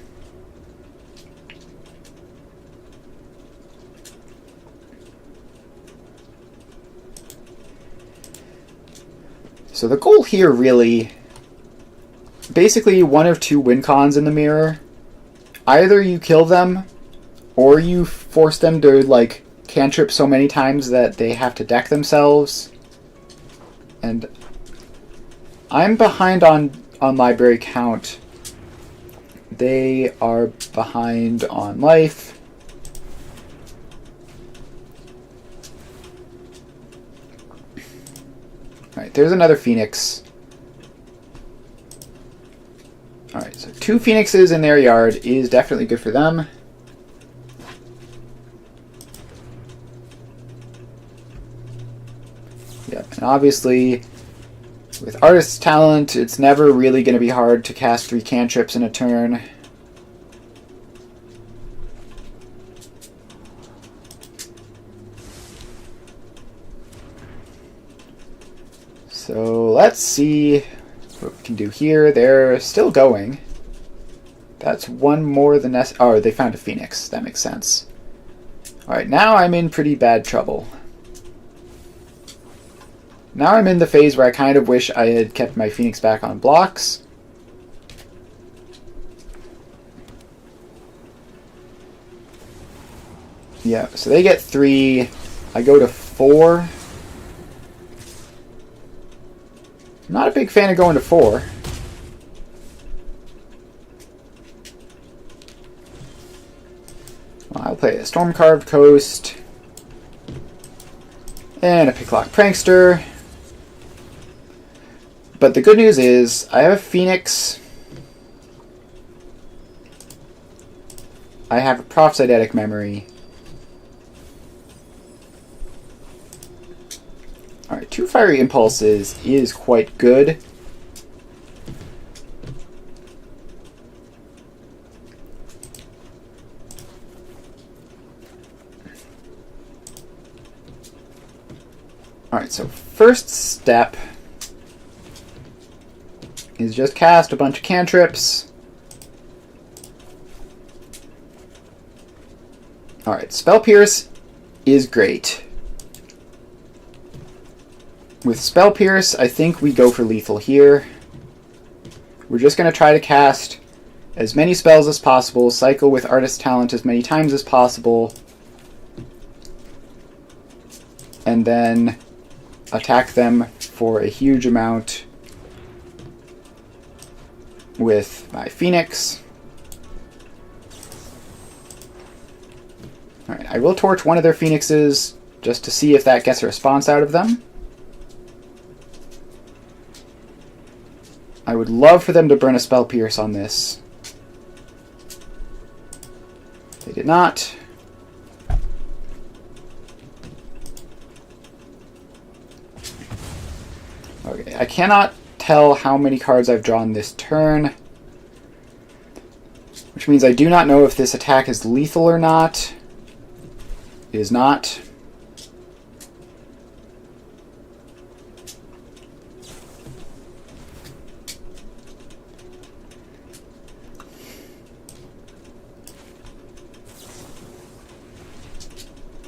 So the goal here really, basically 1 of 2 win cons in the mirror. Either you kill them, or you force them to like cantrip so many times that they have to deck themselves. And I'm behind on library count. They are behind on life. Alright, there's another Pheonix. Alright, so 2 Pheonixes in their yard is definitely good for them. Yep, and obviously, with Artist's Talent, it's never really going to be hard to cast 3 cantrips in a turn. So let's see what we can do here. They're still going. That's one more than necessary. Oh, they found a Pheonix. That makes sense. Alright, now I'm in pretty bad trouble. Now I'm in the phase where I kind of wish I had kept my Pheonix back on blocks. Yeah, so they get 3. I go to 4. I'm not a big fan of going to 4. Well, I'll play a Storm-Carved Coast. And a Picklock Prankster. But the good news is, I have a Pheonix. I have a Prophetic Memory. Alright, 2 Fiery Impulses is quite good. Alright, so first step is just cast a bunch of cantrips. Alright, Spell Pierce is great. With Spell Pierce, I think we go for lethal here. We're just going to try to cast as many spells as possible, cycle with Artist's Talent as many times as possible, and then attack them for a huge amount with my Pheonix. Alright, I will torch one of their Phoenixes just to see if that gets a response out of them. I would love for them to burn a Spell Pierce on this. They did not. Okay, I cannot tell how many cards I've drawn this turn, which means I do not know if this attack is lethal or not. It is not.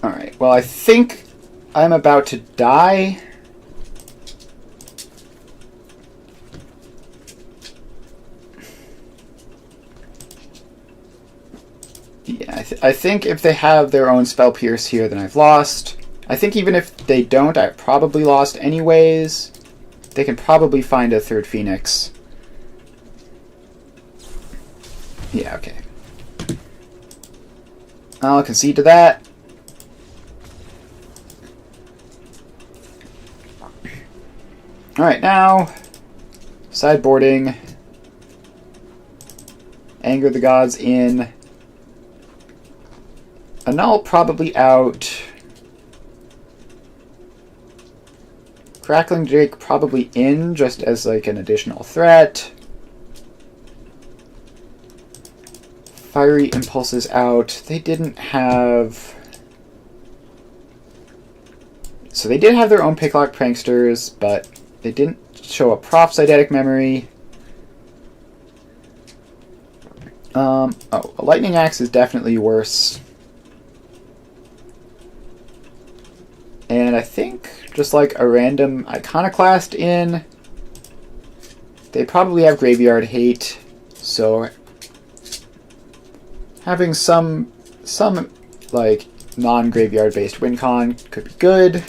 Alright, well, I think I'm about to die. Yeah, I think if they have their own Spell Pierce here, then I've lost. I think even if they don't, I've probably lost anyways. They can probably find a third Pheonix. Yeah, okay. I'll concede to that. Alright, now, sideboarding, Anger the Gods in, Annul probably out, Crackling Drake probably in, just as like an additional threat, Fiery Impulses out. They didn't have... So they did have their own Picklock Pranksters, but they didn't show a Prophetic Memory. Oh, a Lightning Axe is definitely worse. And I think just like a random Iconoclast in, they probably have Graveyard Hate, so having some like non-graveyard based win con could be good.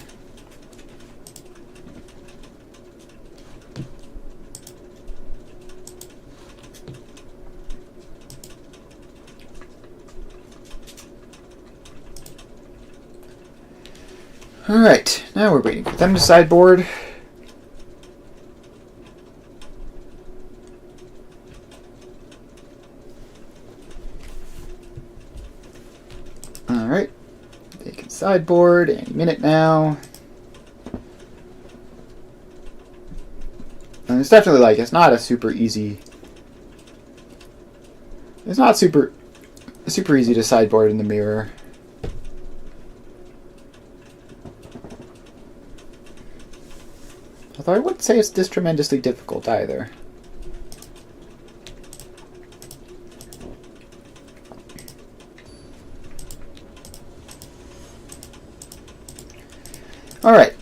Alright, now we're waiting for them to sideboard. Alright, they can sideboard any minute now. And it's definitely like, it's not a super easy... It's not super easy to sideboard in the mirror. Although I wouldn't say it's this tremendously difficult either. Alright.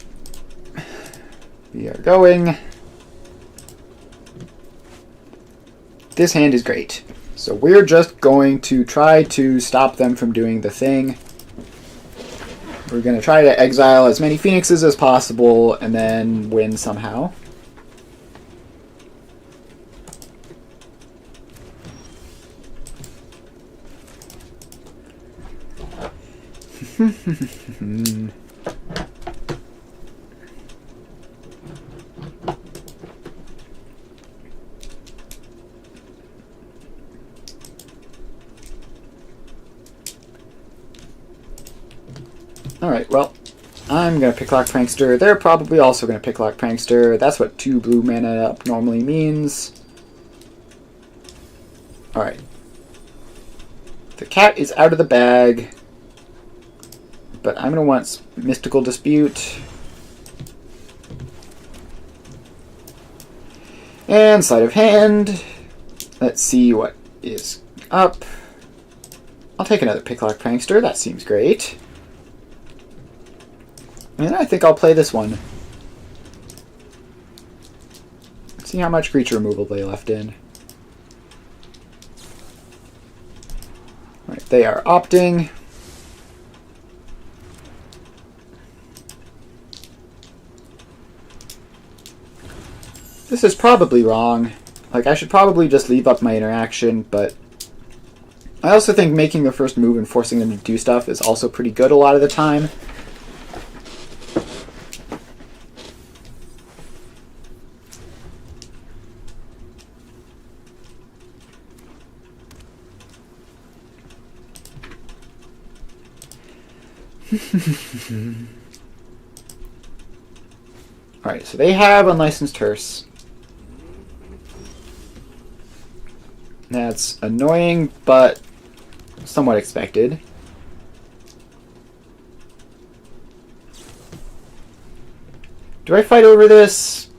We are going. This hand is great. So we're just going to try to stop them from doing the thing. We're going to try to exile as many Pheonixes as possible and then win somehow. Alright, well, I'm going to pick Lock Prankster. They're probably also going to pick Lock Prankster. That's what 2 blue mana up normally means. Alright. The cat is out of the bag. But I'm going to want Mystical Dispute. And Sleight of Hand. Let's see what is up. I'll take another Pick Lock Prankster. That seems great. And I think I'll play this one. See how much creature removal they left in. Right, they are opting. This is probably wrong. Like, I should probably just leave up my interaction, but I also think making the first move and forcing them to do stuff is also pretty good a lot of the time. Alright, so they have Unlicensed Hearse. That's annoying, but somewhat expected. Do I fight over this?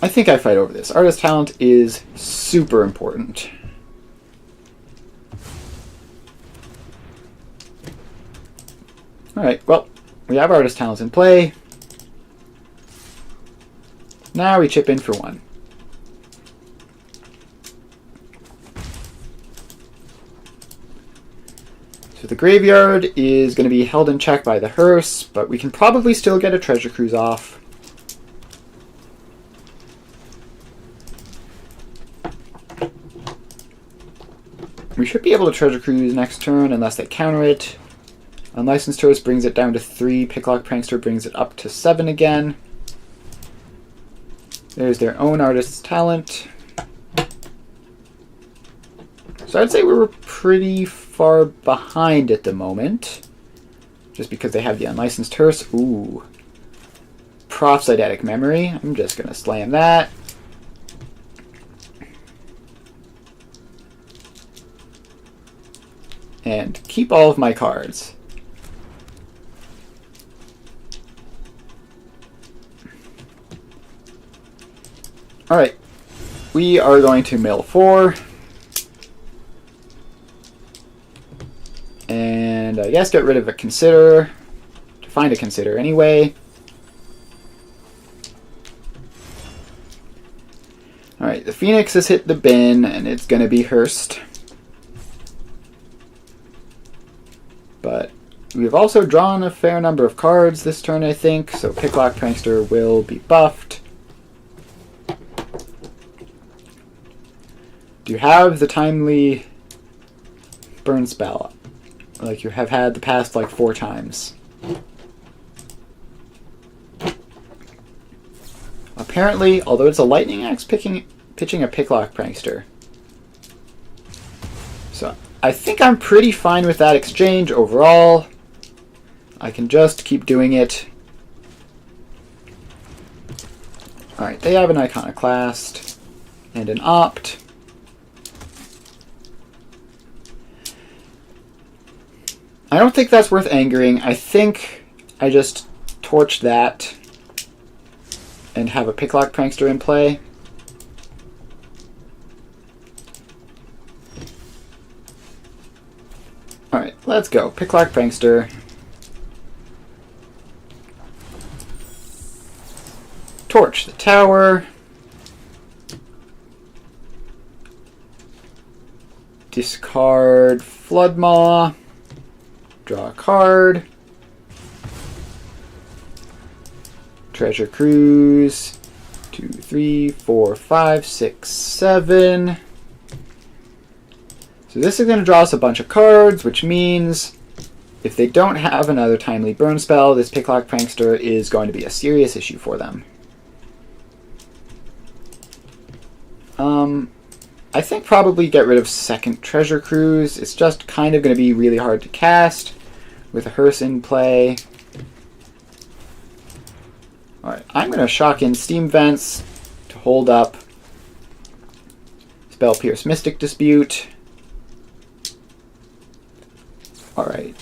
I think I fight over this. Artist Talent is super important. Alright, well, we have Artist Talents in play. Now we chip in for 1. So the graveyard is going to be held in check by the hearse, but we can probably still get a Treasure Cruise off. We should be able to Treasure Cruise next turn unless they counter it. Unlicensed Tourist brings it down to 3. Picklock Prankster brings it up to 7 again. There's their own Artist's Talent. So I'd say we were pretty far behind at the moment. Just because they have the Unlicensed Hearse. Ooh. Prophetic Memory. I'm just going to slam that. And keep all of my cards. Alright, we are going to mill 4. And I guess get rid of a Consider. To find a Consider anyway. Alright, the Pheonix has hit the bin and it's going to be Hearst. But we've also drawn a fair number of cards this turn, I think, so Picklock Prankster will be buffed. Do you have the timely burn spell like you have had the past like 4 times? Apparently, although it's a lightning axe, pitching a picklock prankster. So I think I'm pretty fine with that exchange overall. I can just keep doing it. Alright, they have an iconoclast and an opt. I don't think that's worth angering. I think I just torch that and have a picklock prankster in play. Alright, let's go. Picklock prankster. Torch the tower. Discard Floodmaw. Draw a card. Treasure Cruise. 2, 3, 4, 5, 6, 7. So this is going to draw us a bunch of cards, which means if they don't have another timely burn spell, this Picklock Prankster is going to be a serious issue for them. I think probably get rid of second Treasure Cruise. It's just kind of going to be really hard to cast with a hearse in play. Alright, I'm going to shock in Steam Vents to hold up Spell Pierce Mystic Dispute. Alright.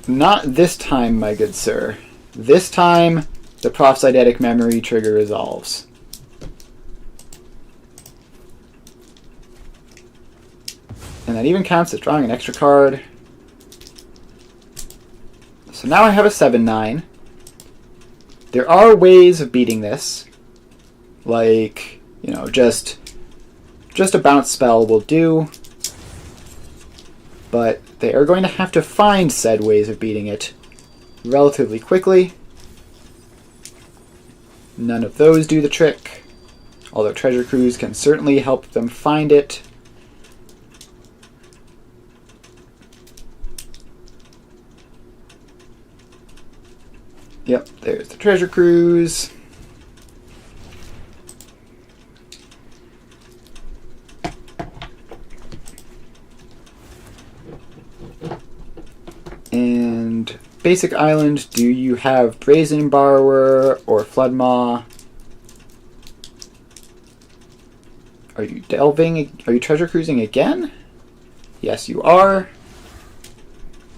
Not this time, my good sir. This time, the Prophytic Memory trigger resolves. And that even counts as drawing an extra card. So now I have a 7/9. There are ways of beating this. Like, you know, just a bounce spell will do. But they are going to have to find said ways of beating it relatively quickly. None of those do the trick, although Treasure Cruise can certainly help them find it. Yep, there's the Treasure Cruise. And basic island, do you have Brazen Borrower or Floodmaw? Are you delving? Are you treasure cruising again? Yes, you are.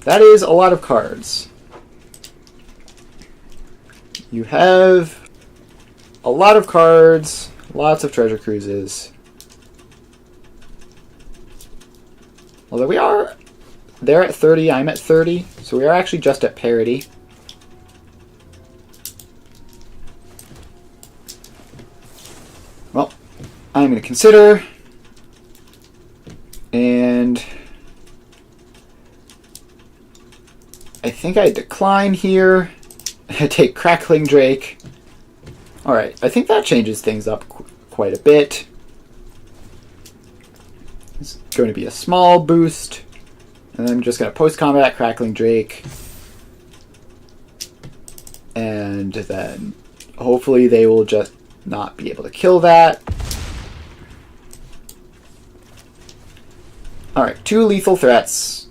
That is a lot of cards. You have a lot of cards, lots of treasure cruises. Although we are... They're at 30, I'm at 30, so we are actually just at parity. Well, I'm going to consider, and I think I decline here. I take Crackling Drake. Alright, I think that changes things up quite a bit. It's going to be a small boost. And I'm just going to post-combat Crackling Drake. And then hopefully they will just not be able to kill that. Alright, 2 lethal threats.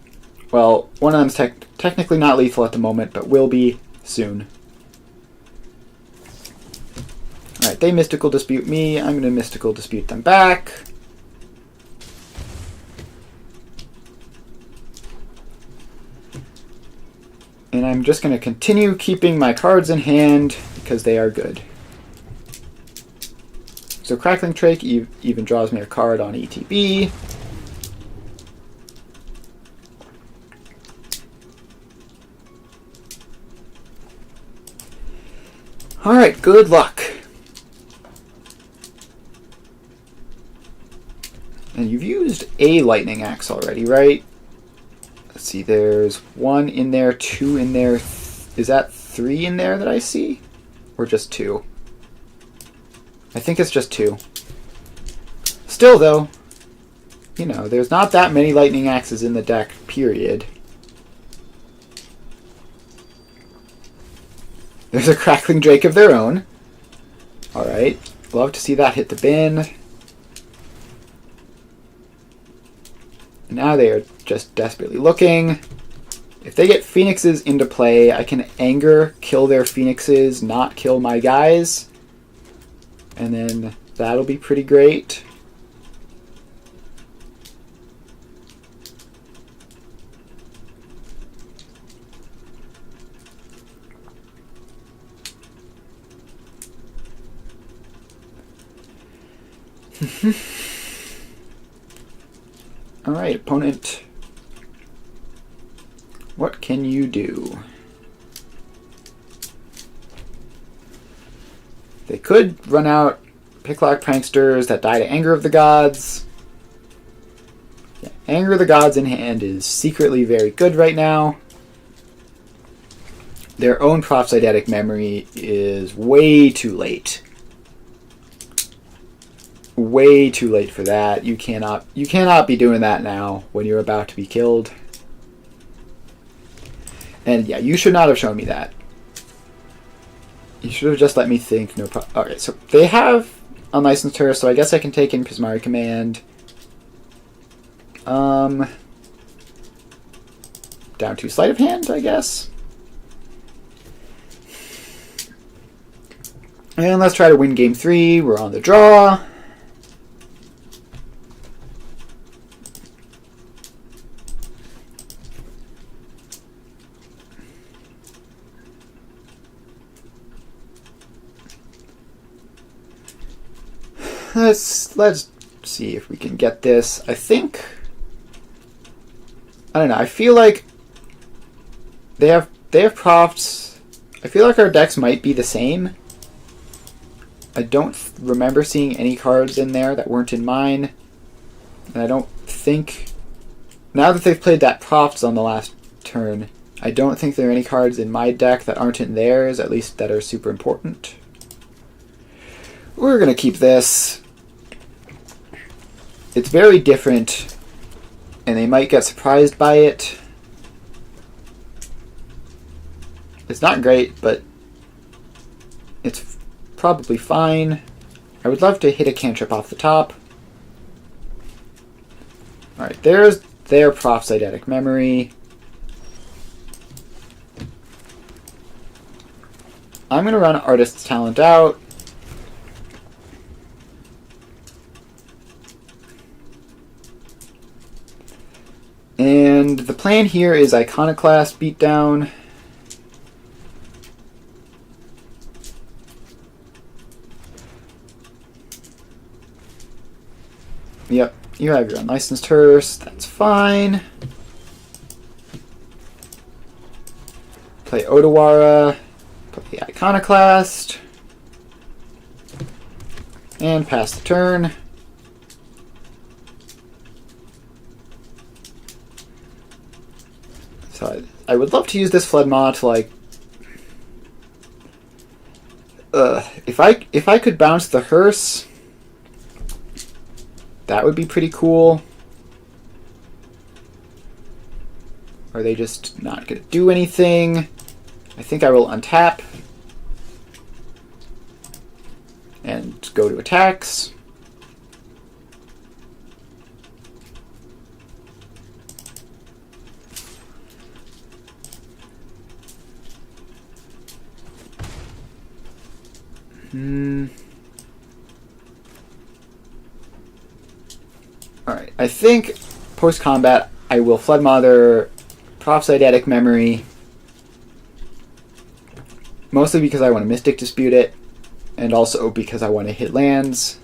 Well, one of them's technically not lethal at the moment, but will be soon. Alright, they Mystical Dispute me. I'm going to Mystical Dispute them back. And I'm just going to continue keeping my cards in hand because they are good. So Crackling Drake even draws me a card on ETB. Alright, good luck. And you've used a Lightning Axe already, right? Let's see, there's 1 in there, 2 in there. Is that 3 in there that I see? Or just 2? I think it's just 2. Still, though, you know, there's not that many Lightning Axes in the deck, period. There's a Crackling Drake of their own. Alright, love to see that hit the bin. Now they are just desperately looking. If they get Phoenixes into play, I can anger, kill their Phoenixes, not kill my guys. And then that'll be pretty great. Alright, opponent. What can you do? They could run out Picklock Pranksters that die to Anger of the Gods. Yeah, Anger of the Gods in hand is secretly very good right now. Their own Prophylatic Memory is way too late. Way too late for that. You cannot be doing that now when you're about to be killed. And yeah, you should not have shown me that. You should have just let me think. No problem. Alright, so they have Unlicensed Her, so I guess I can take in Prismari Command. Down to Sleight of Hand, I guess. And let's try to win game 3. We're on the draw. Let's see if we can get this. I don't know. I feel like they have props. I feel like our decks might be the same. I don't remember seeing any cards in there that weren't in mine. And I don't think, now that they've played that props on the last turn, I don't think there are any cards in my deck that aren't in theirs, at least that are super important. We're going to keep this. It's very different, and they might get surprised by it. It's not great, but it's probably fine. I would love to hit a cantrip off the top. Alright, there's their Prophylatic Memory. I'm going to run Artist's Talent out. And the plan here is Iconoclast beatdown. Yep, you have your Unlicensed Hearse, that's fine. Play Odawara, play Iconoclast, and pass the turn. So I would love to use this Flood Maw to, like, if I could bounce the Hearse, that would be pretty cool. Are they just not going to do anything? I think I will untap and go to attacks. Alright, I think post-combat I will Flood Mother, Prophylatic Memory, mostly because I want to Mystic Dispute it, and also because I want to hit lands.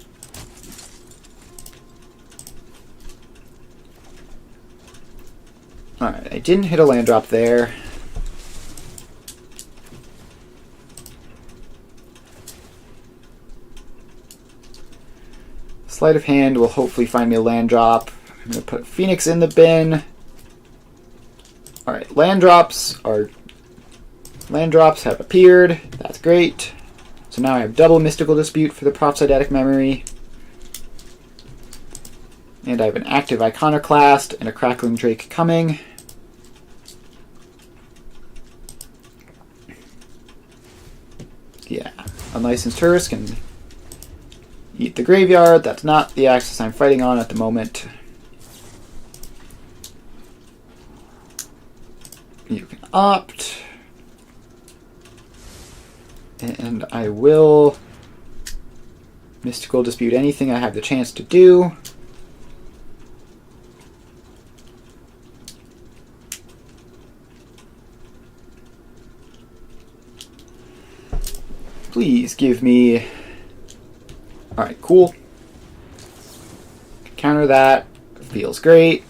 Alright, I didn't hit a land drop there. Sleight of Hand will hopefully find me a land drop. I'm going to put Pheonix in the bin. Alright, land drops have appeared. That's great. So now I have double Mystical Dispute for the Prophylatic Memory. And I have an active Iconoclast and a Crackling Drake coming. Yeah, Unlicensed Hearse can Eat the graveyard. That's not the axis I'm fighting on at the moment. You can opt. And I will mystical dispute anything I have the chance to do. Please give me... Alright, cool. Counter that. Feels great.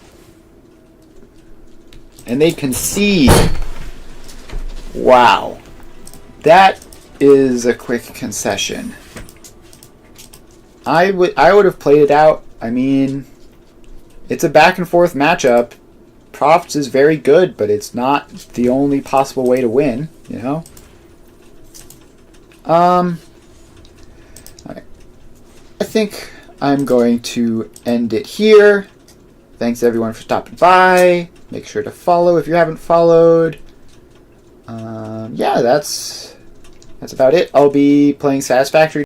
And they concede. Wow. That is a quick concession. I would have played it out. I mean, it's a back and forth matchup. Profts is very good, but it's not the only possible way to win, you know? Alright. I think I'm going to end it here. Thanks everyone for stopping by. Make sure to follow if you haven't followed. Yeah, that's about it. I'll be playing Satisfactory